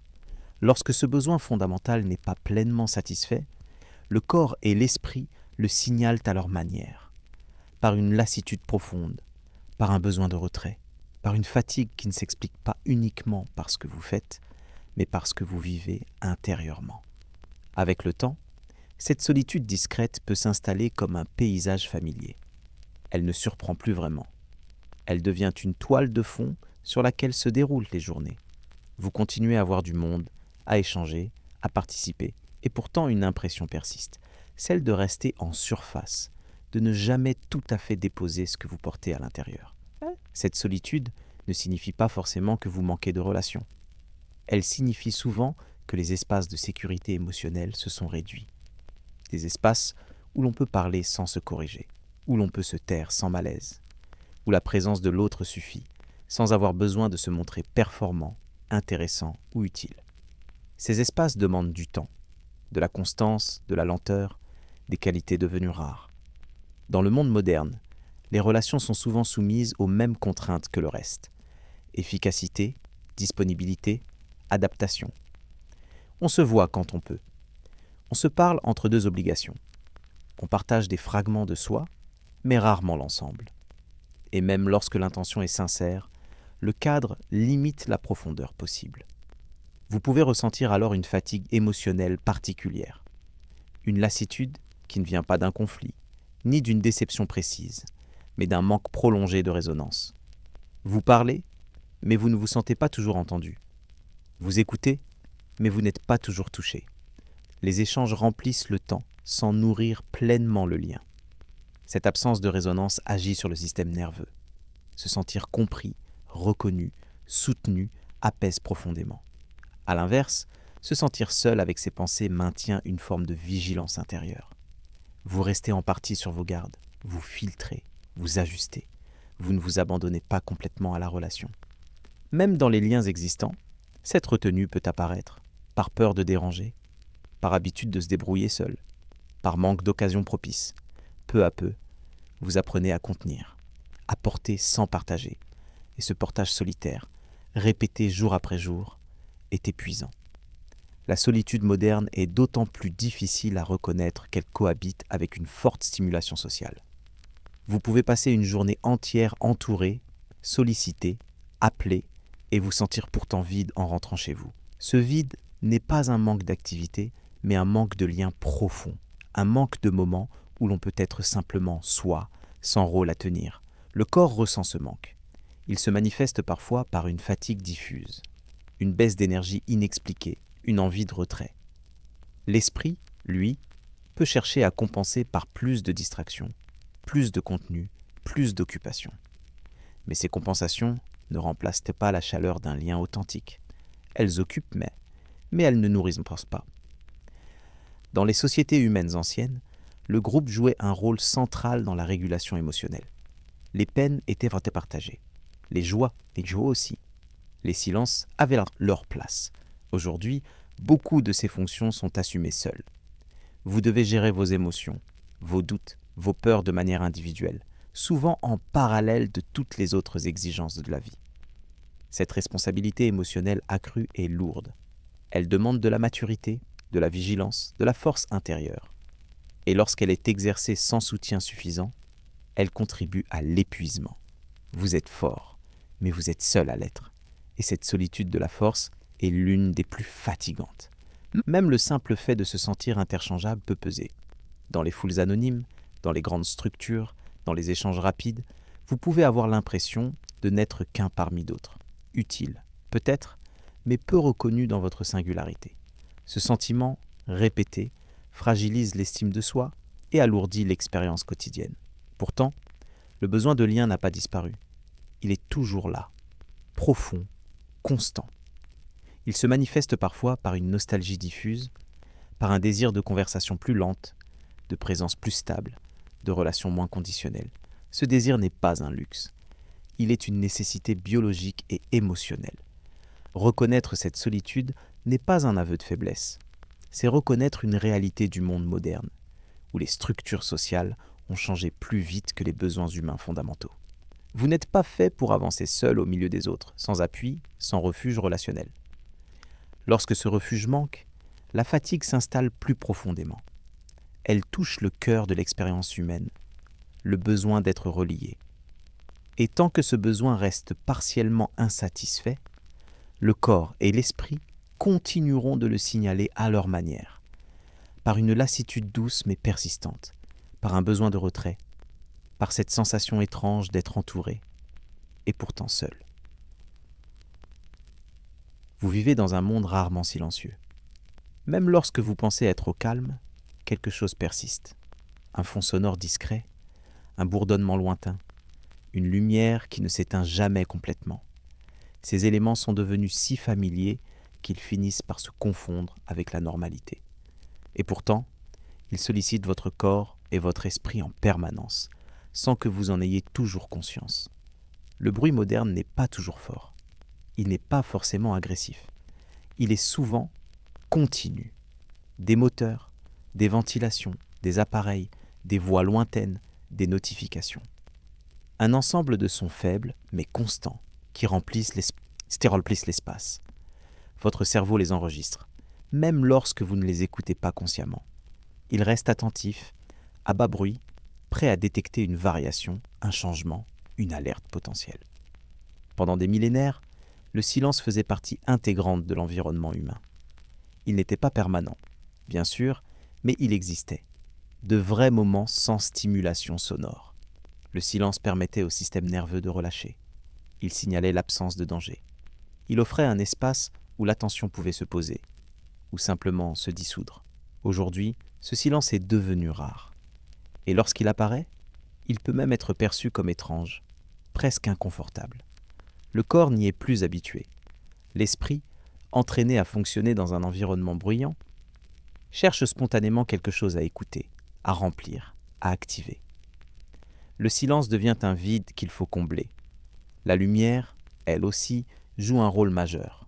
Lorsque ce besoin fondamental n'est pas pleinement satisfait, le corps et l'esprit le signalent à leur manière, par une lassitude profonde, par un besoin de retrait, par une fatigue qui ne s'explique pas uniquement par ce que vous faites, mais par ce que vous vivez intérieurement. Avec le temps, cette solitude discrète peut s'installer comme un paysage familier. Elle ne surprend plus vraiment. Elle devient une toile de fond sur laquelle se déroulent les journées. Vous continuez à voir du monde, à échanger, à participer, et pourtant une impression persiste, celle de rester en surface, de ne jamais tout à fait déposer ce que vous portez à l'intérieur. Cette solitude ne signifie pas forcément que vous manquez de relations. Elle signifie souvent que les espaces de sécurité émotionnelle se sont réduits. Des espaces où l'on peut parler sans se corriger, où l'on peut se taire sans malaise, où la présence de l'autre suffit, sans avoir besoin de se montrer performant, intéressant ou utile. Ces espaces demandent du temps, de la constance, de la lenteur, des qualités devenues rares. Dans le monde moderne, les relations sont souvent soumises aux mêmes contraintes que le reste. Efficacité, disponibilité, adaptation. On se voit quand on peut. On se parle entre deux obligations. On partage des fragments de soi, mais rarement l'ensemble. Et même lorsque l'intention est sincère, le cadre limite la profondeur possible. Vous pouvez ressentir alors une fatigue émotionnelle particulière. Une lassitude qui ne vient pas d'un conflit, ni d'une déception précise, mais d'un manque prolongé de résonance. Vous parlez, mais vous ne vous sentez pas toujours entendu. Vous écoutez, mais vous n'êtes pas toujours touché. Les échanges remplissent le temps sans nourrir pleinement le lien. Cette absence de résonance agit sur le système nerveux. Se sentir compris, reconnu, soutenu apaise profondément. À l'inverse, se sentir seul avec ses pensées maintient une forme de vigilance intérieure. Vous restez en partie sur vos gardes, vous filtrez, vous ajustez. Vous ne vous abandonnez pas complètement à la relation. Même dans les liens existants, cette retenue peut apparaître, par peur de déranger, par habitude de se débrouiller seul, par manque d'occasion propice. Peu à peu, vous apprenez à contenir, à porter sans partager. Et ce portage solitaire, répété jour après jour, est épuisant. La solitude moderne est d'autant plus difficile à reconnaître qu'elle cohabite avec une forte stimulation sociale. Vous pouvez passer une journée entière entouré, sollicité, appelé, et vous sentir pourtant vide en rentrant chez vous. Ce vide n'est pas un manque d'activité, mais un manque de lien profond, un manque de moments où l'on peut être simplement soi, sans rôle à tenir. Le corps ressent ce manque. Il se manifeste parfois par une fatigue diffuse, une baisse d'énergie inexpliquée, une envie de retrait. L'esprit, lui, peut chercher à compenser par plus de distractions, plus de contenu, plus d'occupation. Mais ces compensations ne remplacent pas la chaleur d'un lien authentique. Elles occupent, mais elles ne nourrissent pas. Dans les sociétés humaines anciennes, le groupe jouait un rôle central dans la régulation émotionnelle. Les peines étaient partagées, les joies aussi. Les silences avaient leur place. Aujourd'hui, beaucoup de ces fonctions sont assumées seules. Vous devez gérer vos émotions, vos doutes, vos peurs de manière individuelle, souvent en parallèle de toutes les autres exigences de la vie. Cette responsabilité émotionnelle accrue est lourde. Elle demande de la maturité, de la vigilance, de la force intérieure. Et lorsqu'elle est exercée sans soutien suffisant, elle contribue à l'épuisement. Vous êtes fort, mais vous êtes seul à l'être. Et cette solitude de la force est l'une des plus fatigantes. Même le simple fait de se sentir interchangeable peut peser. Dans les foules anonymes, dans les grandes structures, dans les échanges rapides, vous pouvez avoir l'impression de n'être qu'un parmi d'autres. Utile, peut-être, mais peu reconnu dans votre singularité. Ce sentiment, répété, fragilise l'estime de soi et alourdit l'expérience quotidienne. Pourtant, le besoin de lien n'a pas disparu. Il est toujours là, profond, constant. Il se manifeste parfois par une nostalgie diffuse, par un désir de conversation plus lente, de présence plus stable, de relations moins conditionnelles. Ce désir n'est pas un luxe. Il est une nécessité biologique et émotionnelle. Reconnaître cette solitude n'est pas un aveu de faiblesse. C'est reconnaître une réalité du monde moderne, où les structures sociales ont changé plus vite que les besoins humains fondamentaux. Vous n'êtes pas fait pour avancer seul au milieu des autres, sans appui, sans refuge relationnel. Lorsque ce refuge manque, la fatigue s'installe plus profondément. Elle touche le cœur de l'expérience humaine, le besoin d'être relié. Et tant que ce besoin reste partiellement insatisfait, le corps et l'esprit continueront de le signaler à leur manière, par une lassitude douce mais persistante, par un besoin de retrait, par cette sensation étrange d'être entouré, et pourtant seul. Vous vivez dans un monde rarement silencieux. Même lorsque vous pensez être au calme, quelque chose persiste. Un fond sonore discret, un bourdonnement lointain, une lumière qui ne s'éteint jamais complètement. Ces éléments sont devenus si familiers qu'ils finissent par se confondre avec la normalité. Et pourtant, ils sollicitent votre corps et votre esprit en permanence, sans que vous en ayez toujours conscience. Le bruit moderne n'est pas toujours fort. Il n'est pas forcément agressif. Il est souvent continu. Des moteurs, des ventilations, des appareils, des voix lointaines, des notifications. Un ensemble de sons faibles, mais constants, qui remplissent l'espace. Votre cerveau les enregistre, même lorsque vous ne les écoutez pas consciemment. Il reste attentif, à bas bruit, prêt à détecter une variation, un changement, une alerte potentielle. Pendant des millénaires, le silence faisait partie intégrante de l'environnement humain. Il n'était pas permanent, bien sûr, mais il existait. De vrais moments sans stimulation sonore. Le silence permettait au système nerveux de relâcher. Il signalait l'absence de danger. Il offrait un espace où l'attention pouvait se poser, ou simplement se dissoudre. Aujourd'hui, ce silence est devenu rare. Et lorsqu'il apparaît, il peut même être perçu comme étrange, presque inconfortable. Le corps n'y est plus habitué. L'esprit, entraîné à fonctionner dans un environnement bruyant, cherche spontanément quelque chose à écouter, à remplir, à activer. Le silence devient un vide qu'il faut combler. La lumière, elle aussi, joue un rôle majeur.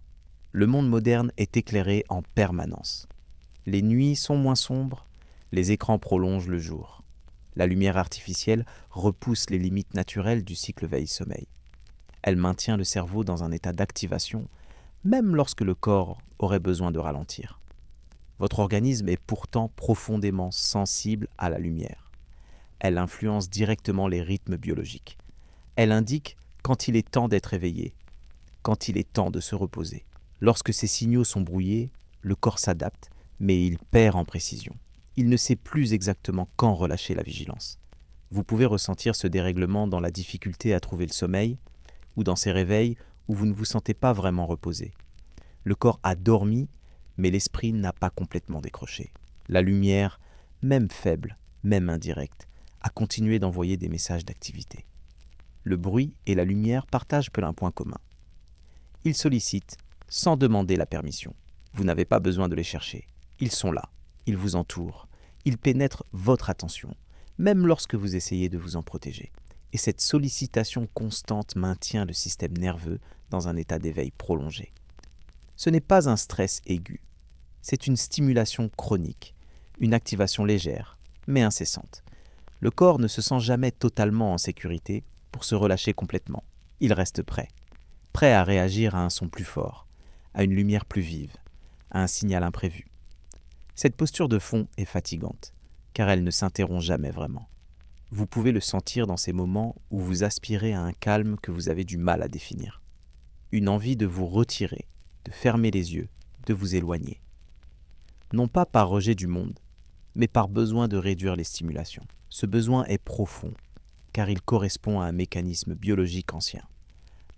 Le monde moderne est éclairé en permanence. Les nuits sont moins sombres, les écrans prolongent le jour. La lumière artificielle repousse les limites naturelles du cycle veille-sommeil. Elle maintient le cerveau dans un état d'activation, même lorsque le corps aurait besoin de ralentir. Votre organisme est pourtant profondément sensible à la lumière. Elle influence directement les rythmes biologiques. Elle indique quand il est temps d'être éveillé, quand il est temps de se reposer. Lorsque ces signaux sont brouillés, le corps s'adapte, mais il perd en précision. Il ne sait plus exactement quand relâcher la vigilance. Vous pouvez ressentir ce dérèglement dans la difficulté à trouver le sommeil ou dans ces réveils où vous ne vous sentez pas vraiment reposé. Le corps a dormi, mais l'esprit n'a pas complètement décroché. La lumière, même faible, même indirecte, a continué d'envoyer des messages d'activité. Le bruit et la lumière partagent peu un point commun. Ils sollicitent sans demander la permission. Vous n'avez pas besoin de les chercher. Ils sont là, ils vous entourent, ils pénètrent votre attention, même lorsque vous essayez de vous en protéger. Et cette sollicitation constante maintient le système nerveux dans un état d'éveil prolongé. Ce n'est pas un stress aigu, c'est une stimulation chronique, une activation légère, mais incessante. Le corps ne se sent jamais totalement en sécurité pour se relâcher complètement. Il reste prêt à réagir à un son plus fort, à une lumière plus vive, à un signal imprévu. Cette posture de fond est fatigante, car elle ne s'interrompt jamais vraiment. Vous pouvez le sentir dans ces moments où vous aspirez à un calme que vous avez du mal à définir. Une envie de vous retirer, de fermer les yeux, de vous éloigner. Non pas par rejet du monde, mais par besoin de réduire les stimulations. Ce besoin est profond, car il correspond à un mécanisme biologique ancien.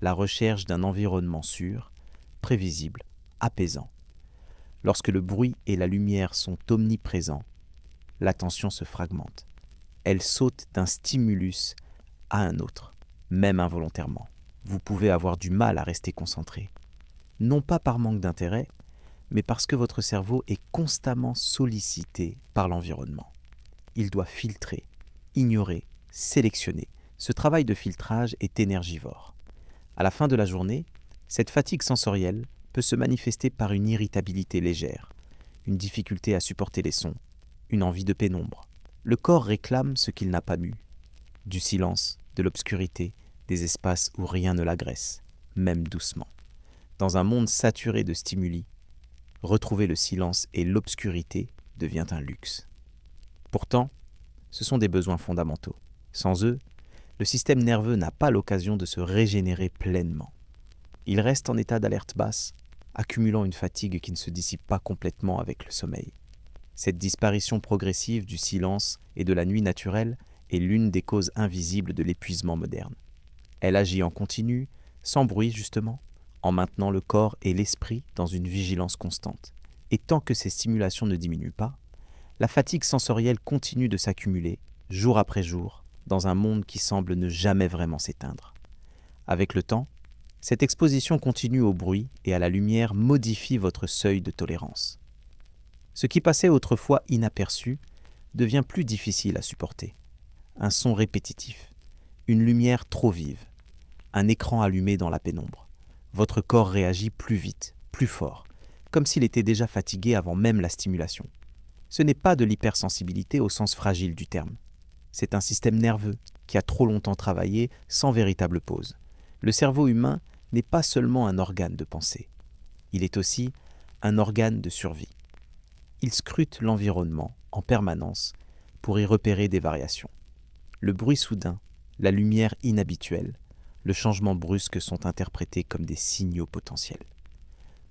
La recherche d'un environnement sûr, prévisible, apaisant. Lorsque le bruit et la lumière sont omniprésents, l'attention se fragmente. Elle saute d'un stimulus à un autre, même involontairement. Vous pouvez avoir du mal à rester concentré. Non pas par manque d'intérêt, mais parce que votre cerveau est constamment sollicité par l'environnement. Il doit filtrer, ignorer, sélectionner. Ce travail de filtrage est énergivore. À la fin de la journée, cette fatigue sensorielle peut se manifester par une irritabilité légère, une difficulté à supporter les sons, une envie de pénombre. Le corps réclame ce qu'il n'a pas mu, du silence, de l'obscurité, des espaces où rien ne l'agresse, même doucement. Dans un monde saturé de stimuli, retrouver le silence et l'obscurité devient un luxe. Pourtant, ce sont des besoins fondamentaux. Sans eux, le système nerveux n'a pas l'occasion de se régénérer pleinement. Il reste en état d'alerte basse, accumulant une fatigue qui ne se dissipe pas complètement avec le sommeil. Cette disparition progressive du silence et de la nuit naturelle est l'une des causes invisibles de l'épuisement moderne. Elle agit en continu, sans bruit justement, en maintenant le corps et l'esprit dans une vigilance constante. Et tant que ces stimulations ne diminuent pas, la fatigue sensorielle continue de s'accumuler, jour après jour, dans un monde qui semble ne jamais vraiment s'éteindre. Avec le temps, cette exposition continue au bruit et à la lumière modifie votre seuil de tolérance. Ce qui passait autrefois inaperçu devient plus difficile à supporter. Un son répétitif, une lumière trop vive, un écran allumé dans la pénombre. Votre corps réagit plus vite, plus fort, comme s'il était déjà fatigué avant même la stimulation. Ce n'est pas de l'hypersensibilité au sens fragile du terme. C'est un système nerveux qui a trop longtemps travaillé sans véritable pause. Le cerveau humain n'est pas seulement un organe de pensée. Il est aussi un organe de survie. Il scrute l'environnement en permanence pour y repérer des variations. Le bruit soudain, la lumière inhabituelle, le changement brusque sont interprétés comme des signaux potentiels.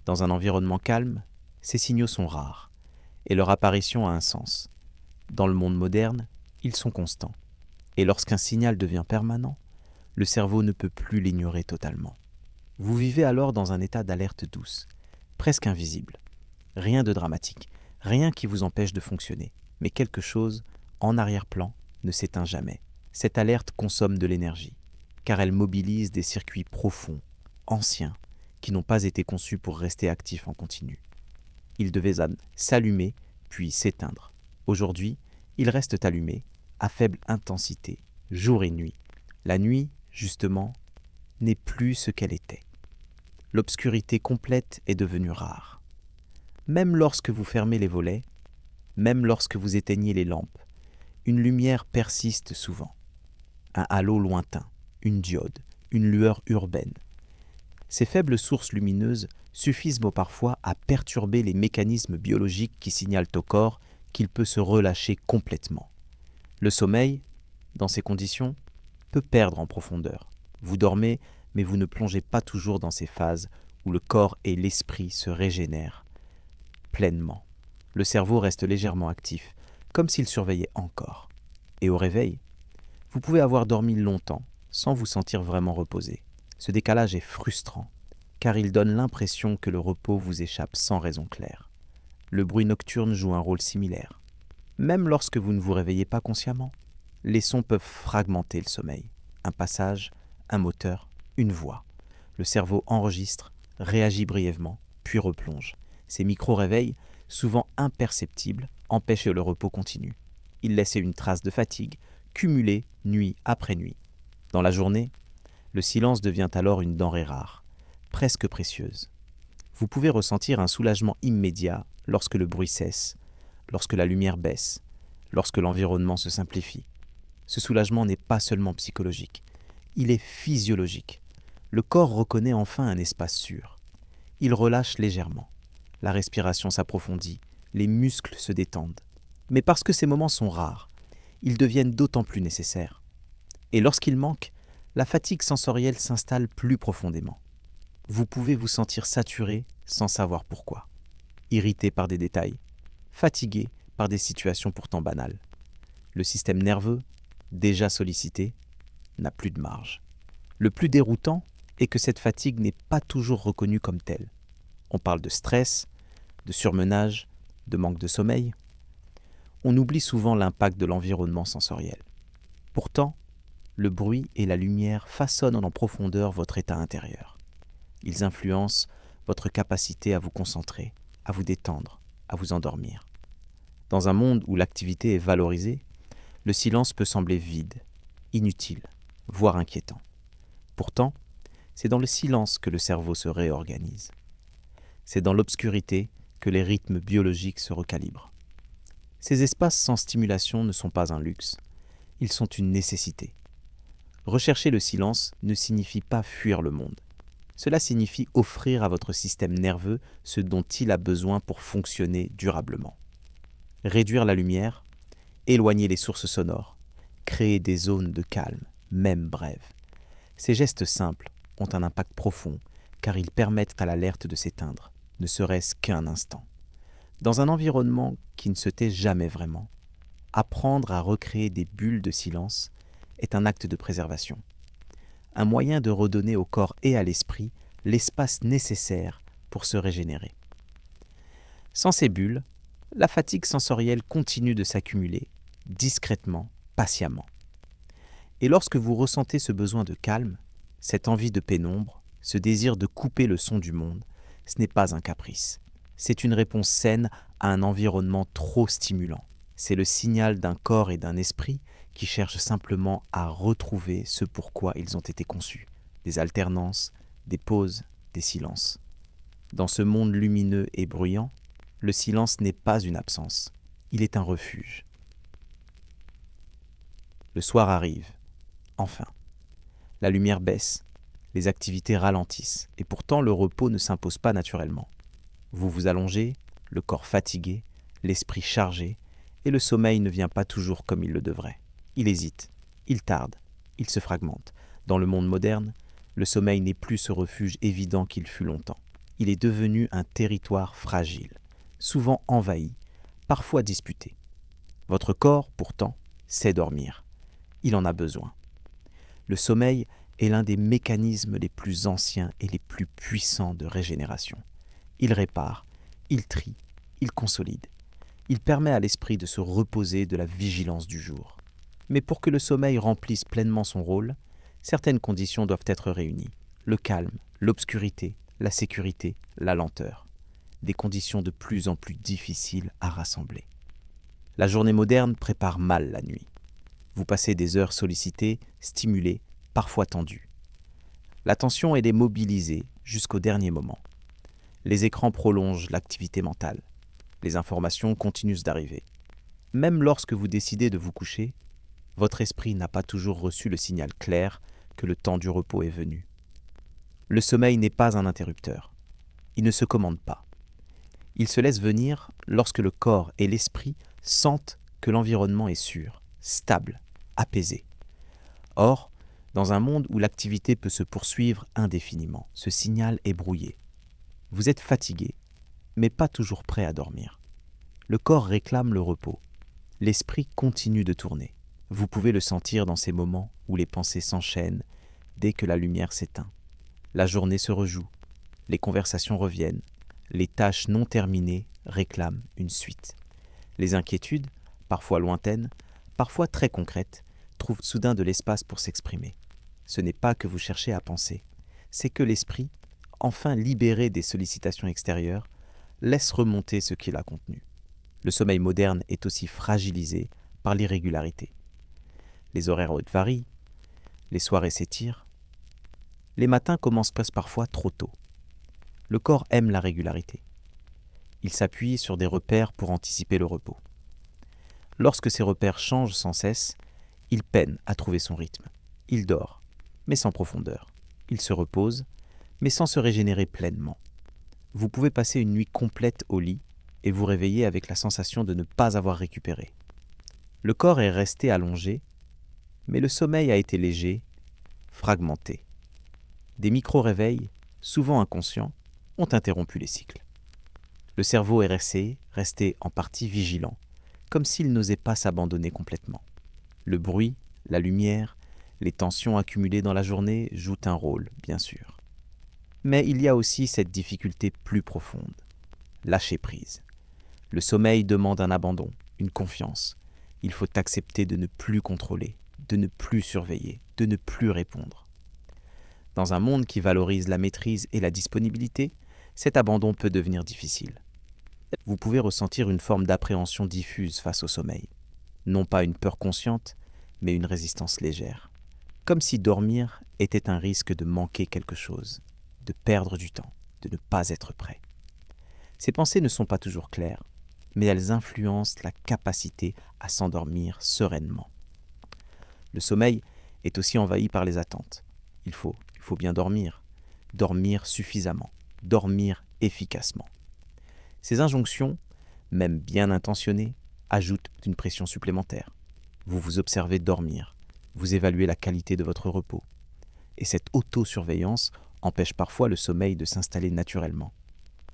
Dans un environnement calme, ces signaux sont rares et leur apparition a un sens. Dans le monde moderne, ils sont constants. Et lorsqu'un signal devient permanent, le cerveau ne peut plus l'ignorer totalement. Vous vivez alors dans un état d'alerte douce, presque invisible. Rien de dramatique, rien qui vous empêche de fonctionner, mais quelque chose, en arrière-plan, ne s'éteint jamais. Cette alerte consomme de l'énergie, car elle mobilise des circuits profonds, anciens, qui n'ont pas été conçus pour rester actifs en continu. Ils devaient s'allumer, puis s'éteindre. Aujourd'hui, ils restent allumés, à faible intensité, jour et nuit. La nuit, justement, n'est plus ce qu'elle était. L'obscurité complète est devenue rare. Même lorsque vous fermez les volets, même lorsque vous éteignez les lampes, une lumière persiste souvent. Un halo lointain, une diode, une lueur urbaine. Ces faibles sources lumineuses suffisent parfois à perturber les mécanismes biologiques qui signalent au corps qu'il peut se relâcher complètement. Le sommeil, dans ces conditions, peut perdre en profondeur. Vous dormez, mais vous ne plongez pas toujours dans ces phases où le corps et l'esprit se régénèrent pleinement. Le cerveau reste légèrement actif, comme s'il surveillait encore. Et au réveil, vous pouvez avoir dormi longtemps sans vous sentir vraiment reposé. Ce décalage est frustrant, car il donne l'impression que le repos vous échappe sans raison claire. Le bruit nocturne joue un rôle similaire. Même lorsque vous ne vous réveillez pas consciemment, les sons peuvent fragmenter le sommeil. Un passage, un moteur, une voix. Le cerveau enregistre, réagit brièvement, puis replonge. Ces micro-réveils, souvent imperceptibles, empêchent le repos continu. Ils laissent une trace de fatigue, cumulée nuit après nuit. Dans la journée, le silence devient alors une denrée rare, presque précieuse. Vous pouvez ressentir un soulagement immédiat lorsque le bruit cesse, lorsque la lumière baisse, lorsque l'environnement se simplifie. Ce soulagement n'est pas seulement psychologique, il est physiologique. Le corps reconnaît enfin un espace sûr. Il relâche légèrement. La respiration s'approfondit, les muscles se détendent. Mais parce que ces moments sont rares, ils deviennent d'autant plus nécessaires. Et lorsqu'ils manquent, la fatigue sensorielle s'installe plus profondément. Vous pouvez vous sentir saturé sans savoir pourquoi. Irrité par des détails, fatigué par des situations pourtant banales. Le système nerveux, déjà sollicité, n'a plus de marge. Le plus déroutant est que cette fatigue n'est pas toujours reconnue comme telle. On parle de stress, de surmenage, de manque de sommeil. On oublie souvent l'impact de l'environnement sensoriel. Pourtant, le bruit et la lumière façonnent en profondeur votre état intérieur. Ils influencent votre capacité à vous concentrer, à vous détendre, à vous endormir. Dans un monde où l'activité est valorisée, le silence peut sembler vide, inutile, voire inquiétant. Pourtant, c'est dans le silence que le cerveau se réorganise. C'est dans l'obscurité que les rythmes biologiques se recalibrent. Ces espaces sans stimulation ne sont pas un luxe, ils sont une nécessité. Rechercher le silence ne signifie pas fuir le monde. Cela signifie offrir à votre système nerveux ce dont il a besoin pour fonctionner durablement. Réduire la lumière, éloigner les sources sonores, créer des zones de calme, même brèves. Ces gestes simples ont un impact profond car ils permettent à l'alerte de s'éteindre, ne serait-ce qu'un instant. Dans un environnement qui ne se tait jamais vraiment, apprendre à recréer des bulles de silence est un acte de préservation. Un moyen de redonner au corps et à l'esprit l'espace nécessaire pour se régénérer. Sans ces bulles, la fatigue sensorielle continue de s'accumuler, discrètement, patiemment. Et lorsque vous ressentez ce besoin de calme, cette envie de pénombre, ce désir de couper le son du monde, ce n'est pas un caprice. C'est une réponse saine à un environnement trop stimulant. C'est le signal d'un corps et d'un esprit qui cherchent simplement à retrouver ce pourquoi ils ont été conçus. Des alternances, des pauses, des silences. Dans ce monde lumineux et bruyant, le silence n'est pas une absence, il est un refuge. Le soir arrive, enfin. La lumière baisse, les activités ralentissent, et pourtant le repos ne s'impose pas naturellement. Vous vous allongez, le corps fatigué, l'esprit chargé, et le sommeil ne vient pas toujours comme il le devrait. Il hésite, il tarde, il se fragmente. Dans le monde moderne, le sommeil n'est plus ce refuge évident qu'il fut longtemps. Il est devenu un territoire fragile, souvent envahi, parfois disputé. Votre corps, pourtant, sait dormir. Il en a besoin. Le sommeil est l'un des mécanismes les plus anciens et les plus puissants de régénération. Il répare, il trie, il consolide. Il permet à l'esprit de se reposer de la vigilance du jour. Mais pour que le sommeil remplisse pleinement son rôle, certaines conditions doivent être réunies. Le calme, l'obscurité, la sécurité, la lenteur. Des conditions de plus en plus difficiles à rassembler. La journée moderne prépare mal la nuit. Vous passez des heures sollicitées, stimulées, parfois tendues. L'attention est mobilisée jusqu'au dernier moment. Les écrans prolongent l'activité mentale. Les informations continuent d'arriver. Même lorsque vous décidez de vous coucher, votre esprit n'a pas toujours reçu le signal clair que le temps du repos est venu. Le sommeil n'est pas un interrupteur. Il ne se commande pas. Il se laisse venir lorsque le corps et l'esprit sentent que l'environnement est sûr, stable, apaisé. Or, dans un monde où l'activité peut se poursuivre indéfiniment, ce signal est brouillé. Vous êtes fatigué, mais pas toujours prêt à dormir. Le corps réclame le repos. L'esprit continue de tourner. Vous pouvez le sentir dans ces moments où les pensées s'enchaînent dès que la lumière s'éteint. La journée se rejoue, les conversations reviennent, les tâches non terminées réclament une suite. Les inquiétudes, parfois lointaines, parfois très concrètes, trouvent soudain de l'espace pour s'exprimer. Ce n'est pas que vous cherchez à penser, c'est que l'esprit, enfin libéré des sollicitations extérieures, laisse remonter ce qu'il a contenu. Le sommeil moderne est aussi fragilisé par l'irrégularité. Les horaires varient, les soirées s'étirent, les matins commencent presque parfois trop tôt. Le corps aime la régularité. Il s'appuie sur des repères pour anticiper le repos. Lorsque ces repères changent sans cesse, il peine à trouver son rythme. Il dort, mais sans profondeur. Il se repose, mais sans se régénérer pleinement. Vous pouvez passer une nuit complète au lit et vous réveiller avec la sensation de ne pas avoir récupéré. Le corps est resté allongé, mais le sommeil a été léger, fragmenté. Des micro-réveils, souvent inconscients, ont interrompu les cycles. Le cerveau est resté en partie vigilant, comme s'il n'osait pas s'abandonner complètement. Le bruit, la lumière, les tensions accumulées dans la journée jouent un rôle, bien sûr. Mais il y a aussi cette difficulté plus profonde, lâcher prise. Le sommeil demande un abandon, une confiance. Il faut accepter de ne plus contrôler, de ne plus surveiller, de ne plus répondre. Dans un monde qui valorise la maîtrise et la disponibilité, cet abandon peut devenir difficile. Vous pouvez ressentir une forme d'appréhension diffuse face au sommeil. Non pas une peur consciente, mais une résistance légère. Comme si dormir était un risque de manquer quelque chose, de perdre du temps, de ne pas être prêt. Ces pensées ne sont pas toujours claires, mais elles influencent la capacité à s'endormir sereinement. Le sommeil est aussi envahi par les attentes. Il faut bien dormir, dormir suffisamment, dormir efficacement. Ces injonctions, même bien intentionnées, ajoutent une pression supplémentaire. Vous vous observez dormir, vous évaluez la qualité de votre repos. Et cette autosurveillance empêche parfois le sommeil de s'installer naturellement.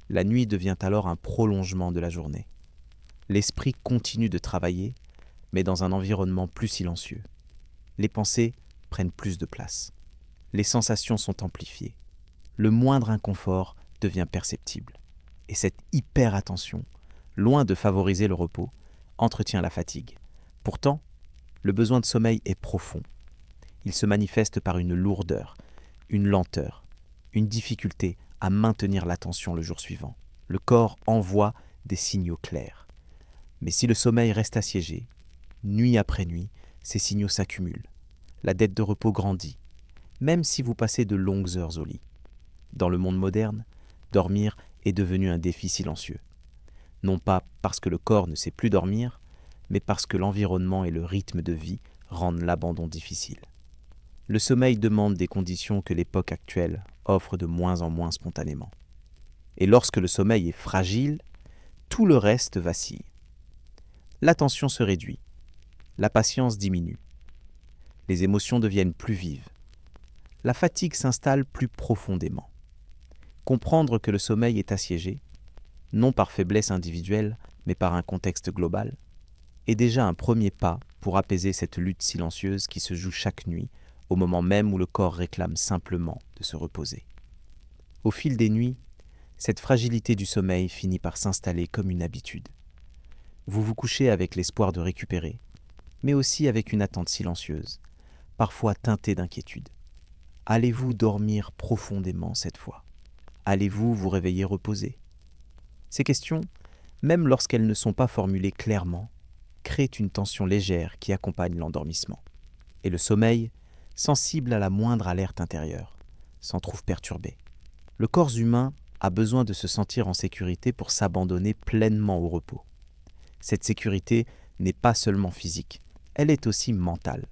La nuit devient alors un prolongement de la journée. L'esprit continue de travailler, mais dans un environnement plus silencieux. Les pensées prennent plus de place. Les sensations sont amplifiées. Le moindre inconfort devient perceptible. Et cette hyper-attention, loin de favoriser le repos, entretient la fatigue. Pourtant, le besoin de sommeil est profond. Il se manifeste par une lourdeur, une lenteur, une difficulté à maintenir l'attention le jour suivant. Le corps envoie des signaux clairs. Mais si le sommeil reste assiégé, nuit après nuit, ces signaux s'accumulent. La dette de repos grandit, même si vous passez de longues heures au lit. Dans le monde moderne, dormir est devenu un défi silencieux. Non pas parce que le corps ne sait plus dormir, mais parce que l'environnement et le rythme de vie rendent l'abandon difficile. Le sommeil demande des conditions que l'époque actuelle offre de moins en moins spontanément. Et lorsque le sommeil est fragile, tout le reste vacille. L'attention se réduit, la patience diminue, les émotions deviennent plus vives, la fatigue s'installe plus profondément. Comprendre que le sommeil est assiégé, non par faiblesse individuelle, mais par un contexte global, est déjà un premier pas pour apaiser cette lutte silencieuse qui se joue chaque nuit, au moment même où le corps réclame simplement de se reposer. Au fil des nuits, cette fragilité du sommeil finit par s'installer comme une habitude. Vous vous couchez avec l'espoir de récupérer, mais aussi avec une attente silencieuse, parfois teintée d'inquiétude. Allez-vous dormir profondément cette fois ? Allez-vous vous réveiller reposé ? Ces questions, même lorsqu'elles ne sont pas formulées clairement, créent une tension légère qui accompagne l'endormissement. Et le sommeil, sensible à la moindre alerte intérieure, s'en trouve perturbé. Le corps humain a besoin de se sentir en sécurité pour s'abandonner pleinement au repos. Cette sécurité n'est pas seulement physique, elle est aussi mentale.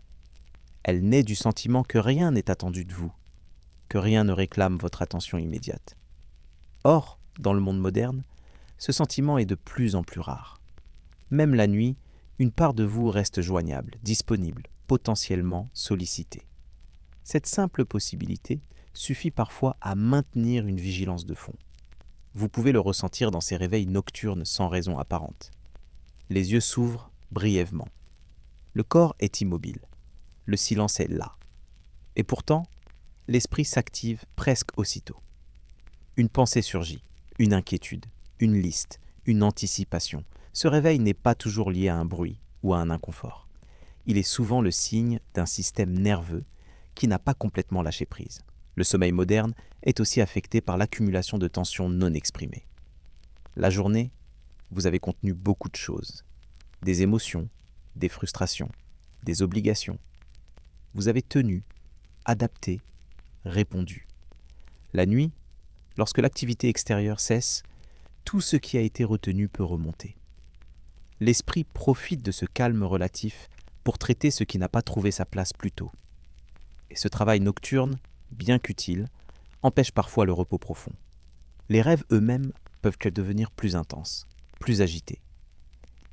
Elle naît du sentiment que rien n'est attendu de vous, que rien ne réclame votre attention immédiate. Or, dans le monde moderne, ce sentiment est de plus en plus rare. Même la nuit, une part de vous reste joignable, disponible, potentiellement sollicitée. Cette simple possibilité suffit parfois à maintenir une vigilance de fond. Vous pouvez le ressentir dans ces réveils nocturnes sans raison apparente. Les yeux s'ouvrent brièvement. Le corps est immobile. Le silence est là. Et pourtant, l'esprit s'active presque aussitôt. Une pensée surgit, une inquiétude, une liste, une anticipation. Ce réveil n'est pas toujours lié à un bruit ou à un inconfort. Il est souvent le signe d'un système nerveux qui n'a pas complètement lâché prise. Le sommeil moderne est aussi affecté par l'accumulation de tensions non exprimées. La journée, vous avez contenu beaucoup de choses. Des émotions, des frustrations, des obligations. Vous avez tenu, adapté, répondu. La nuit, lorsque l'activité extérieure cesse, tout ce qui a été retenu peut remonter. L'esprit profite de ce calme relatif pour traiter ce qui n'a pas trouvé sa place plus tôt. Et ce travail nocturne, bien qu'utile, empêche parfois le repos profond. Les rêves eux-mêmes peuvent devenir plus intenses, plus agités.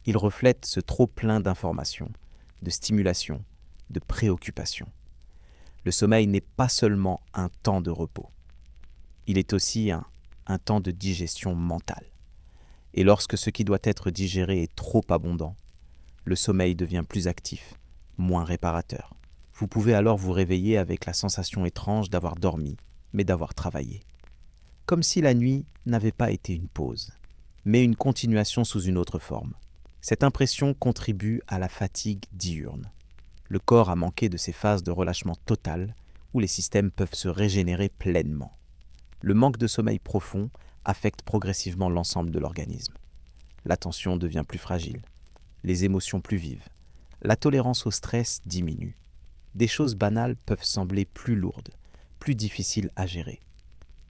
Ils reflètent ce trop-plein d'informations, de stimulations, de préoccupations. Le sommeil n'est pas seulement un temps de repos. Il est aussi un temps de digestion mentale. Et lorsque ce qui doit être digéré est trop abondant, le sommeil devient plus actif, moins réparateur. Vous pouvez alors vous réveiller avec la sensation étrange d'avoir dormi, mais d'avoir travaillé. Comme si la nuit n'avait pas été une pause, mais une continuation sous une autre forme. Cette impression contribue à la fatigue diurne. Le corps a manqué de ces phases de relâchement total où les systèmes peuvent se régénérer pleinement. Le manque de sommeil profond affecte progressivement l'ensemble de l'organisme. L'attention devient plus fragile, les émotions plus vives, la tolérance au stress diminue. Des choses banales peuvent sembler plus lourdes, plus difficiles à gérer.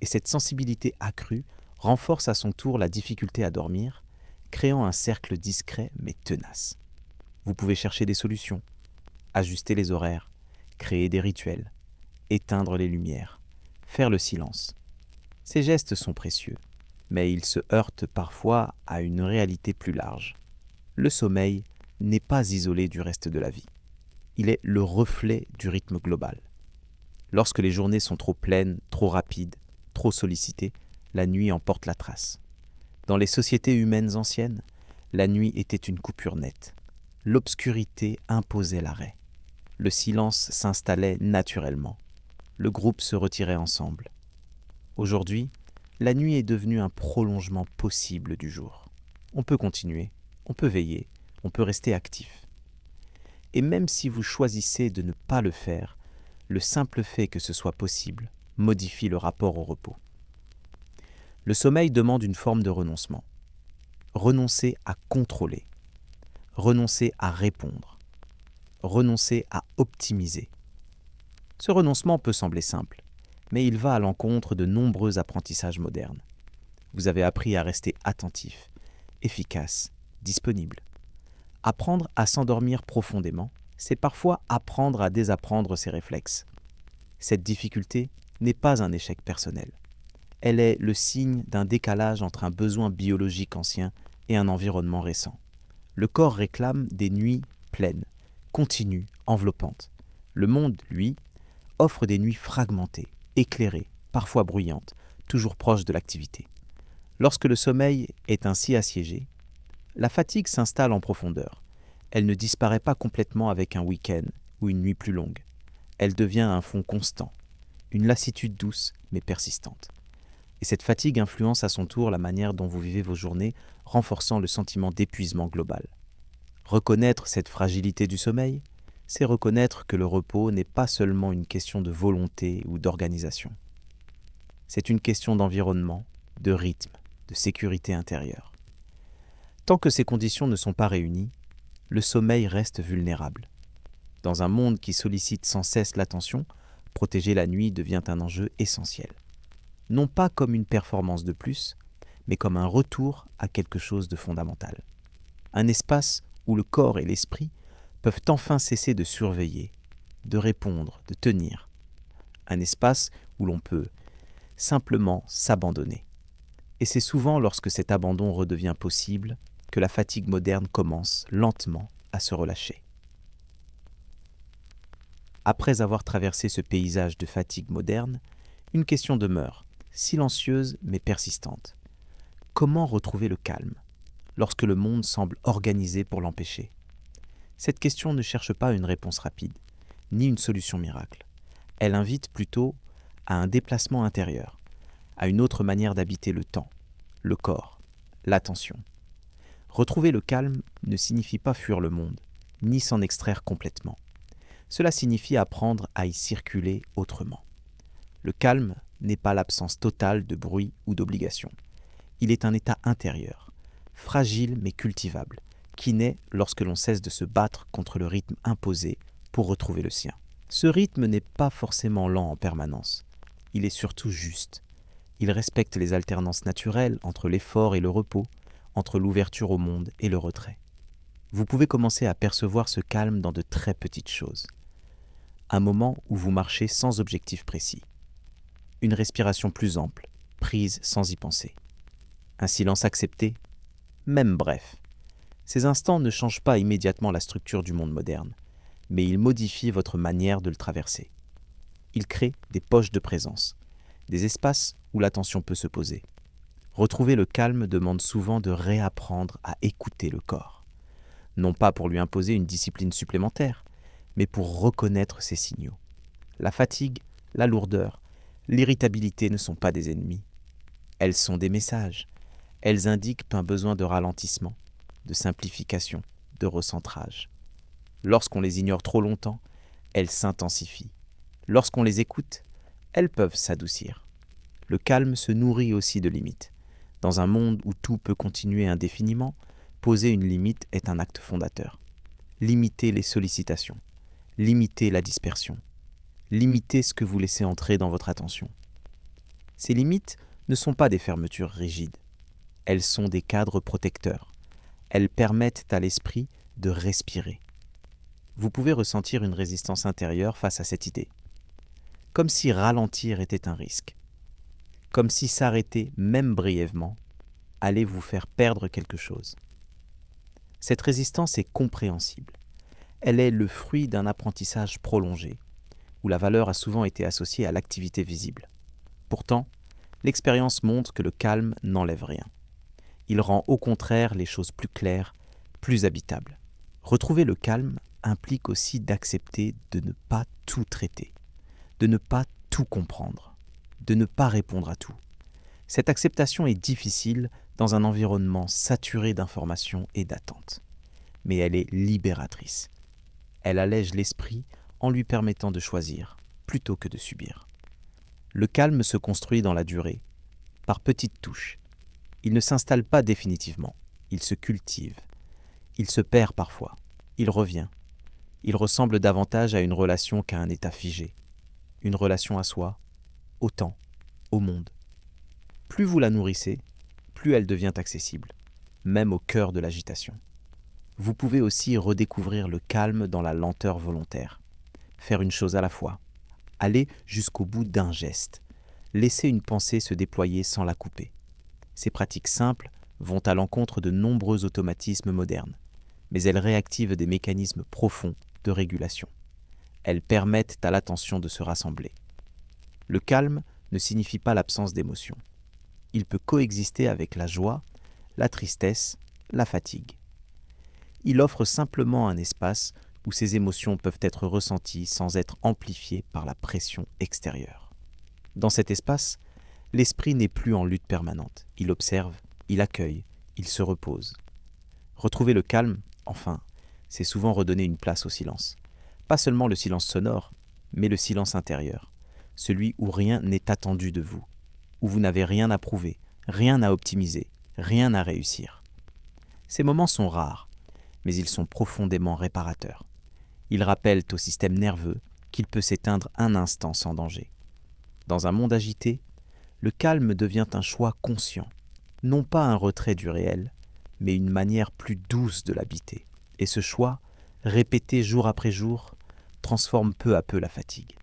Et cette sensibilité accrue renforce à son tour la difficulté à dormir, créant un cercle discret mais tenace. Vous pouvez chercher des solutions, ajuster les horaires, créer des rituels, éteindre les lumières, faire le silence. Ces gestes sont précieux, mais ils se heurtent parfois à une réalité plus large. Le sommeil n'est pas isolé du reste de la vie. Il est le reflet du rythme global. Lorsque les journées sont trop pleines, trop rapides, trop sollicitées, la nuit en porte la trace. Dans les sociétés humaines anciennes, la nuit était une coupure nette. L'obscurité imposait l'arrêt. Le silence s'installait naturellement. Le groupe se retirait ensemble. Aujourd'hui, la nuit est devenue un prolongement possible du jour. On peut continuer, on peut veiller, on peut rester actif. Et même si vous choisissez de ne pas le faire, le simple fait que ce soit possible modifie le rapport au repos. Le sommeil demande une forme de renoncement. Renoncer à contrôler, renoncer à répondre, renoncer à optimiser. Ce renoncement peut sembler simple, mais il va à l'encontre de nombreux apprentissages modernes. Vous avez appris à rester attentif, efficace, disponible. Apprendre à s'endormir profondément, c'est parfois apprendre à désapprendre ses réflexes. Cette difficulté n'est pas un échec personnel. Elle est le signe d'un décalage entre un besoin biologique ancien et un environnement récent. Le corps réclame des nuits pleines, continues, enveloppantes. Le monde, lui, offre des nuits fragmentées, éclairées, parfois bruyantes, toujours proches de l'activité. Lorsque le sommeil est ainsi assiégé, la fatigue s'installe en profondeur. Elle ne disparaît pas complètement avec un week-end ou une nuit plus longue. Elle devient un fond constant, une lassitude douce mais persistante. Et cette fatigue influence à son tour la manière dont vous vivez vos journées, renforçant le sentiment d'épuisement global. Reconnaître cette fragilité du sommeil, c'est reconnaître que le repos n'est pas seulement une question de volonté ou d'organisation. C'est une question d'environnement, de rythme, de sécurité intérieure. Tant que ces conditions ne sont pas réunies, le sommeil reste vulnérable. Dans un monde qui sollicite sans cesse l'attention, protéger la nuit devient un enjeu essentiel. Non pas comme une performance de plus, mais comme un retour à quelque chose de fondamental. Un espace où le corps et l'esprit peuvent enfin cesser de surveiller, de répondre, de tenir. Un espace où l'on peut simplement s'abandonner. Et c'est souvent lorsque cet abandon redevient possible que la fatigue moderne commence lentement à se relâcher. Après avoir traversé ce paysage de fatigue moderne, une question demeure, silencieuse mais persistante. Comment retrouver le calme lorsque le monde semble organisé pour l'empêcher ? Cette question ne cherche pas une réponse rapide, ni une solution miracle. Elle invite plutôt à un déplacement intérieur, à une autre manière d'habiter le temps, le corps, l'attention. Retrouver le calme ne signifie pas fuir le monde, ni s'en extraire complètement. Cela signifie apprendre à y circuler autrement. Le calme n'est pas l'absence totale de bruit ou d'obligation. Il est un état intérieur, fragile mais cultivable, qui naît lorsque l'on cesse de se battre contre le rythme imposé pour retrouver le sien. Ce rythme n'est pas forcément lent en permanence. Il est surtout juste. Il respecte les alternances naturelles entre l'effort et le repos, entre l'ouverture au monde et le retrait. Vous pouvez commencer à percevoir ce calme dans de très petites choses. Un moment où vous marchez sans objectif précis. Une respiration plus ample, prise sans y penser. Un silence accepté, même bref. Ces instants ne changent pas immédiatement la structure du monde moderne, mais ils modifient votre manière de le traverser. Ils créent des poches de présence, des espaces où l'attention peut se poser. Retrouver le calme demande souvent de réapprendre à écouter le corps. Non pas pour lui imposer une discipline supplémentaire, mais pour reconnaître ses signaux. La fatigue, la lourdeur, l'irritabilité ne sont pas des ennemis. Elles sont des messages. Elles indiquent un besoin de ralentissement, de simplification, de recentrage. Lorsqu'on les ignore trop longtemps, elles s'intensifient. Lorsqu'on les écoute, elles peuvent s'adoucir. Le calme se nourrit aussi de limites. Dans un monde où tout peut continuer indéfiniment, poser une limite est un acte fondateur. Limiter les sollicitations, limiter la dispersion, limiter ce que vous laissez entrer dans votre attention. Ces limites ne sont pas des fermetures rigides. Elles sont des cadres protecteurs. Elles permettent à l'esprit de respirer. Vous pouvez ressentir une résistance intérieure face à cette idée. Comme si ralentir était un risque. Comme si s'arrêter, même brièvement, allait vous faire perdre quelque chose. Cette résistance est compréhensible. Elle est le fruit d'un apprentissage prolongé, où la valeur a souvent été associée à l'activité visible. Pourtant, l'expérience montre que le calme n'enlève rien. Il rend au contraire les choses plus claires, plus habitables. Retrouver le calme implique aussi d'accepter de ne pas tout traiter, de ne pas tout comprendre, de ne pas répondre à tout. Cette acceptation est difficile dans un environnement saturé d'informations et d'attentes. Mais elle est libératrice. Elle allège l'esprit en lui permettant de choisir plutôt que de subir. Le calme se construit dans la durée, par petites touches. Il ne s'installe pas définitivement, il se cultive. Il se perd parfois, il revient. Il ressemble davantage à une relation qu'à un état figé. Une relation à soi, au temps, au monde. Plus vous la nourrissez, plus elle devient accessible, même au cœur de l'agitation. Vous pouvez aussi redécouvrir le calme dans la lenteur volontaire. Faire une chose à la fois. Aller jusqu'au bout d'un geste. Laisser une pensée se déployer sans la couper. Ces pratiques simples vont à l'encontre de nombreux automatismes modernes, mais elles réactivent des mécanismes profonds de régulation. Elles permettent à l'attention de se rassembler. Le calme ne signifie pas l'absence d'émotion. Il peut coexister avec la joie, la tristesse, la fatigue. Il offre simplement un espace où ces émotions peuvent être ressenties sans être amplifiées par la pression extérieure. Dans cet espace, l'esprit n'est plus en lutte permanente. Il observe, il accueille, il se repose. Retrouver le calme, enfin, c'est souvent redonner une place au silence. Pas seulement le silence sonore, mais le silence intérieur. Celui où rien n'est attendu de vous, où vous n'avez rien à prouver, rien à optimiser, rien à réussir. Ces moments sont rares, mais ils sont profondément réparateurs. Ils rappellent au système nerveux qu'il peut s'éteindre un instant sans danger. Dans un monde agité, le calme devient un choix conscient, non pas un retrait du réel, mais une manière plus douce de l'habiter. Et ce choix, répété jour après jour, transforme peu à peu la fatigue.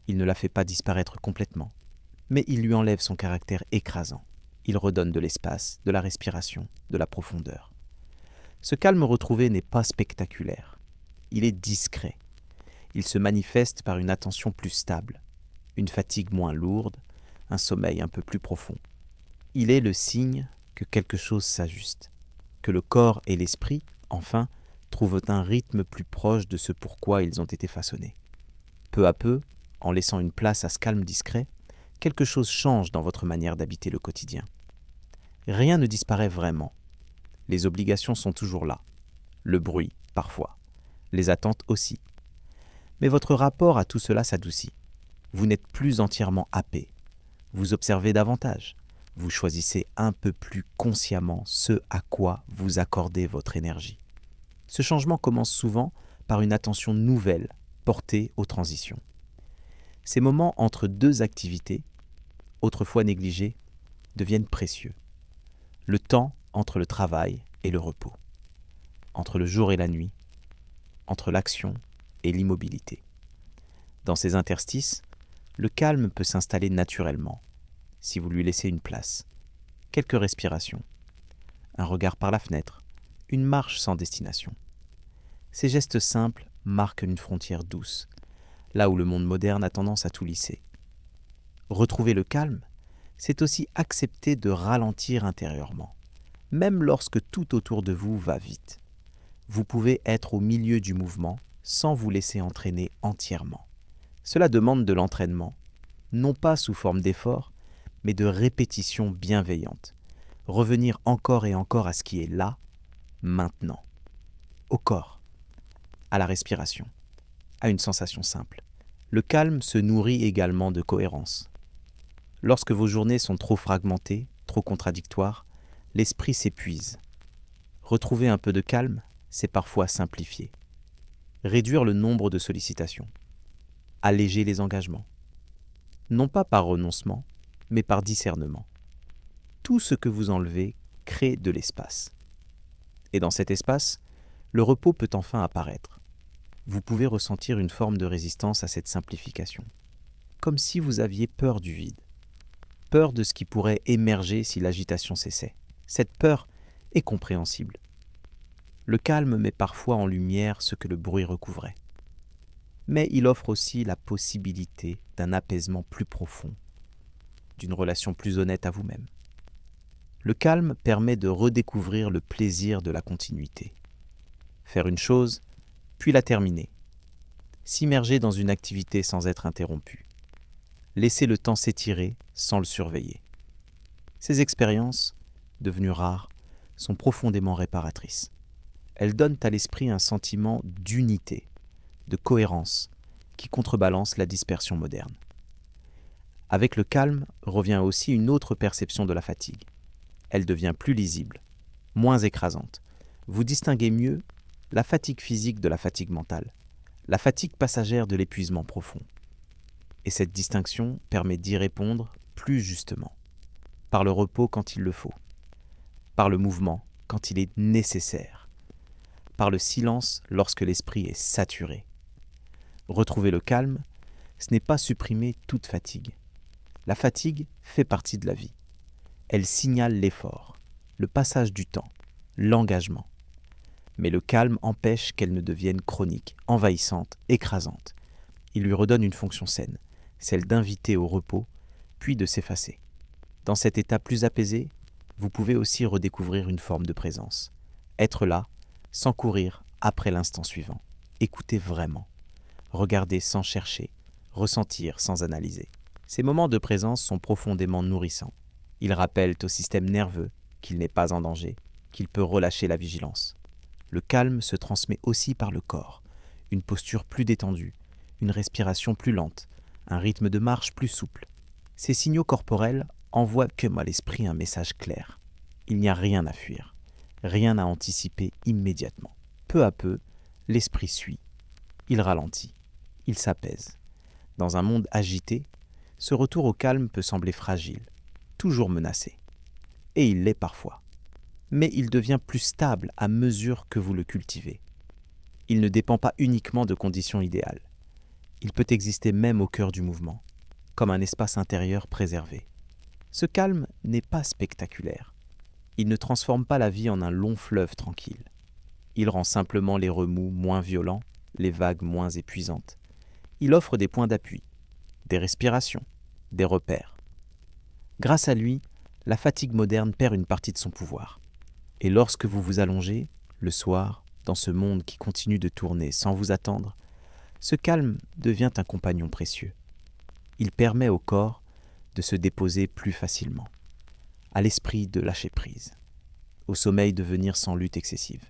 Il ne la fait pas disparaître complètement, mais il lui enlève son caractère écrasant. Il redonne de l'espace, de la respiration, de la profondeur. Ce calme retrouvé n'est pas spectaculaire. Il est discret. Il se manifeste par une attention plus stable, une fatigue moins lourde, un sommeil un peu plus profond. Il est le signe que quelque chose s'ajuste, que le corps et l'esprit, enfin, trouvent un rythme plus proche de ce pourquoi ils ont été façonnés. Peu à peu, en laissant une place à ce calme discret, quelque chose change dans votre manière d'habiter le quotidien. Rien ne disparaît vraiment. Les obligations sont toujours là. Le bruit, parfois. Les attentes aussi. Mais votre rapport à tout cela s'adoucit. Vous n'êtes plus entièrement happé. Vous observez davantage. Vous choisissez un peu plus consciemment ce à quoi vous accordez votre énergie. Ce changement commence souvent par une attention nouvelle portée aux transitions. Ces moments entre deux activités, autrefois négligés, deviennent précieux. Le temps entre le travail et le repos, entre le jour et la nuit, entre l'action et l'immobilité. Dans ces interstices, le calme peut s'installer naturellement, si vous lui laissez une place. Quelques respirations, un regard par la fenêtre, une marche sans destination. Ces gestes simples marquent une frontière douce, là où le monde moderne a tendance à tout lisser. Retrouver le calme, c'est aussi accepter de ralentir intérieurement, même lorsque tout autour de vous va vite. Vous pouvez être au milieu du mouvement sans vous laisser entraîner entièrement. Cela demande de l'entraînement, non pas sous forme d'effort, mais de répétition bienveillante. Revenir encore et encore à ce qui est là, maintenant. Au corps, à la respiration, à une sensation simple. Le calme se nourrit également de cohérence. Lorsque vos journées sont trop fragmentées, trop contradictoires, l'esprit s'épuise. Retrouver un peu de calme, c'est parfois simplifier. Réduire le nombre de sollicitations. Alléger les engagements. Non pas par renoncement, mais par discernement. Tout ce que vous enlevez crée de l'espace. Et dans cet espace, le repos peut enfin apparaître. Vous pouvez ressentir une forme de résistance à cette simplification. Comme si vous aviez peur du vide. Peur de ce qui pourrait émerger si l'agitation cessait. Cette peur est compréhensible. Le calme met parfois en lumière ce que le bruit recouvrait. Mais il offre aussi la possibilité d'un apaisement plus profond, d'une relation plus honnête à vous-même. Le calme permet de redécouvrir le plaisir de la continuité. Faire une chose, puis la terminer. S'immerger dans une activité sans être interrompu. Laisser le temps s'étirer sans le surveiller. Ces expériences, devenues rares, sont profondément réparatrices. Elles donnent à l'esprit un sentiment d'unité, de cohérence, qui contrebalance la dispersion moderne. Avec le calme revient aussi une autre perception de la fatigue. Elle devient plus lisible, moins écrasante. Vous distinguez mieux la fatigue physique de la fatigue mentale, la fatigue passagère de l'épuisement profond. Et cette distinction permet d'y répondre plus justement, par le repos quand il le faut, par le mouvement quand il est nécessaire, par le silence lorsque l'esprit est saturé. Retrouver le calme, ce n'est pas supprimer toute fatigue. La fatigue fait partie de la vie. Elle signale l'effort, le passage du temps, l'engagement. Mais le calme empêche qu'elle ne devienne chronique, envahissante, écrasante. Il lui redonne une fonction saine, celle d'inviter au repos, puis de s'effacer. Dans cet état plus apaisé, vous pouvez aussi redécouvrir une forme de présence. Être là, sans courir après l'instant suivant. Écouter vraiment. Regarder sans chercher, ressentir sans analyser. Ces moments de présence sont profondément nourrissants. Ils rappellent au système nerveux qu'il n'est pas en danger, qu'il peut relâcher la vigilance. Le calme se transmet aussi par le corps. Une posture plus détendue, une respiration plus lente, un rythme de marche plus souple. Ces signaux corporels envoient comme à l'esprit un message clair. Il n'y a rien à fuir, rien à anticiper immédiatement. Peu à peu, l'esprit suit. Il ralentit, il s'apaise. Dans un monde agité, ce retour au calme peut sembler fragile, toujours menacé. Et il l'est parfois. Mais il devient plus stable à mesure que vous le cultivez. Il ne dépend pas uniquement de conditions idéales. Il peut exister même au cœur du mouvement, comme un espace intérieur préservé. Ce calme n'est pas spectaculaire. Il ne transforme pas la vie en un long fleuve tranquille. Il rend simplement les remous moins violents, les vagues moins épuisantes. Il offre des points d'appui, des respirations, des repères. Grâce à lui, la fatigue moderne perd une partie de son pouvoir. Et lorsque vous vous allongez, le soir, dans ce monde qui continue de tourner sans vous attendre, ce calme devient un compagnon précieux. Il permet au corps de se déposer plus facilement, à l'esprit de lâcher prise, au sommeil de venir sans lutte excessive.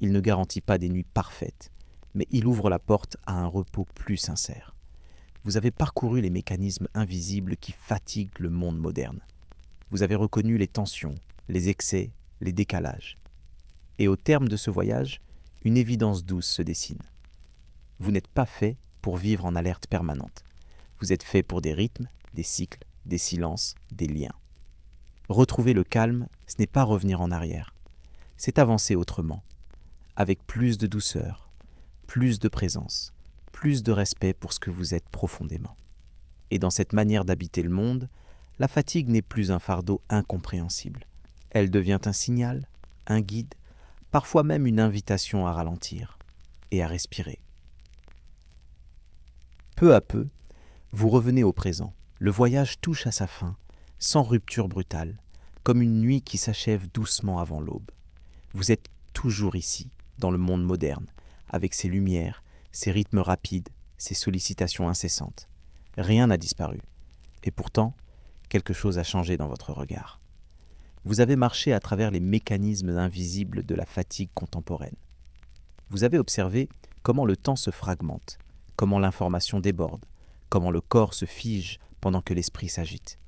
Il ne garantit pas des nuits parfaites, mais il ouvre la porte à un repos plus sincère. Vous avez parcouru les mécanismes invisibles qui fatiguent le monde moderne. Vous avez reconnu les tensions, les excès, les décalages. Et au terme de ce voyage, une évidence douce se dessine. Vous n'êtes pas fait pour vivre en alerte permanente. Vous êtes fait pour des rythmes, des cycles, des silences, des liens. Retrouver le calme, ce n'est pas revenir en arrière. C'est avancer autrement, avec plus de douceur, plus de présence, plus de respect pour ce que vous êtes profondément. Et dans cette manière d'habiter le monde, la fatigue n'est plus un fardeau incompréhensible. Elle devient un signal, un guide, parfois même une invitation à ralentir et à respirer. Peu à peu, vous revenez au présent. Le voyage touche à sa fin, sans rupture brutale, comme une nuit qui s'achève doucement avant l'aube. Vous êtes toujours ici, dans le monde moderne, avec ses lumières, ses rythmes rapides, ses sollicitations incessantes. Rien n'a disparu. Et pourtant, quelque chose a changé dans votre regard. Vous avez marché à travers les mécanismes invisibles de la fatigue contemporaine. Vous avez observé comment le temps se fragmente, comment l'information déborde, comment le corps se fige pendant que l'esprit s'agite.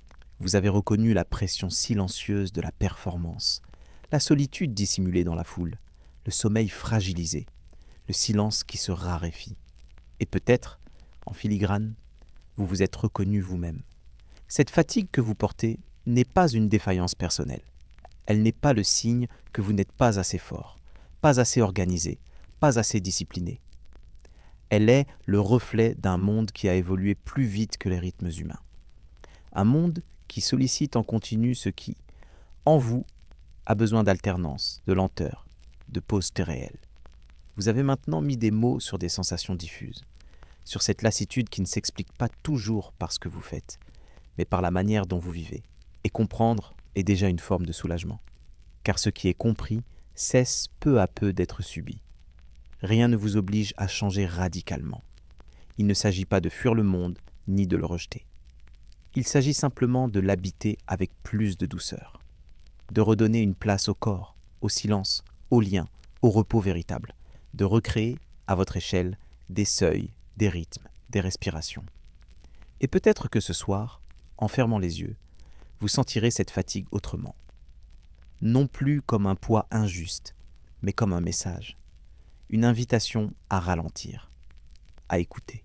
Vous avez reconnu la pression silencieuse de la performance, la solitude dissimulée dans la foule, le sommeil fragilisé, le silence qui se raréfie. Et peut-être, en filigrane, vous vous êtes reconnu vous-même. Cette fatigue que vous portez n'est pas une défaillance personnelle. Elle n'est pas le signe que vous n'êtes pas assez fort, pas assez organisé, pas assez discipliné. Elle est le reflet d'un monde qui a évolué plus vite que les rythmes humains. Un monde qui sollicite en continu ce qui, en vous, a besoin d'alternance, de lenteur, de pause réelle. Vous avez maintenant mis des mots sur des sensations diffuses, sur cette lassitude qui ne s'explique pas toujours par ce que vous faites, mais par la manière dont vous vivez. Et comprendre est déjà une forme de soulagement, car ce qui est compris cesse peu à peu d'être subi. Rien ne vous oblige à changer radicalement. Il ne s'agit pas de fuir le monde, ni de le rejeter. Il s'agit simplement de l'habiter avec plus de douceur, de redonner une place au corps, au silence, au lien, au repos véritable, de recréer, à votre échelle, des seuils, des rythmes, des respirations. Et peut-être que ce soir, en fermant les yeux, vous sentirez cette fatigue autrement. Non plus comme un poids injuste, mais comme un message. Une invitation à ralentir, à écouter,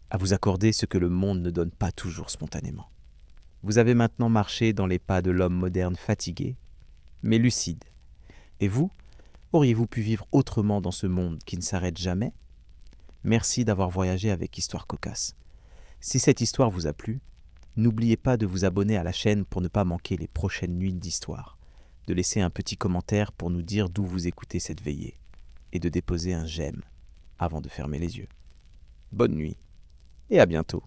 à vous accorder ce que le monde ne donne pas toujours spontanément. Vous avez maintenant marché dans les pas de l'homme moderne fatigué, mais lucide. Et vous, auriez-vous pu vivre autrement dans ce monde qui ne s'arrête jamais ? Merci d'avoir voyagé avec Histoire Cocasse. Si cette histoire vous a plu, n'oubliez pas de vous abonner à la chaîne pour ne pas manquer les prochaines nuits d'histoire, de laisser un petit commentaire pour nous dire d'où vous écoutez cette veillée, et de déposer un j'aime avant de fermer les yeux. Bonne nuit et à bientôt.